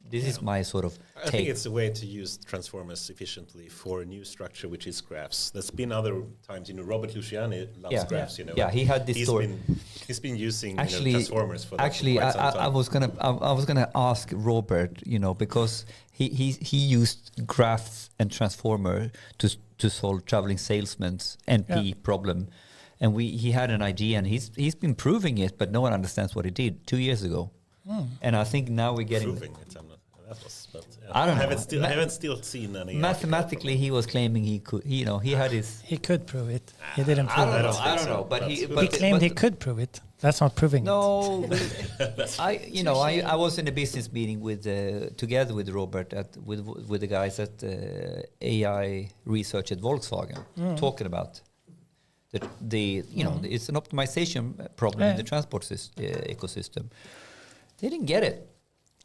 This is my sort of take. I think it's a way to use transformers efficiently for a new structure, which is graphs. There's been other times, Robert Luciani loves graphs, Yeah, he had this story. He's been using transformers for quite some time. I was gonna ask Robert, because he used graphs and transformer to solve traveling salesman's NP problem, and he had an idea, and he's been proving it, but no one understands what he did 2 years ago. And I think now we're getting proving it. That was, but I don't know. I haven't still seen any. Mathematically, he was claiming he could. He had his. He could prove it. He didn't prove it. I don't know. But he claimed he could prove it. That's not proving it. No, I was in a business meeting with together with Robert with the guys at AI research at Volkswagen, talking about it's an optimization problem in the transport ecosystem. They didn't get it.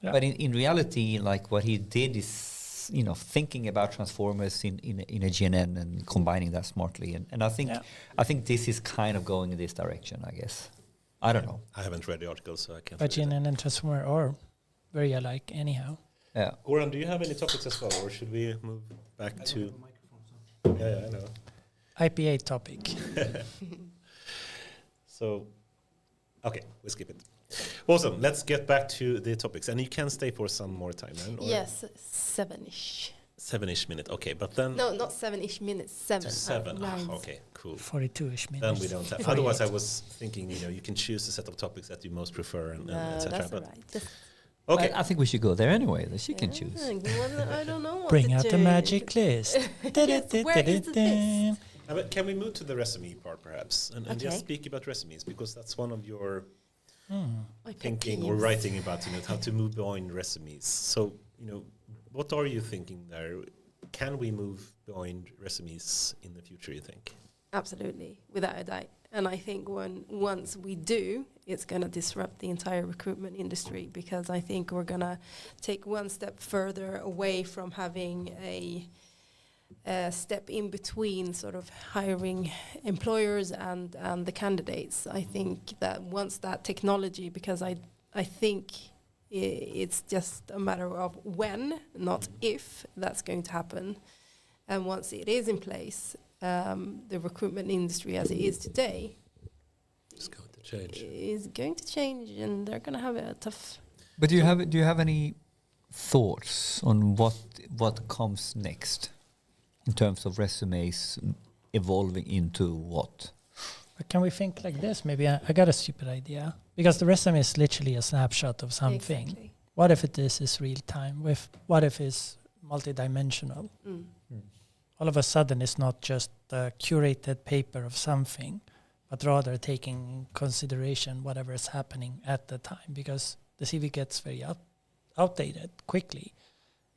Yeah. But in reality, like what he did is, thinking about transformers in a GNN and combining that smartly. And I think this is kind of going in this direction, I guess. I don't know. I haven't read the article, so I can't. But GNN and transformer are very alike anyhow. Yeah. Goran, do you have any topics as well, or should we move back to? Yeah, I know. IPA topic. So, okay, we'll skip it. Awesome. Let's get back to the topics, and you can stay for some more time. Then, yes, 7-ish. 7-ish minutes. Okay, but then no, not 7-ish minutes. 7. Okay, cool. 42-ish minutes. Then we don't have. Otherwise, I was thinking, you can choose a set of topics that you most prefer, and etc. That's all right. Okay, I think we should go there anyway. She can choose. I don't know. Bring out the magic list. Where is the list? But can we move to the resume part, perhaps, and just speak about resumes, because that's one of your thinking or writing about, how to move beyond resumes. So, what are you thinking there? Can we move beyond resumes in the future, you think? Absolutely, without a doubt. And I think once we do, it's going to disrupt the entire recruitment industry, because I think we're going to take one step further away from having a step in between sort of hiring employers and the candidates. I think that once that stechnology, because I think it's just a matter of when, not if, that's going to happen. And once it is in place, the recruitment industry as it is today is going to change, and they're going to have a tough. But do you have any thoughts on what comes next in terms of resumes evolving into what? But can we think like this? Maybe I got a stupid idea, because the resume is literally a snapshot of something. Exactly. What if it is real time? What if it's multidimensional? All of a sudden, it's not just a curated paper of something, but rather taking consideration whatever is happening at the time, because the CV gets very outdated quickly.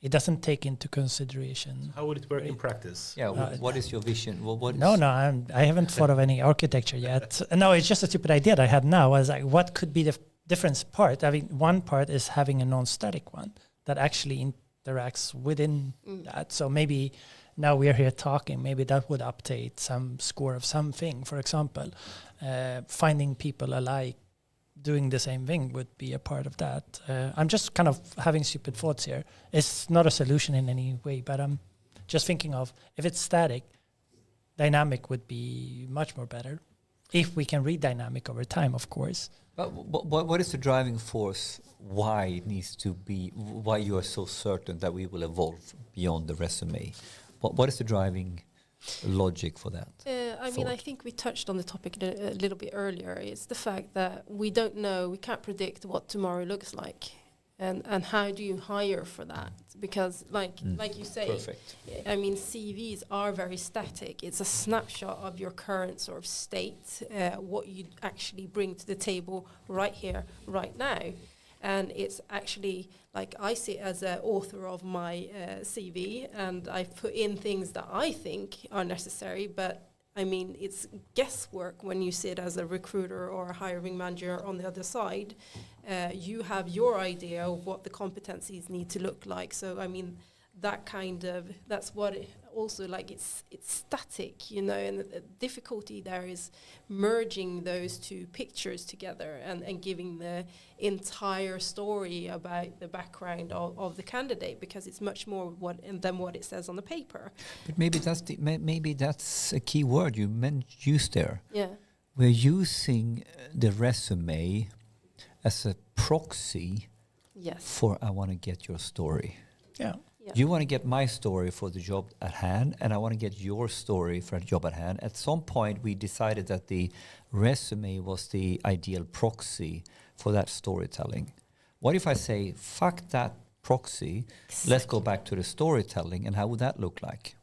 It doesn't take into consideration. How would it work in practice? Yeah, what is your vision? I haven't thought of any architecture yet. No, it's just a stupid idea that I had now. I was like, what could be the difference part? I mean, one part is having a non-static one that actually interacts within that. So maybe now we're here talking, maybe that would update some score of something. For example, finding people alike doing the same thing would be a part of that. I'm just kind of having stupid thoughts here. It's not a solution in any way, but I'm just thinking of, if it's static, dynamic would be much more better. if we can read dynamic over time, of course. But what is the driving force? Why it needs to be? Why you are so certain that we will evolve beyond the resume? What is the driving logic for that? I mean, I think we touched on the topic a little bit earlier. It's the fact that we don't know, we can't predict what tomorrow looks like. And how do you hire for that? Because like you say, Perfect. I mean, CVs are very static. It's a snapshot of your current sort of state, what you actually bring to the table right here, right now. And it's actually, like, I sit as an author of my CV, and I put in things that I think are necessary, but I mean, it's guesswork when you sit as a recruiter or a hiring manager on the other side. You have your idea of what the competencies need to look like. So, I mean, that's what it also, like, it's static, you know, and the difficulty there is merging those two pictures together and giving the entire story about the background of the candidate, because it's much more than what it says on the paper. But maybe that's a key word you used there. Yeah. We're using the resume as a proxy for I want to get your story. Yeah. Yeah. You want to get my story for the job at hand, and I want to get your story for the job at hand. At some point, we decided that the resume was the ideal proxy for that storytelling. What if I say, fuck that proxy, let's go back to the storytelling, and how would that look like?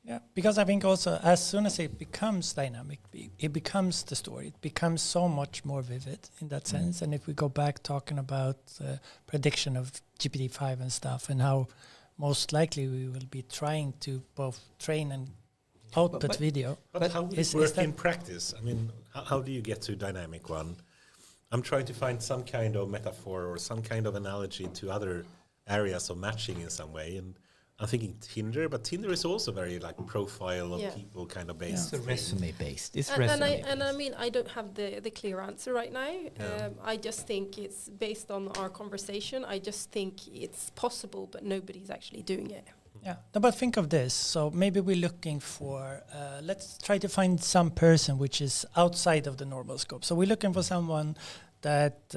Yeah, because I think also as soon as it becomes dynamic, it becomes the story. It becomes so much more vivid in that sense. And if we go back talking about prediction of GPT-5 and stuff, and how most likely we will be trying to both train and output video. But how would it work in practice? I mean, how do you get to dynamic one? I'm trying to find some kind of metaphor or some kind of analogy to other areas of matching in some way. And I'm thinking Tinder, but Tinder is also very like profile of people kind of based. It's resume based. It's and I mean, I don't have the clear answer right now. I just think it's based on our conversation. I just think it's possible, but nobody's actually doing it. Yeah, no, but think of this. So maybe we're looking for, let's try to find some person which is outside of the normal scope. So we're looking for someone that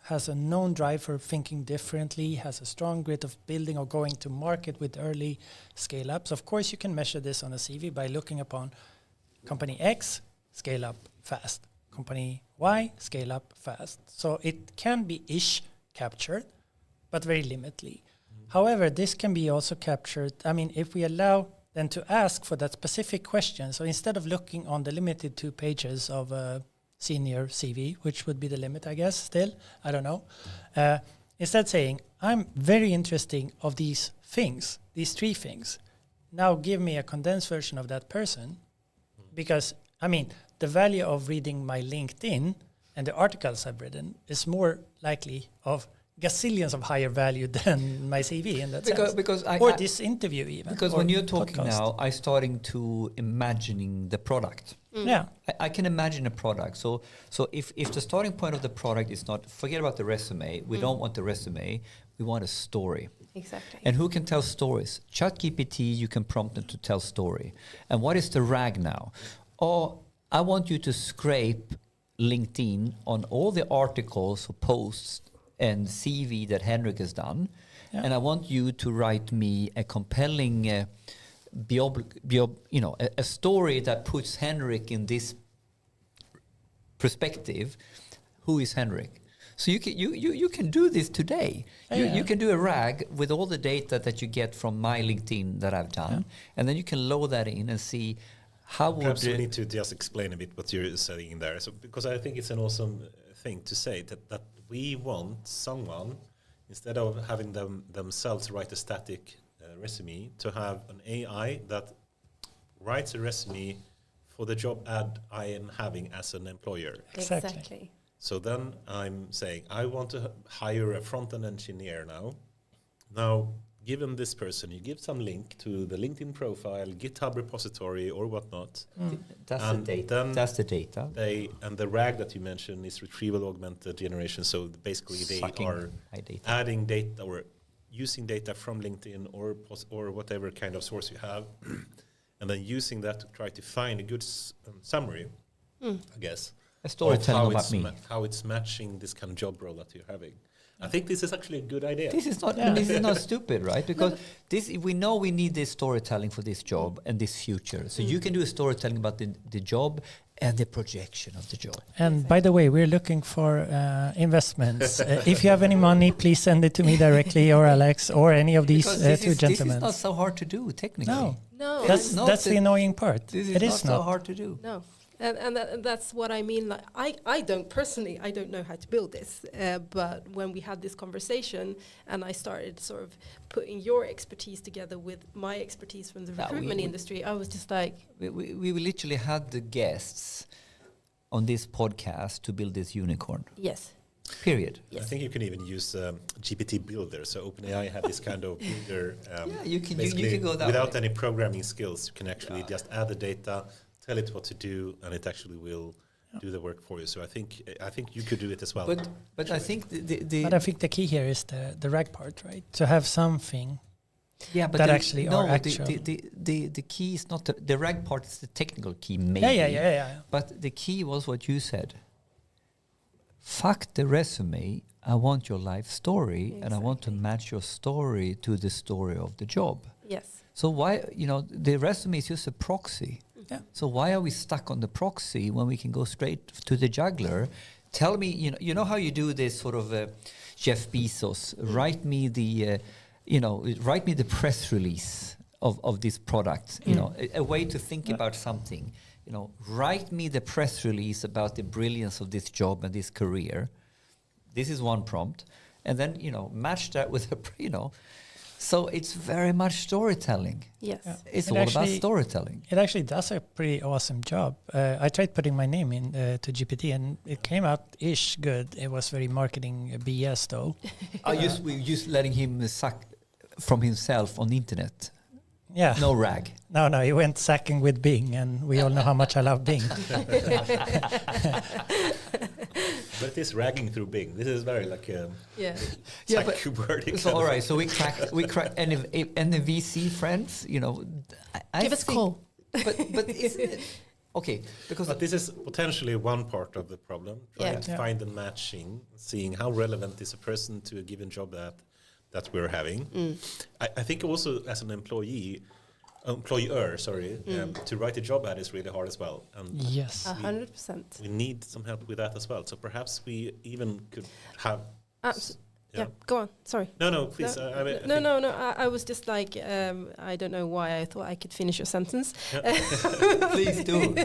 has a known drive for thinking differently, has a strong grit of building or going to market with early scale-ups. Of course, you can measure this on a CV by looking upon company X, scale up fast. Company Y, scale up fast. So it can be captured, but very limitedly. However, this can be also captured, I mean, if we allow them to ask for that specific question. So instead of looking on the limited 2 pages of senior CV, which would be the limit, I guess, still, I don't know. Instead saying, I'm very interested of these things, these 3 things. Now give me a condensed version of that person, because, I mean, the value of reading my LinkedIn and the articles I've written is more likely of gazillions of higher value than my CV in that sense. Or this interview even. Because when you're talking now, I'm starting to imagining the product. Yeah, I can imagine a product. So if the starting point of the product is not, forget about the resume. We don't want the resume. We want a story. Exactly. And who can tell stories? ChatGPT, you can prompt them to tell story. And what is the RAG now? Oh, I want you to scrape LinkedIn on all the articles or posts and CV that Henrik has done. Yeah. And I want you to write me a compelling a story that puts Henrik in this perspective. Who is Henrik? So you can do this today. You can do a RAG with all the data that you get from my LinkedIn that I've done, and then you can load that in and see how would. Perhaps we need to just explain a bit what you're saying there. So because I think it's an awesome thing to say that we want someone, instead of having themselves write a static resume, to have an AI that writes a resume for the job ad I am having as an employer. Exactly. So then I'm saying, I want to hire a front-end engineer now. Now, given this person, you give some link to the LinkedIn profile, GitHub repository, or whatnot. That's the data. And the RAG that you mentioned is retrieval augmented generation. So basically, they are adding data or using data from LinkedIn or whatever kind of source you have, and then using that to try to find a good summary I guess. A storytelling about me. How it's matching this kind of job role that you're having. I think this is actually a good idea. This is not stupid, right? Because we know we need this storytelling for this job and this future. So you can do a storytelling about the job and the projection of the job. And by the way, we're looking for investments. If you have any money, please send it to me directly, or Alex, or any of these two gentlemen. This is not so hard to do, technically. No. That's the annoying part. This it is is not so hard to do. No. And that's what I mean. Like I don't know how to build this. But when we had this conversation and I started sort of putting your expertise together with my expertise from the recruitment industry, I was just like... We literally had the guests on this podcast to build this unicorn. Yes. Period. Yes. I think you can even use GPT Builder. So OpenAI have this kind of builder. You can go that without way. any programming skills. You can actually just add the data, tell it what to do, and it actually will do the work for you. So I think you could do it as well. But I think But I think the key here is the rag part, right? To have something. Yeah, but that actually are actual. The key is not the rag part is the technical key, maybe. Yeah. But the key was what you said. Fuck the resume. I want your life story, and I want to match your story to the story of the job. Yes. So why, the resume is just a proxy. Yeah. So why are we stuck on the proxy when we can go straight to the jugular? Tell me, you know how you do this sort of Jeff Bezos, write me the press release of this product, a way to think about something. Write me the press release about the brilliance of this job and this career. This is one prompt. And then, match that with so it's very much storytelling. Yes. Yeah. It's all about storytelling. It actually does a pretty awesome job. I tried putting my name in to GPT and it came out ish good. It was very marketing BS though. We're just letting him suck from himself on the internet. Yeah. No rag. No, he went sacking with Bing, and we all know how much I love Bing. But it is ragging through Bing. This is very like a but so all right. So we crack and the VC friends, I give us a call. But isn't it okay? But this is potentially one part of the problem. Trying to find the matching, seeing how relevant is a person to a given job that we're having. I think also as an employer, to write a job ad is really hard as well. And yes, 100%. We need some help with that as well. So perhaps we even could have. Yeah, go on. Sorry. No, please. No. I was just like, I don't know why I thought I could finish your sentence. Please do.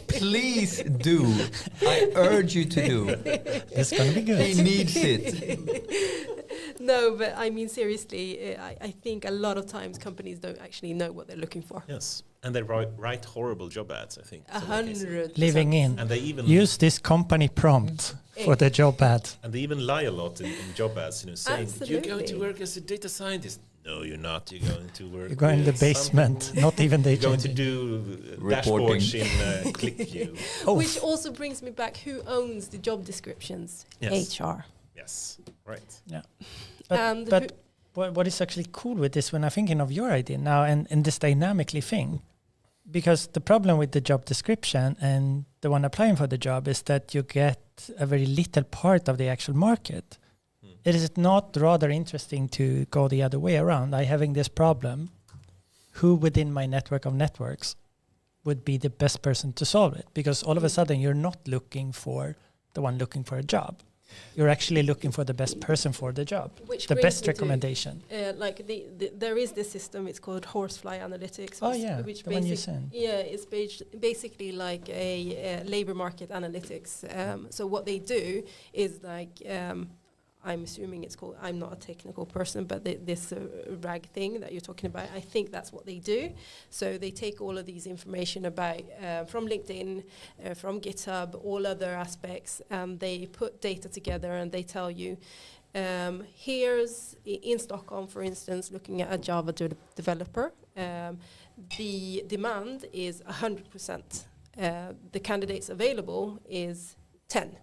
Please do. I urge you to do. It's going to be good. He needs it. No, but I mean, seriously, I think a lot of times companies don't actually know what they're looking for. Yes. And they write horrible job ads, I think. 100%. Living in. And they even use this company prompt for the job ad. And they even lie a lot in job ads, saying, Absolutely. you're going to work as a data scientist. No, you're not. You're going to work. You're going in the basement, not even data. You're going to do dashboards in ClickView. Which also brings me back, who owns the job descriptions? Yes. HR. Yes, right. Yeah. But what is actually cool with this, when I'm thinking of your idea now and this dynamically thing, because the problem with the job description and the one applying for the job is that you get a very little part of the actual market. Is it not rather interesting to go the other way around? I having this problem, who within my network of networks would be the best person to solve it? Because all of a sudden you're not looking for the one looking for a job. You're actually looking for the best person for the job, the best recommendation. There is this system. It's called Horsefly Analytics. Which the one you sent. Yeah, it's basically like a labor market analytics. So what they do is like. I'm assuming it's called, I'm not a technical person, but this RAG thing that you're talking about, I think that's what they do. So they take all of these information about from LinkedIn, from GitHub, all other aspects, and they put data together and they tell you, here's in Stockholm, for instance, looking at a Java developer, the demand is 100%. The candidates available is 10.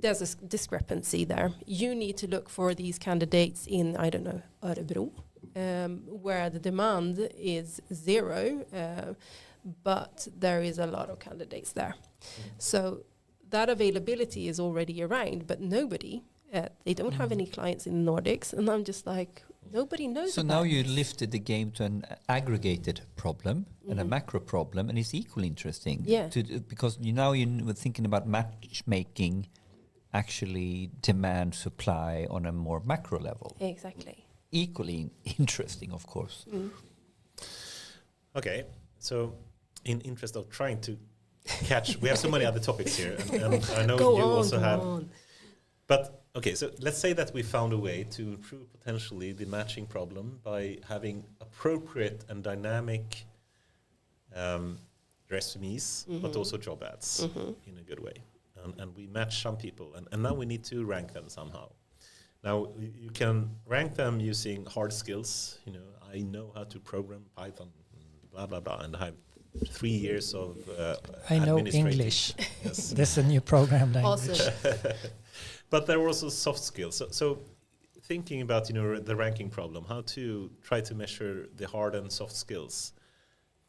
There's a discrepancy there. You need to look for these candidates in, I don't know, Örebro, where the demand is 0, but there is a lot of candidates there. So that availability is already around, but nobody, they don't have any clients in the Nordics, and I'm just like, nobody knows. So now you lifted the game to an aggregated problem and a macro problem, and it's equally interesting. Yeah. Because now you're thinking about matchmaking, actually demand supply on a more macro level. Exactly. Equally interesting, of course. Okay, so in interest of trying to catch, we have so many other topics here, and I know you also have. But okay, so let's say that we found a way to improve potentially the matching problem by having appropriate and dynamic resumes, but also job ads in a good way. And we match some people, and now we need to rank them somehow. Now, you can rank them using hard skills. You know, I know how to program Python, blah, blah, blah, and I have 3 years of I know English. Yes. This is a new program language. Awesome. But there are also soft skills. So thinking about, you know, the ranking problem, how to try to measure the hard and soft skills.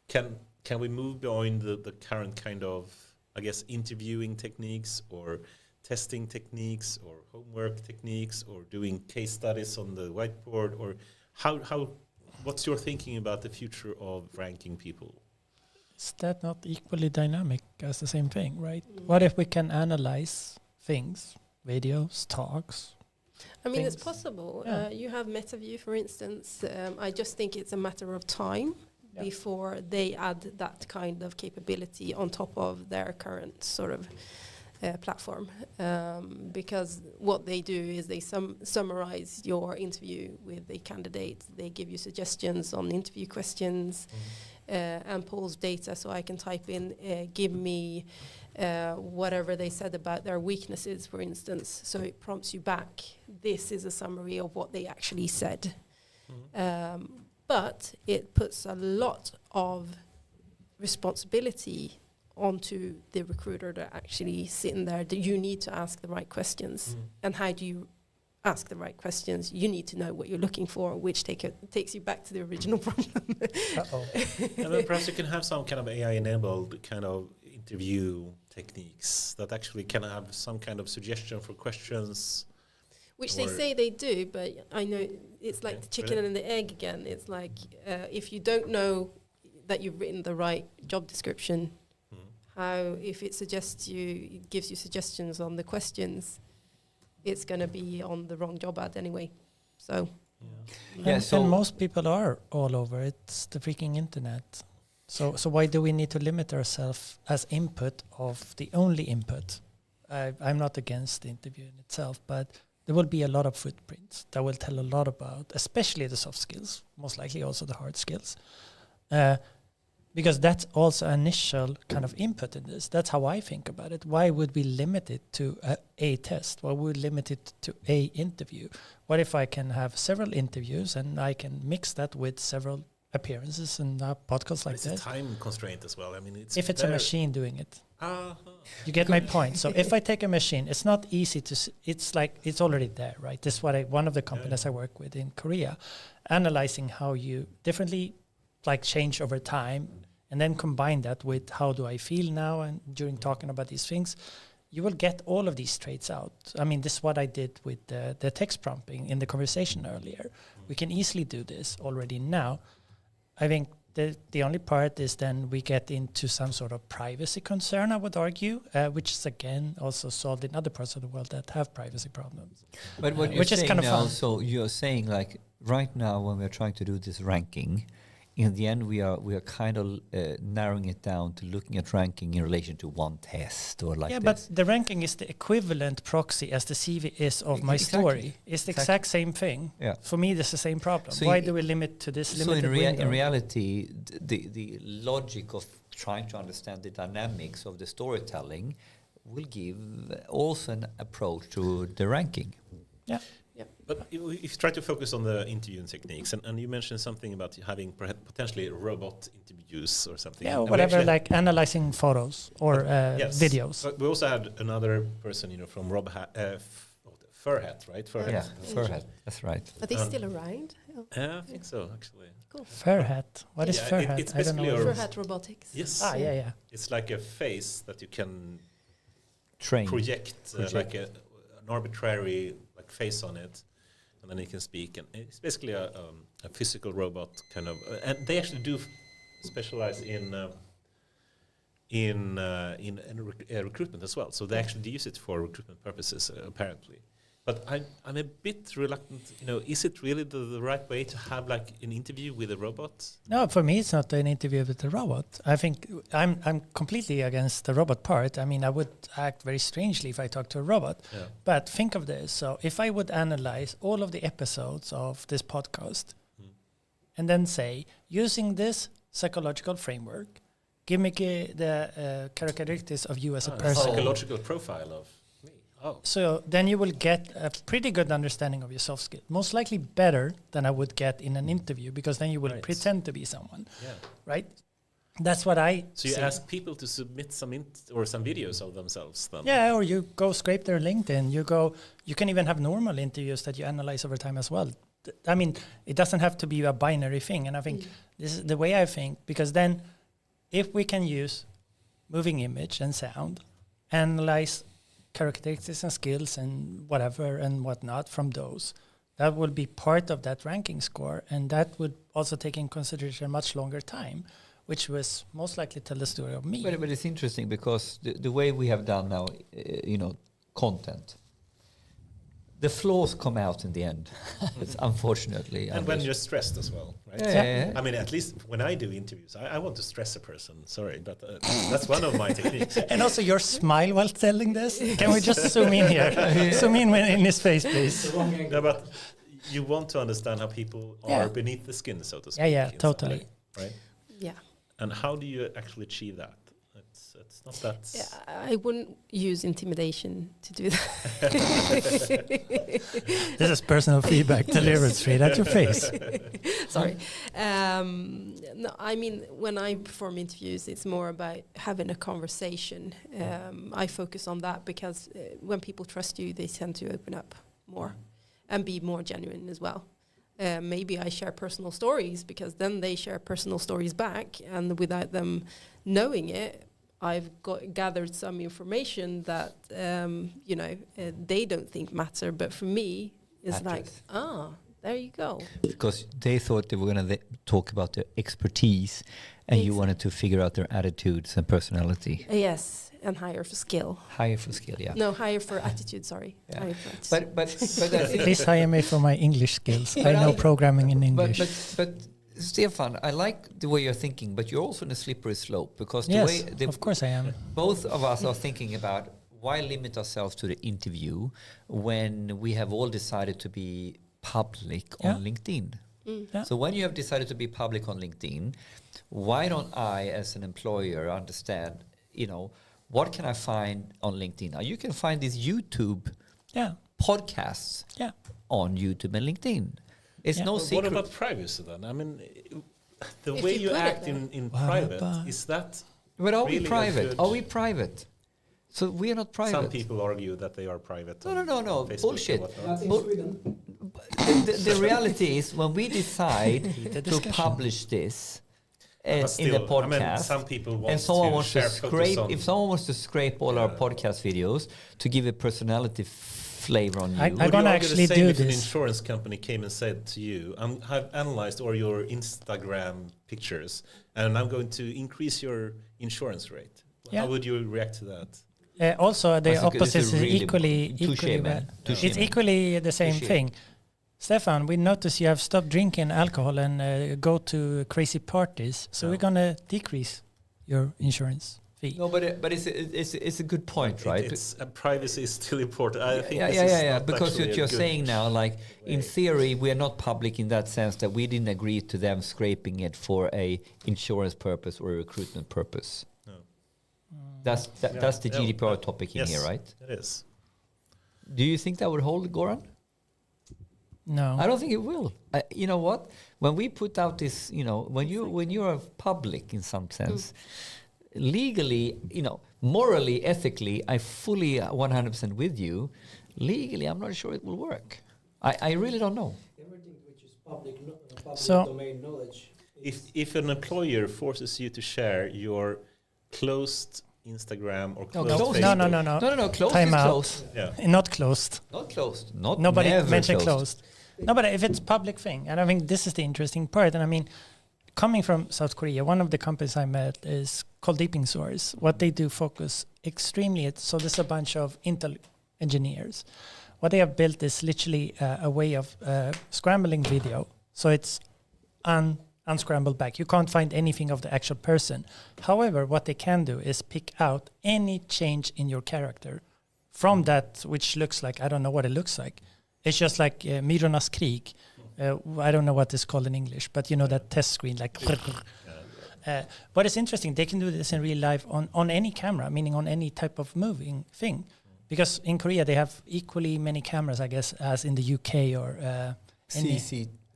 Can we move beyond the current kind of, I guess, interviewing techniques or testing techniques or homework techniques or doing case studies on the whiteboard? Or how what's your thinking about the future of ranking people? Is that not equally dynamic as the same thing, right? What if we can analyze things, videos, talks? I mean, things? it's possible. Yeah. You have MetaView, for instance. I just think it's a matter of time before they add that kind of capability on top of their current sort of platform. Because what they do is they summarize your interview with the candidate. They give you suggestions on interview questions and pulls data, so I can type in, give me whatever they said about their weaknesses, for instance. So it prompts you back. This is a summary of what they actually said. But it puts a lot of responsibility onto the recruiter that actually sitting there. That you need to ask the right questions. And how do you ask the right questions? You need to know what you're looking for, which takes you back to the original problem. And then perhaps you can have some kind of AI-enabled kind of interview techniques that actually can have some kind of suggestion for questions. Which they say they do, but I know it's like the chicken and the egg again. It's like if you don't know that you've written the right job description, how if it gives you suggestions on the questions, it's going to be on the wrong job ad anyway. So, and most people are all over. It's the freaking internet. So why do we need to limit ourselves as input of the only input? I'm not against the interview in itself, but there will be a lot of footprints that will tell a lot about, especially the soft skills, most likely also the hard skills. Because that's also initial kind of input in this. That's how I think about it. Why would we limit it to a test? Why would we limit it to a interview? What if I can have several interviews and I can mix that with several appearances and podcasts like this? this? It's a time constraint as well. I mean, if it's a machine doing it. You get my point. So if I take a machine, it's not easy to it's like it's already there, right? This is what one of the companies I work with in Korea, analyzing how you differently like change over time, and then combine that with how do I feel now, and during talking about these things, you will get all of these traits out. I mean, this is what I did with the text prompting in the conversation earlier. We can easily do this already now. I think the only part is then we get into some sort of privacy concern, I would argue, which is again also solved in other parts of the world that have privacy problems. But what which is kind of fun. So you're saying like right now when we're trying to do this ranking, in the end we are kind of narrowing it down to looking at ranking in relation to one test or like this. But the ranking is the equivalent proxy as the CV is of my story. It's the exact same thing. Yeah. For me, this is the same problem. So why do we limit to this limited window? In reality, the logic of trying to understand the dynamics of the storytelling will give also an approach to the ranking. Yeah. But if you try to focus on the interviewing techniques, and you mentioned something about having potentially robot interviews or something. Yeah, or whatever, like analyzing photos or videos. But we also had another person, from fur hat, right? Fur Yeah, hat. fur hat. That's right. Are they still around? Oh, Yeah, I think so, actually. cool. Fur hat. What is Yeah, fur hat? it's I don't know. basically what a- Fur hat robotics. Yes. Yeah. It's like a face that you can Train. project, like an arbitrary like face on it, and then it can speak. And it's basically a physical robot kind of. And they actually do specialize in recruitment as well. So they actually use it for recruitment purposes, apparently. But I'm a bit reluctant. Is it really the right way to have like an interview with a robot? No, for me, it's not an interview with the robot. I think I'm completely against the robot part. I mean, I would act very strangely if I talked to a robot. Yeah. But think of this. So if I would analyze all of the episodes of this podcast and then say, using this psychological framework, give me the characteristics of you as a person. Psychological profile of me. Oh. So then you will get a pretty good understanding of your soft skill. Most likely better than I would get in an interview, because then you will Right. pretend to be someone, Yeah. right? That's what I So you see. ask people to submit some some videos of themselves then? Yeah, or you go scrape their LinkedIn. You can even have normal interviews that you analyze over time as well. I mean, it doesn't have to be a binary thing. And I think this is the way I think, because then if we can use moving image and sound, analyze characteristics and skills and whatever and whatnot from those, that will be part of that ranking score. And that would also take in consideration much longer time, which was most likely tell the story of me. But it's interesting because the way we have done now, content, the flaws come out in the end, unfortunately. And when you're stressed as well, right? Yeah. I mean, at least when I do interviews, I want to stress a person. Sorry, but that's one of my techniques. And also your smile while telling this. Can we just zoom in here? Zoom in his face, please. No, but you want to understand how people are beneath the skin, so to speak. Yeah, inside, totally. Right? Yeah. And how do you actually achieve that? It's not that... Yeah, I wouldn't use intimidation to do that. This is personal feedback delivered straight at your face. Sorry. No, I mean, when I perform interviews, it's more about having a conversation. I focus on that because when people trust you, they tend to open up more and be more genuine as well. Maybe I share personal stories because then they share personal stories back, and without them knowing it, I've gathered some information that they don't think matter, but for me, it's like, there you go. Because they thought they were going to talk about their expertise, and you wanted to figure out their attitudes and personality. Yes, and higher for skill. Higher for skill, yeah. No, higher for attitude. Sorry, Yeah. higher for attitude. But I think Please hire me for my English skills. I know programming in English. But Stefan, I like the way you're thinking, but you're also in a slippery slope because the Yes, way of course I am. both of us are thinking about why limit ourselves to the interview when we have all decided to be public on LinkedIn. Yeah. So when you have decided to be public on LinkedIn, why don't I, as an employer, understand, what can I find on LinkedIn? Now, you can find these YouTube podcasts on YouTube and LinkedIn. It's no secret. What about privacy then? I mean, the If way you you put act it in private, is that But are really we a private? good- Are we private? So we are not private. Some people argue that they are private. No, on no. Facebook Bullshit. or whatnot. Not in Bull- Sweden. The reality is when we decide to discussion. publish this But in the still, I podcast, mean, some people want and someone to wants to share photos scrape, on- if someone wants to scrape all our podcast videos to give a personality flavor on you, I'm Would gonna you argue actually the same do if an this. insurance company came and said to you, I've analyzed all your Instagram pictures, and I'm going to increase your insurance rate. Yeah. How would you react to that? Also, the That's a good- it's a opposites is really equally touché, man. bad. Touché, It's man. equally the same Touché. thing. Stefan, we notice you have stopped drinking alcohol and go to crazy parties. So we're going to decrease your insurance fee. No, but it's a good point, right? Privacy is still important. I think this is Yeah. not Because actually what a you're good saying now, like in way. theory, we are not public in that sense that we didn't agree to them scraping it for a insurance purpose or a recruitment purpose. No. That's the Yeah. GDPR topic in Yes, here, right? It is. Do you think that would hold, Goran? No. I don't think it will. You know what? When we put out this, when you are public in some sense, legally, morally, ethically, I fully 100% with you. legally, I'm not sure it will work. I really don't know. Everything which is public So- domain knowledge. If an employer forces you to share your closed Instagram or closed closed. Facebook, No. Closed Time is out. closed. yeah. Not closed. Not closed. Not Nobody never mentioned closed. They- No, but if it's public thing, and I think this is the interesting part. And I mean, coming from South Korea, one of the companies I met is called Deeping Source. What they do focus extremely. So there's a bunch of Intel engineers. What they have built is literally a way of scrambling video. So it's unscrambled back. You can't find anything of the actual person. However, what they can do is pick out any change in your character from that, which looks like, I don't know what it looks like. It's just like Myrornas krig. I don't know what it's called in English, but you know that test screen, like. But it's interesting. They can do this in real life on any camera, meaning on any type of moving thing. Because in Korea, they have equally many cameras, I guess, as in the UK or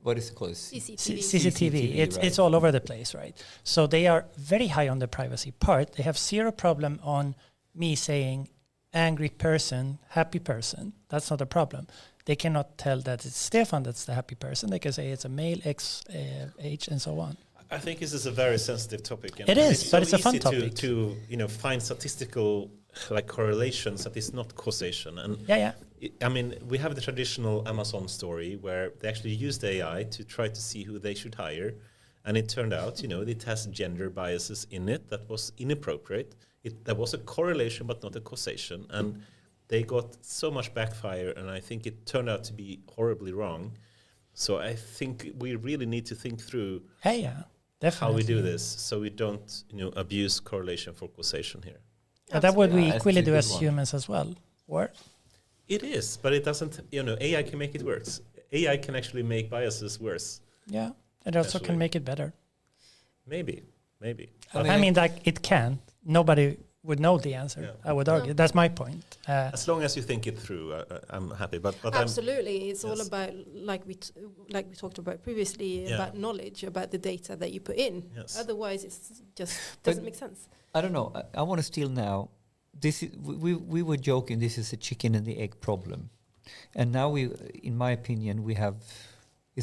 What is it called? CCTV. right. It's all over the place, right? So they are very high on the privacy part. They have zero problem on me saying angry person, happy person. That's not a problem. They cannot tell that it's Stefan that's the happy person. They can say it's a male, X, age, and so on. I think this is a very sensitive topic. And It is, so but it's a fun easy topic. to find statistical like correlations that is not causation. And Yeah. I mean, we have the traditional Amazon story where they actually used AI to try to see who they should hire. And it turned out, it has gender biases in it that was inappropriate. There was a correlation, but not a causation. And they got so much backfire, and I think it turned out to be horribly wrong. So I think we really need to think through Yeah, definitely. how we do this so we don't, abuse correlation for causation here. But that would we Yeah, equally that's a do good as one. humans as well. Or It is, but it doesn't, AI can make it worse. AI can actually make biases worse. yeah, it also can Especially. make it better. Maybe. I mean, like it can. Nobody would know the answer. Yeah. I would argue. That's my point. As long as you think it through, I'm happy. But Absolutely, it's all Yes. about like we talked about previously Yeah. about knowledge, about the data that you put in. Yes. Otherwise, it's just But- doesn't make sense. I don't know. I want to steal now. This is we were joking. This is a chicken and the egg problem, and now in my opinion, we have.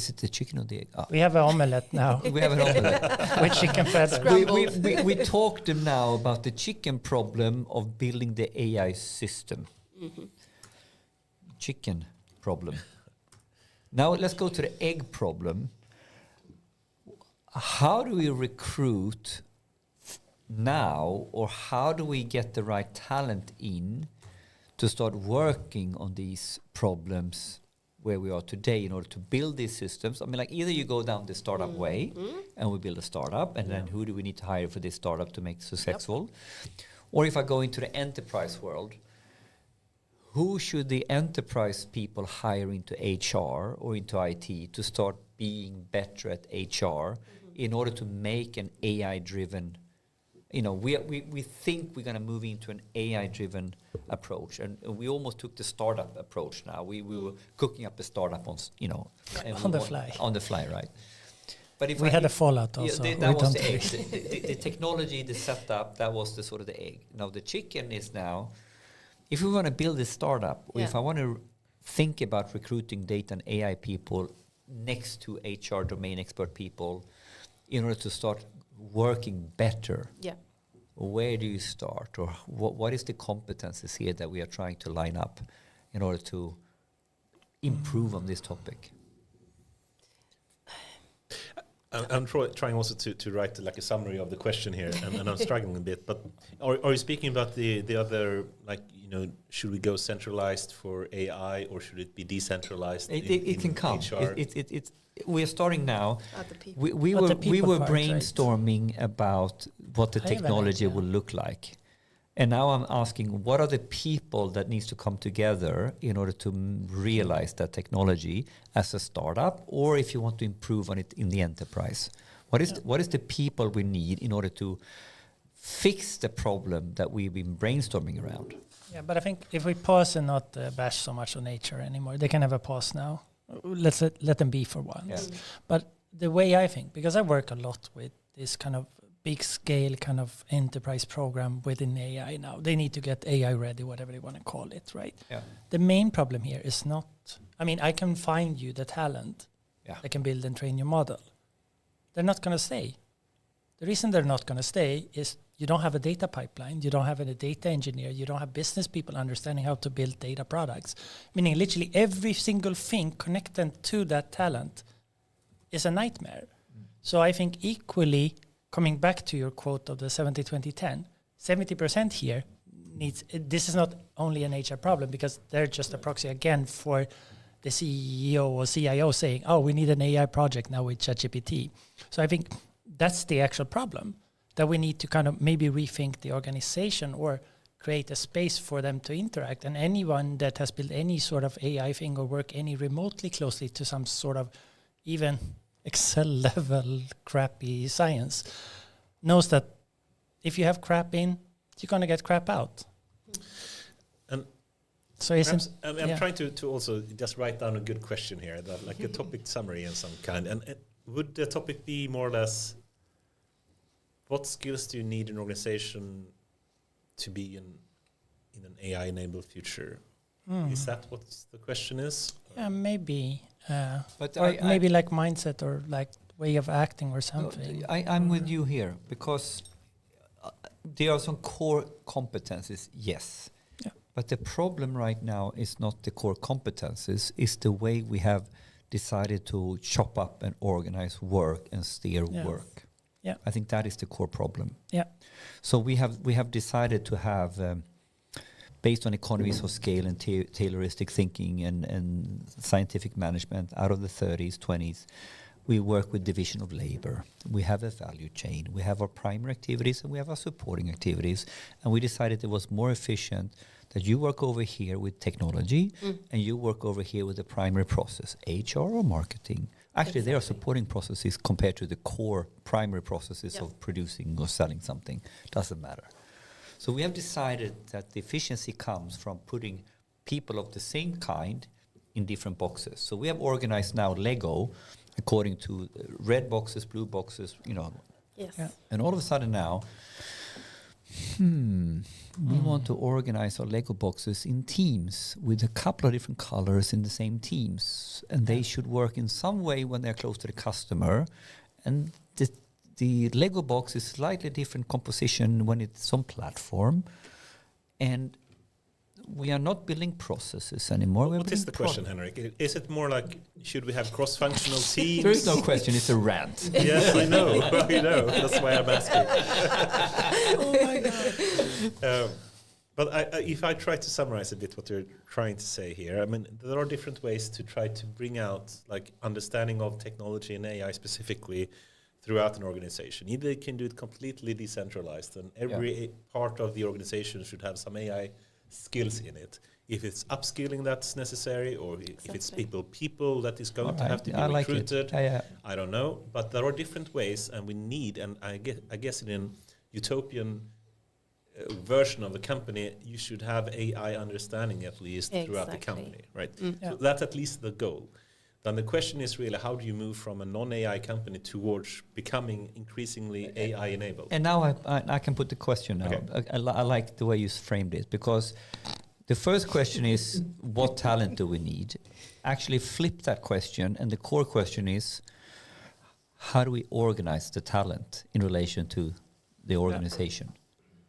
Is it the chicken or the egg? we have an omelette now We have an omelette. with chicken feathers. we talked now about the chicken problem of building the AI system. Chicken problem. Now let's go to the egg problem. How do we recruit now, or how do we get the right talent in to start working on these problems where we are today in order to build these systems? I mean, like either you go down the startup way and we build a startup, and then who do we need to hire for this startup to make it successful? Or if I go into the enterprise world, who should the enterprise people hire into HR or into IT to start being better at HR in order to make an AI-driven, we think we're going to move into an AI-driven approach, and we almost took the startup approach now. We were cooking up the startup on, and On the we fly. On the fly, right? But if We had a fallout also. that We was don't the egg. really- The technology, the setup, that was the sort of the egg. Now the chicken is now, if we want to build a startup, or if I want to think about recruiting data and AI people next to HR domain expert people in order to start working better, where do you start? Or what is the competences here that we are trying to line up in order to improve on this topic? I'm trying also to write like a summary of the question here, and I'm struggling a bit. But are you speaking about the other, like, should we go centralized for AI, or should it be decentralized? It can come. HR? We are starting now. Other people. We But the were people part, right? brainstorming about what the I have an technology idea. will look like, and now I'm asking, what are the people that needs to come together in order to realize that technology as a startup, or if you want to improve on it in the enterprise? What is the people we need in order to fix the problem that we've been brainstorming around? Yeah, but I think if we pause and not bash so much on nature anymore, they can have a pause now. Let's let them be for once. Yeah. But the way I think, because I work a lot with this kind of big scale kind of enterprise program within AI now. They need to get AI ready, whatever they want to call it, right? Yeah. The main problem here is not, I mean, I can find you the talent that can build and train your model. They're not going to stay. The reason they're not going to stay is you don't have a data pipeline, you don't have a data engineer, you don't have business people understanding how to build data products. Meaning literally every single thing connected to that talent is a nightmare. So I think equally, coming back to your quote of the 70-20-10, 70% here needs, this is not only an HR problem because they're just a proxy again for the CEO or CIO saying, oh, we need an AI project now with ChatGPT. So I think that's the actual problem, that we need to kind of maybe rethink the organization or create a space for them to interact. And anyone that has built any sort of AI thing or work any remotely closely to some sort of even Excel level crappy science knows that if you have crap in, you're going to get crap out. And so I'm trying to also just write down a good question here, that like a topic summary in some kind. And would the topic be more or less, what skills do you need in an organization to be in an AI-enabled future? Is that what the question is? Yeah, maybe. But or maybe like mindset or like way of acting or something. I'm with you here because there are some core competencies, yes. Yeah. But the problem right now is not the core competencies, it's the way we have decided to chop up and organize work and steer work. Yeah. I think that is the core problem. Yeah. So we have decided to have, based on economies of scale and Tayloristic thinking and scientific management out of the 30s, 20s, we work with division of labor. We have a value chain. We have our primary activities and we have our supporting activities. And we decided it was more efficient that you work over here with technology and you work over here with the primary process, HR or marketing. Actually, they are supporting processes compared to the core primary processes of producing or selling something. Doesn't matter. So we have decided that the efficiency comes from putting people of the same kind in different boxes. So we have organized now Lego according to red boxes, blue boxes, you know. Yes. Yeah. And all of a sudden now, we want to organize our Lego boxes in teams with a couple of different colors in the same teams. And they should work in some way when they're close to the customer. And the Lego box is slightly different composition when it's on platform. And we are not building processes anymore. What is the question, Henrik? Is it more like, should we have cross-functional teams? There is no question, it's a rant. Yes, I know. I know. That's why I'm asking. Oh my God. But if I try to summarize a bit what you're trying to say here, I mean, there are different ways to try to bring out like understanding of technology and AI specifically throughout an organization. Either you can do it completely decentralized and every part of the organization should have some AI skills in it. If it's upskilling that's necessary, or if it's people that is going to have to be recruited, I don't know. But there are different ways, and we need, and I guess in an utopian version of the company, you should have AI understanding at least throughout the company, right? So that's at least the goal. Then the question is really, how do you move from a non-AI company towards becoming increasingly AI-enabled? And now I can put the question now. Okay. I like the way you framed it, because the first question is, what talent do we need? Actually flip that question, and the core question is, how do we organize the talent in relation to the organization?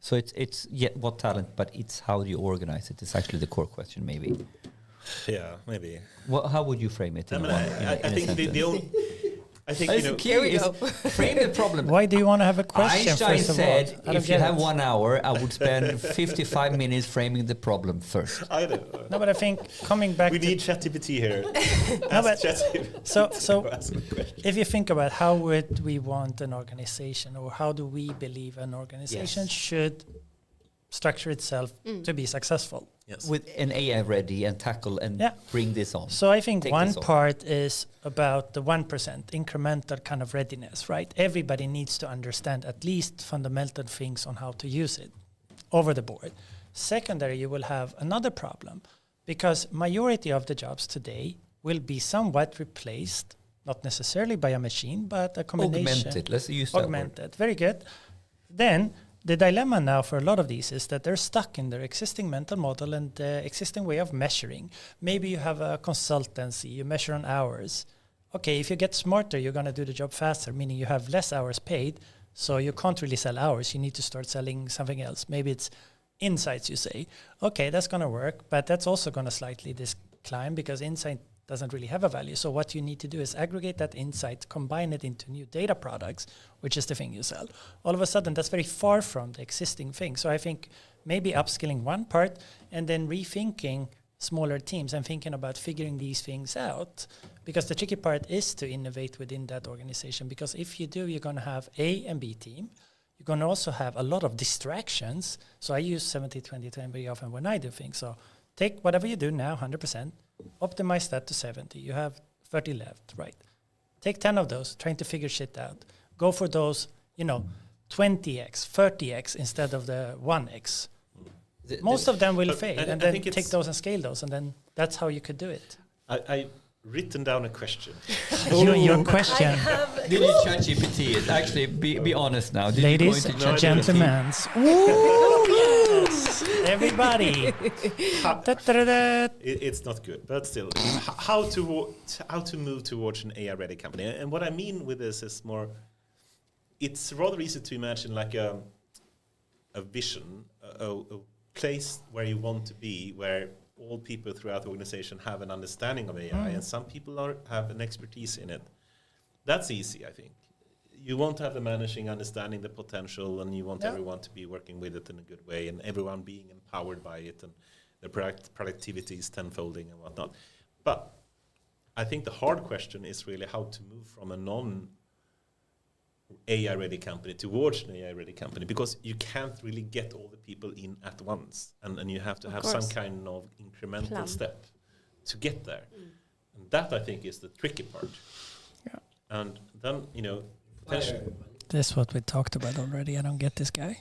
So it's what talent, but it's how do you organize it? It's actually the core question, maybe. Yeah, maybe. Well, how would you frame it? I think the only... I think, here we go. Frame the problem. Why do you want to have a question? Einstein first said, of all? if you have 1 hour, I would spend 55 minutes framing the problem first. I know. No, but I think coming back we to... need ChatGPT here. So if you think about how would we want an organization, or how do we believe an organization should structure itself to be successful? Yes. With an AI ready and tackle and bring this on. So I think one part is about the 1% incremental kind of readiness, right? Everybody needs to understand at least fundamental things on how to use it over the board. Secondary, you will have another problem, because majority of the jobs today will be somewhat replaced not necessarily by a machine, but a combination. Augmented, let's use that word. Augmented, very good. Then the dilemma now for a lot of these is that they're stuck in their existing mental model and existing way of measuring. Maybe you have a consultancy, you measure on hours. Okay, if you get smarter, you're going to do the job faster, meaning you have less hours paid, so you can't really sell hours. You need to start selling something else. Maybe it's insights, you say. Okay, that's going to work, but that's also going to slightly decline because insight doesn't really have a value. So what you need to do is aggregate that insight, combine it into new data products, which is the thing you sell. All of a sudden, that's very far from the existing thing. So I think maybe upskilling one part and then rethinking smaller teams and thinking about figuring these things out. Because the tricky part is to innovate within that organization. Because if you do, you're going to have A and B team. You're going to also have a lot of distractions. So I use 70-20-10 very often when I do things. So take whatever you do now, 100%, optimize that to 70. You have 30 left, right? Take 10 of those, trying to figure shit out. Go for those, 20x, 30x instead of the 1x. Most of them will fail, and then take those and scale those, and then that's how you could do it. I written down a question. Your question. Did you ChatGPT it? Actually, be honest now. Did Ladies and gentlemen. Yes! Everybody. It's not good, but still, how to move towards an AI-ready company. And what I mean with this is more, it's rather easy to imagine like a vision, a place where you want to be, where all people throughout the organization have an understanding of AI, and some people have an expertise in it. That's easy, I think. You want to have the managing, understanding the potential, and you want everyone to be working with it in a good way, and everyone being empowered by it, and the productivity is tenfolding and whatnot. But I think the hard question is really how to move from a non-AI-ready company towards an AI-ready company, because you can't really get all the people in at once, and you have to have some kind of incremental step to get there. And that, I think, is the tricky part. Yeah. And then, potentially... This is what we talked about already. I don't get this guy.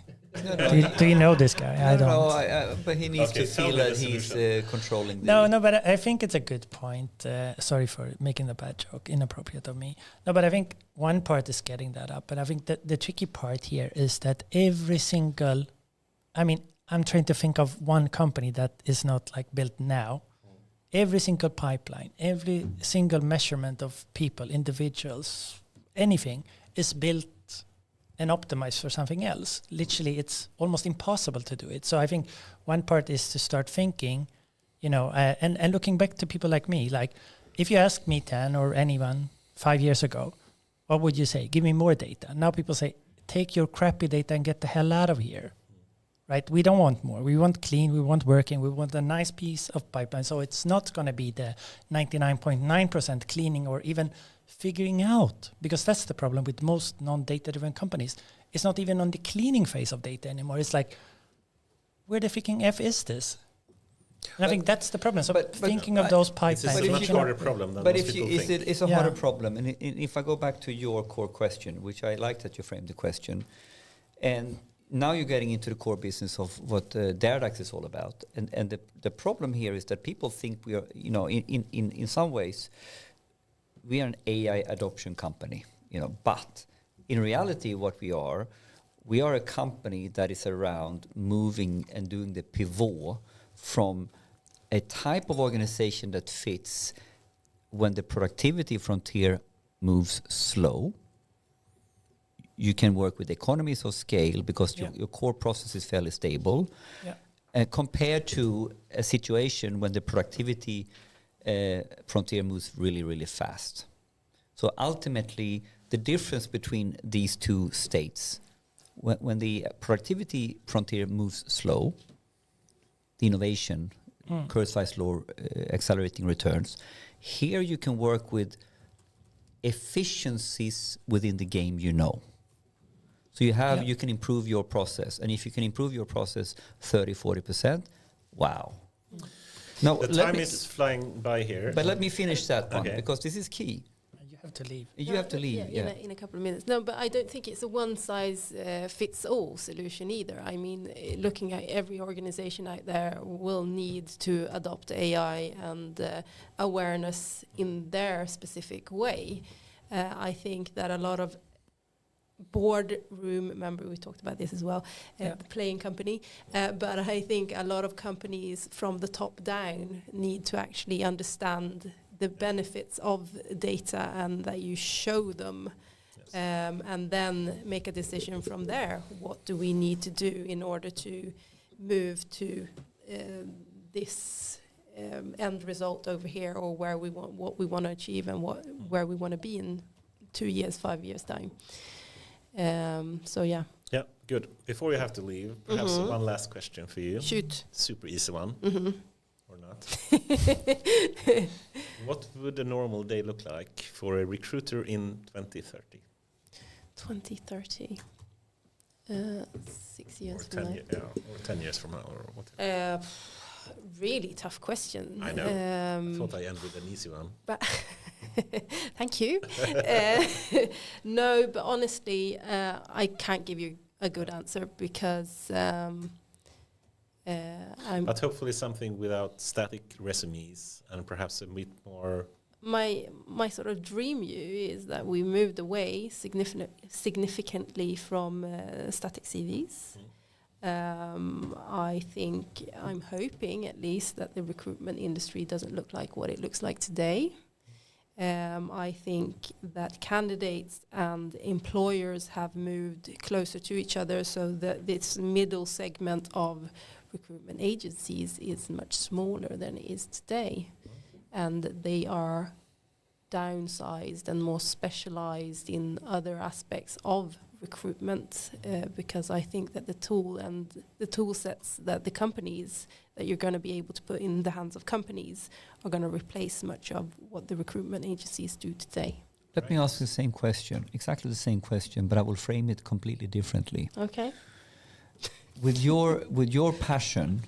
Do you know this guy? I don't. No, but he needs to feel that he's controlling the... No, but I think it's a good point. Sorry for making the bad joke, inappropriate of me. No, but I think one part is getting that up. But I think that the tricky part here is that every single... I'm trying to think of one company that is not like built now. Every single pipeline, every single measurement of people, individuals, anything is built and optimized for something else. Literally, it's almost impossible to do it. So I think one part is to start thinking, and looking back to people like me, like if you ask me, Tan, or anyone 5 years ago, what would you say? Give me more data. Now people say, take your crappy data and get the hell out of here. Right? We don't want more. We want clean, we want working, we want a nice piece of pipeline. So it's not going to be the 99.9% cleaning or even figuring out, because that's the problem with most non-data-driven companies. It's not even on the cleaning phase of data anymore. It's like, where the freaking F is this? And I think that's the problem. So thinking of those pipelines. It's a much harder problem than most people think. It's a harder problem. And if I go back to your core question, which I like that you framed the question, and now you're getting into the core business of what Darax is all about. And the problem here is that people think we are, in some ways, we are an AI adoption company, but in reality what we are a company that is around moving and doing the pivot from a type of organization that fits when the productivity frontier moves slow. You can work with economies of scale because your core process is fairly stable, compared to a situation when the productivity frontier moves really, really fast. So ultimately, the difference between these two states, when the productivity frontier moves slow, the innovation curve size law, accelerating returns, here you can work with efficiencies within the game So you can improve your process. And if you can improve your process 30-40%, wow. Now, the time is flying by here. But let me finish that one, because this is key. have to leave. You have to leave. Yeah. In a couple of minutes. No, but I don't think it's a one size fits all solution either. I mean, looking at every organization out there will need to adopt AI and awareness in their specific way. I think that a lot of boardroom, remember we talked about this as well, the playing company, but I think a lot of companies from the top down need to actually understand the benefits of data and that you show them, and then make a decision from there. What do we need to do in order to move to this end result over here, or where we want, what we want to achieve, and where we want to be in 2 years, 5 years time. So yeah. Yeah, good. Before you have to leave, perhaps one last question for you. Shoot. Super easy one. Or not. What would a normal day look like for a recruiter in 2030? 2030. 6 years Or from now. or 10 years from now, or whatever. Really tough question. I know. I thought I end with an easy one. But thank you. No, but honestly, I can't give you a good answer because But hopefully something without static resumes and perhaps a bit more. My sort of dream view is that we moved away significantly from static CVs. I think, I'm hoping at least, that the recruitment industry doesn't look like what it looks like today. I think that candidates and employers have moved closer to each other, so that this middle segment of recruitment agencies is much smaller than it is today. And they are downsized and more specialized in other aspects of recruitment, because I think that the tool sets that the companies that you're going to be able to put in the hands of companies are going to replace much of what the recruitment agencies do today. Let me ask the same question, exactly the same question, but I will frame it completely differently. Okay. With your passion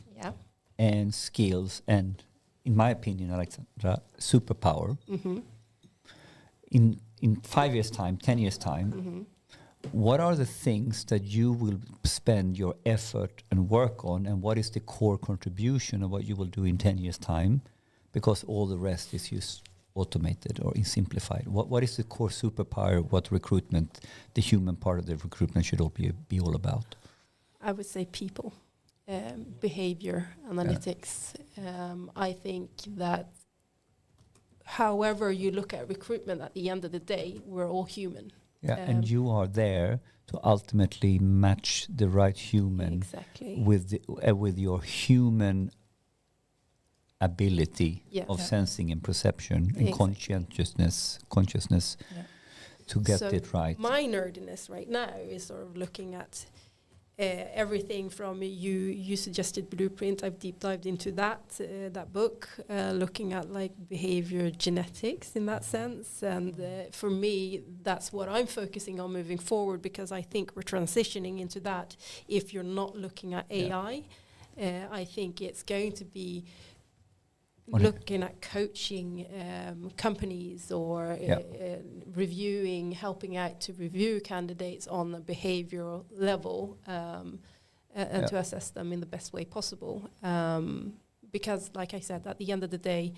and skills and, in my opinion, Alexandra, superpower, in 5 years' time, 10 years' time, what are the things that you will spend your effort and work on, and what is the core contribution of what you will do in 10 years' time? Because all the rest is just automated or simplified. What is the core superpower, what recruitment, the human part of the recruitment should all be all about? I would say people, behavior analytics. I think that however you look at recruitment, at the end of the day, we're all human. Yeah, and you are there to ultimately match the right human with your human ability of sensing and perception and consciousness to get it right. My nerdiness right now is sort of looking at everything from you suggested Blueprint. I've deep dived into that book, looking at like behavior genetics in that sense, and for me that's what I'm focusing on moving forward, because I think we're transitioning into that. If you're not looking at AI, I think it's going to be looking at coaching companies or helping out to review candidates on a behavioral level, and to assess them in the best way possible. Because, like I said, at the end of the day,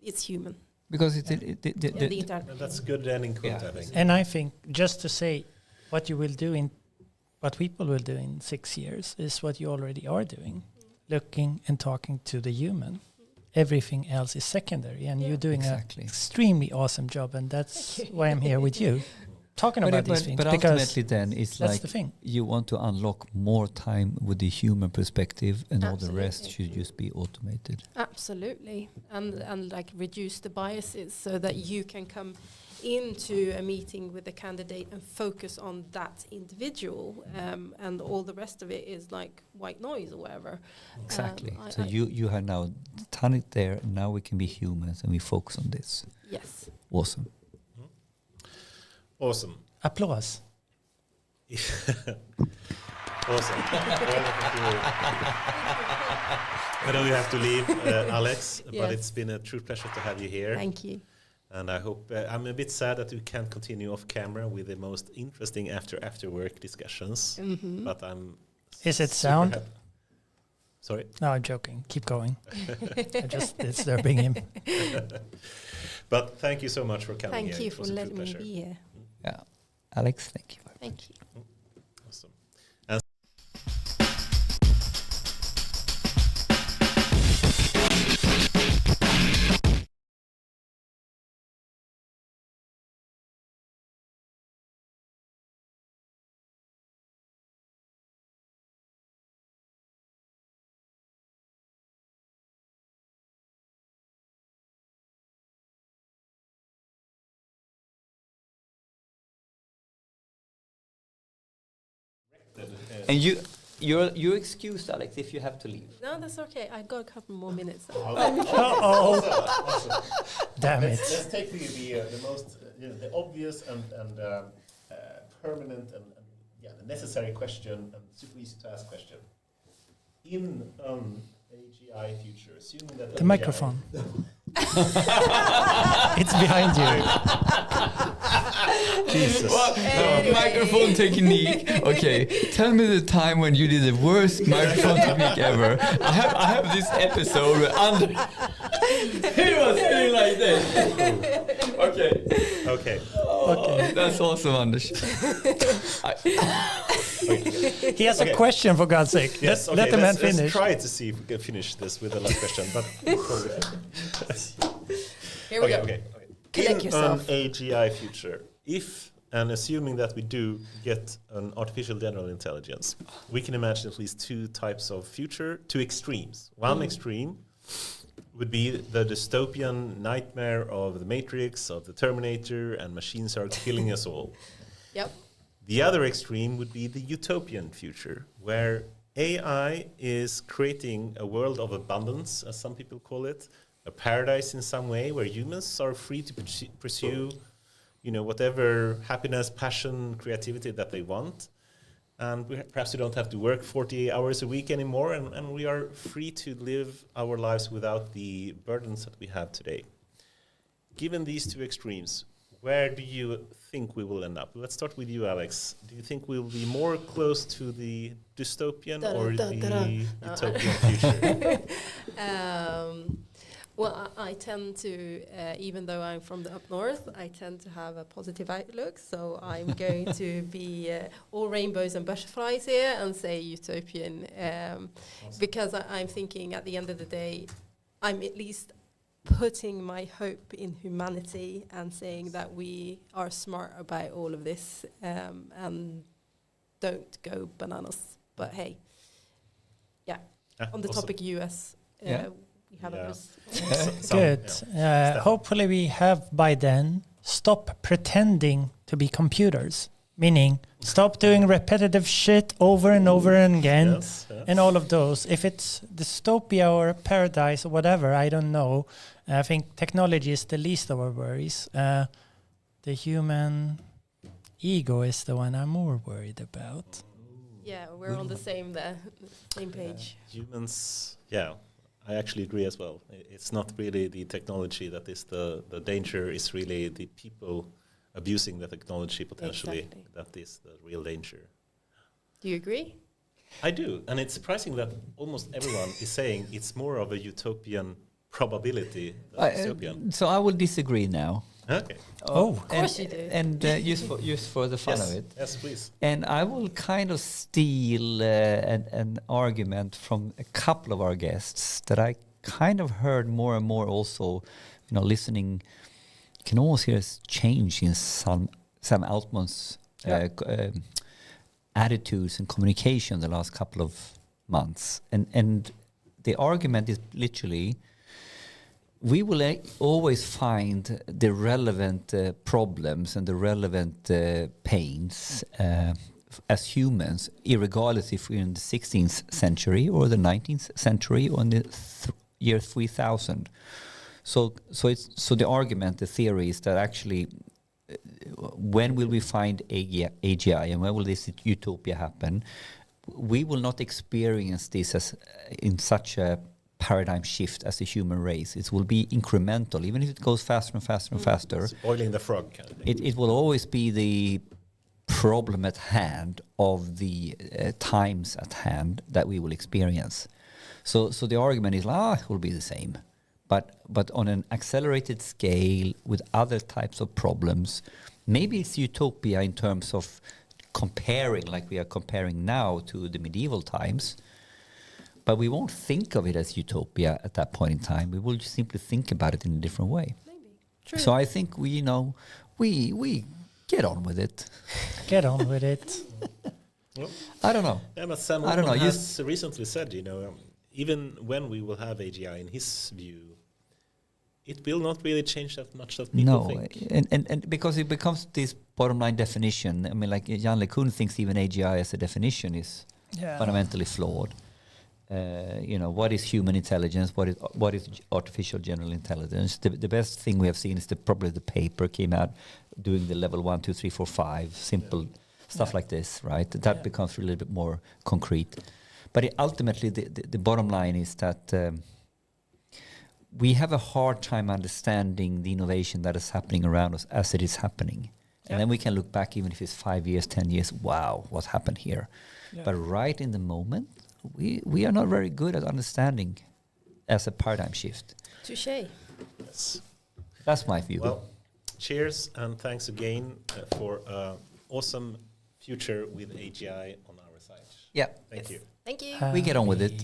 it's human. Because that's a good ending quote, I think. And I think, just to say, what people will do in 6 years is what you already are doing, looking and talking to the human. Everything else is secondary, and you're doing an extremely awesome job, and that's why I'm here with you, talking about these things. But ultimately then it's that's like the thing. You want to unlock more time with the human perspective, and all the rest should just be automated. Absolutely. And like reduce the biases so that you can come into a meeting with a candidate and focus on that individual, and all the rest of it is like white noise or whatever. Exactly. So you have now done it there. Now we can be humans and we focus on this. Yes. Awesome. Awesome. Applause. Awesome. I know you have to leave, Alex, but it's been a true pleasure to have you here. Thank you. And I hope I'm a bit sad that we can't continue off camera with the most interesting after work discussions. But I'm. Is it sound? Sorry. No, I'm joking. Keep going. I just disturbing him. But thank you so much for coming. Thank you for letting me be here. Yeah, Alex, thank you. Thank you. Awesome. And you're excused, Alex, if you have to leave. No, that's okay. I got a couple more minutes. Uh-oh. Awesome. Damn it. Let's take the most the obvious and permanent and the necessary question and super easy to ask question. In AGI future, assuming that The microphone. It's behind you. Jesus. Microphone technique. Okay, tell me the time when you did the worst microphone technique ever. I have this episode where he was sitting like this. Okay. Okay, that's awesome, Anders. He has a question, for God's sake. Yes, Let the man let's finish. try to see if we can finish this with the last question. But Here we go. Okay. Collect yourself. In an AGI future, if and assuming that we do get an artificial general intelligence, we can imagine at least two types of future, two extremes. One extreme would be the dystopian nightmare of the Matrix, of the Terminator, and machines are killing us all. Yep. The other extreme would be the utopian future, where AI is creating a world of abundance, as some people call it, a paradise in some way, where humans are free to pursue, whatever happiness, passion, creativity that they want. And perhaps we don't have to work 40 hours a week anymore, and we are free to live our lives without the burdens that we have today. Given these two extremes, where do you think we will end up? Let's start with you, Alex. Do you think we will be more close to the dystopian or the utopian future? Well, I tend to, even though I'm from the up north, I tend to have a positive outlook. So I'm going to be all rainbows and butterflies here and say utopian, awesome. Because I'm thinking at the end of the day, I'm at least putting my hope in humanity and saying that we are smart about all of this and don't go bananas. But hey, on the awesome. topic US, we have others. Good. Hopefully we have by then stopped pretending to be computers. Meaning, stop doing repetitive shit over and over again. Yes. And all of those. If it's dystopia or paradise or whatever, I don't know. I think technology is the least of our worries. The human ego is the one I'm more worried about. Yeah, we're on the same page. Humans, I actually agree as well. It's not really the technology that is the danger, it's really the people abusing the technology potentially. Exactly. That is the real danger. Do you agree? I do, and it's surprising that almost everyone is saying it's more of a utopian probability than dystopian. So I will disagree now. Okay. Of course you do. And just for the fun of it. Yes, please. And I will kind of steal an argument from a couple of our guests that I kind of heard more and more also, listening. You can almost hear a change in Sam Altman's attitudes and communication the last couple of months. And the argument is literally, we will always find the relevant problems and the relevant pains as humans, irregardless if we're in the 16th century or the 19th century or in the year 3000. So the argument, the theory is that actually, when will we find AGI and when will this utopia happen? We will not experience this as in such a paradigm shift as a human race. It will be incremental, even if it goes faster and faster and faster. Spoiling the frog kind of thing. It will always be the problem at hand of the times at hand that we will experience. So the argument is, it will be the same. But on an accelerated scale with other types of problems, maybe it's utopia in terms of comparing, like we are comparing now to the medieval times, but we won't think of it as utopia at that point in time. We will just simply think about it in a different way. Maybe. True. So I think we get on with it. Get on with it. Well, I don't know. yeah, but Sam Altman has recently said, even when we will have AGI, in his view, it will not really change that much that people think. And because it becomes this bottom line definition. I mean, like Jan LeCun thinks even AGI as a definition is fundamentally flawed. What is human intelligence? What is artificial general intelligence? The best thing we have seen is probably the paper came out doing the level 1, 2, 3, 4, 5, simple stuff like this, right? That becomes a little bit more concrete. But ultimately, the bottom line is that we have a hard time understanding the innovation that is happening around us as it is happening. And then we can look back, even if it's 5 years, 10 years, wow, what happened here? Yeah. But right in the moment, we are not very good at understanding as a paradigm shift. Touché. Yes. That's my view. Well, cheers and thanks again for awesome future with AGI on our side. Yeah. Thank you. Thank you. We get on with it.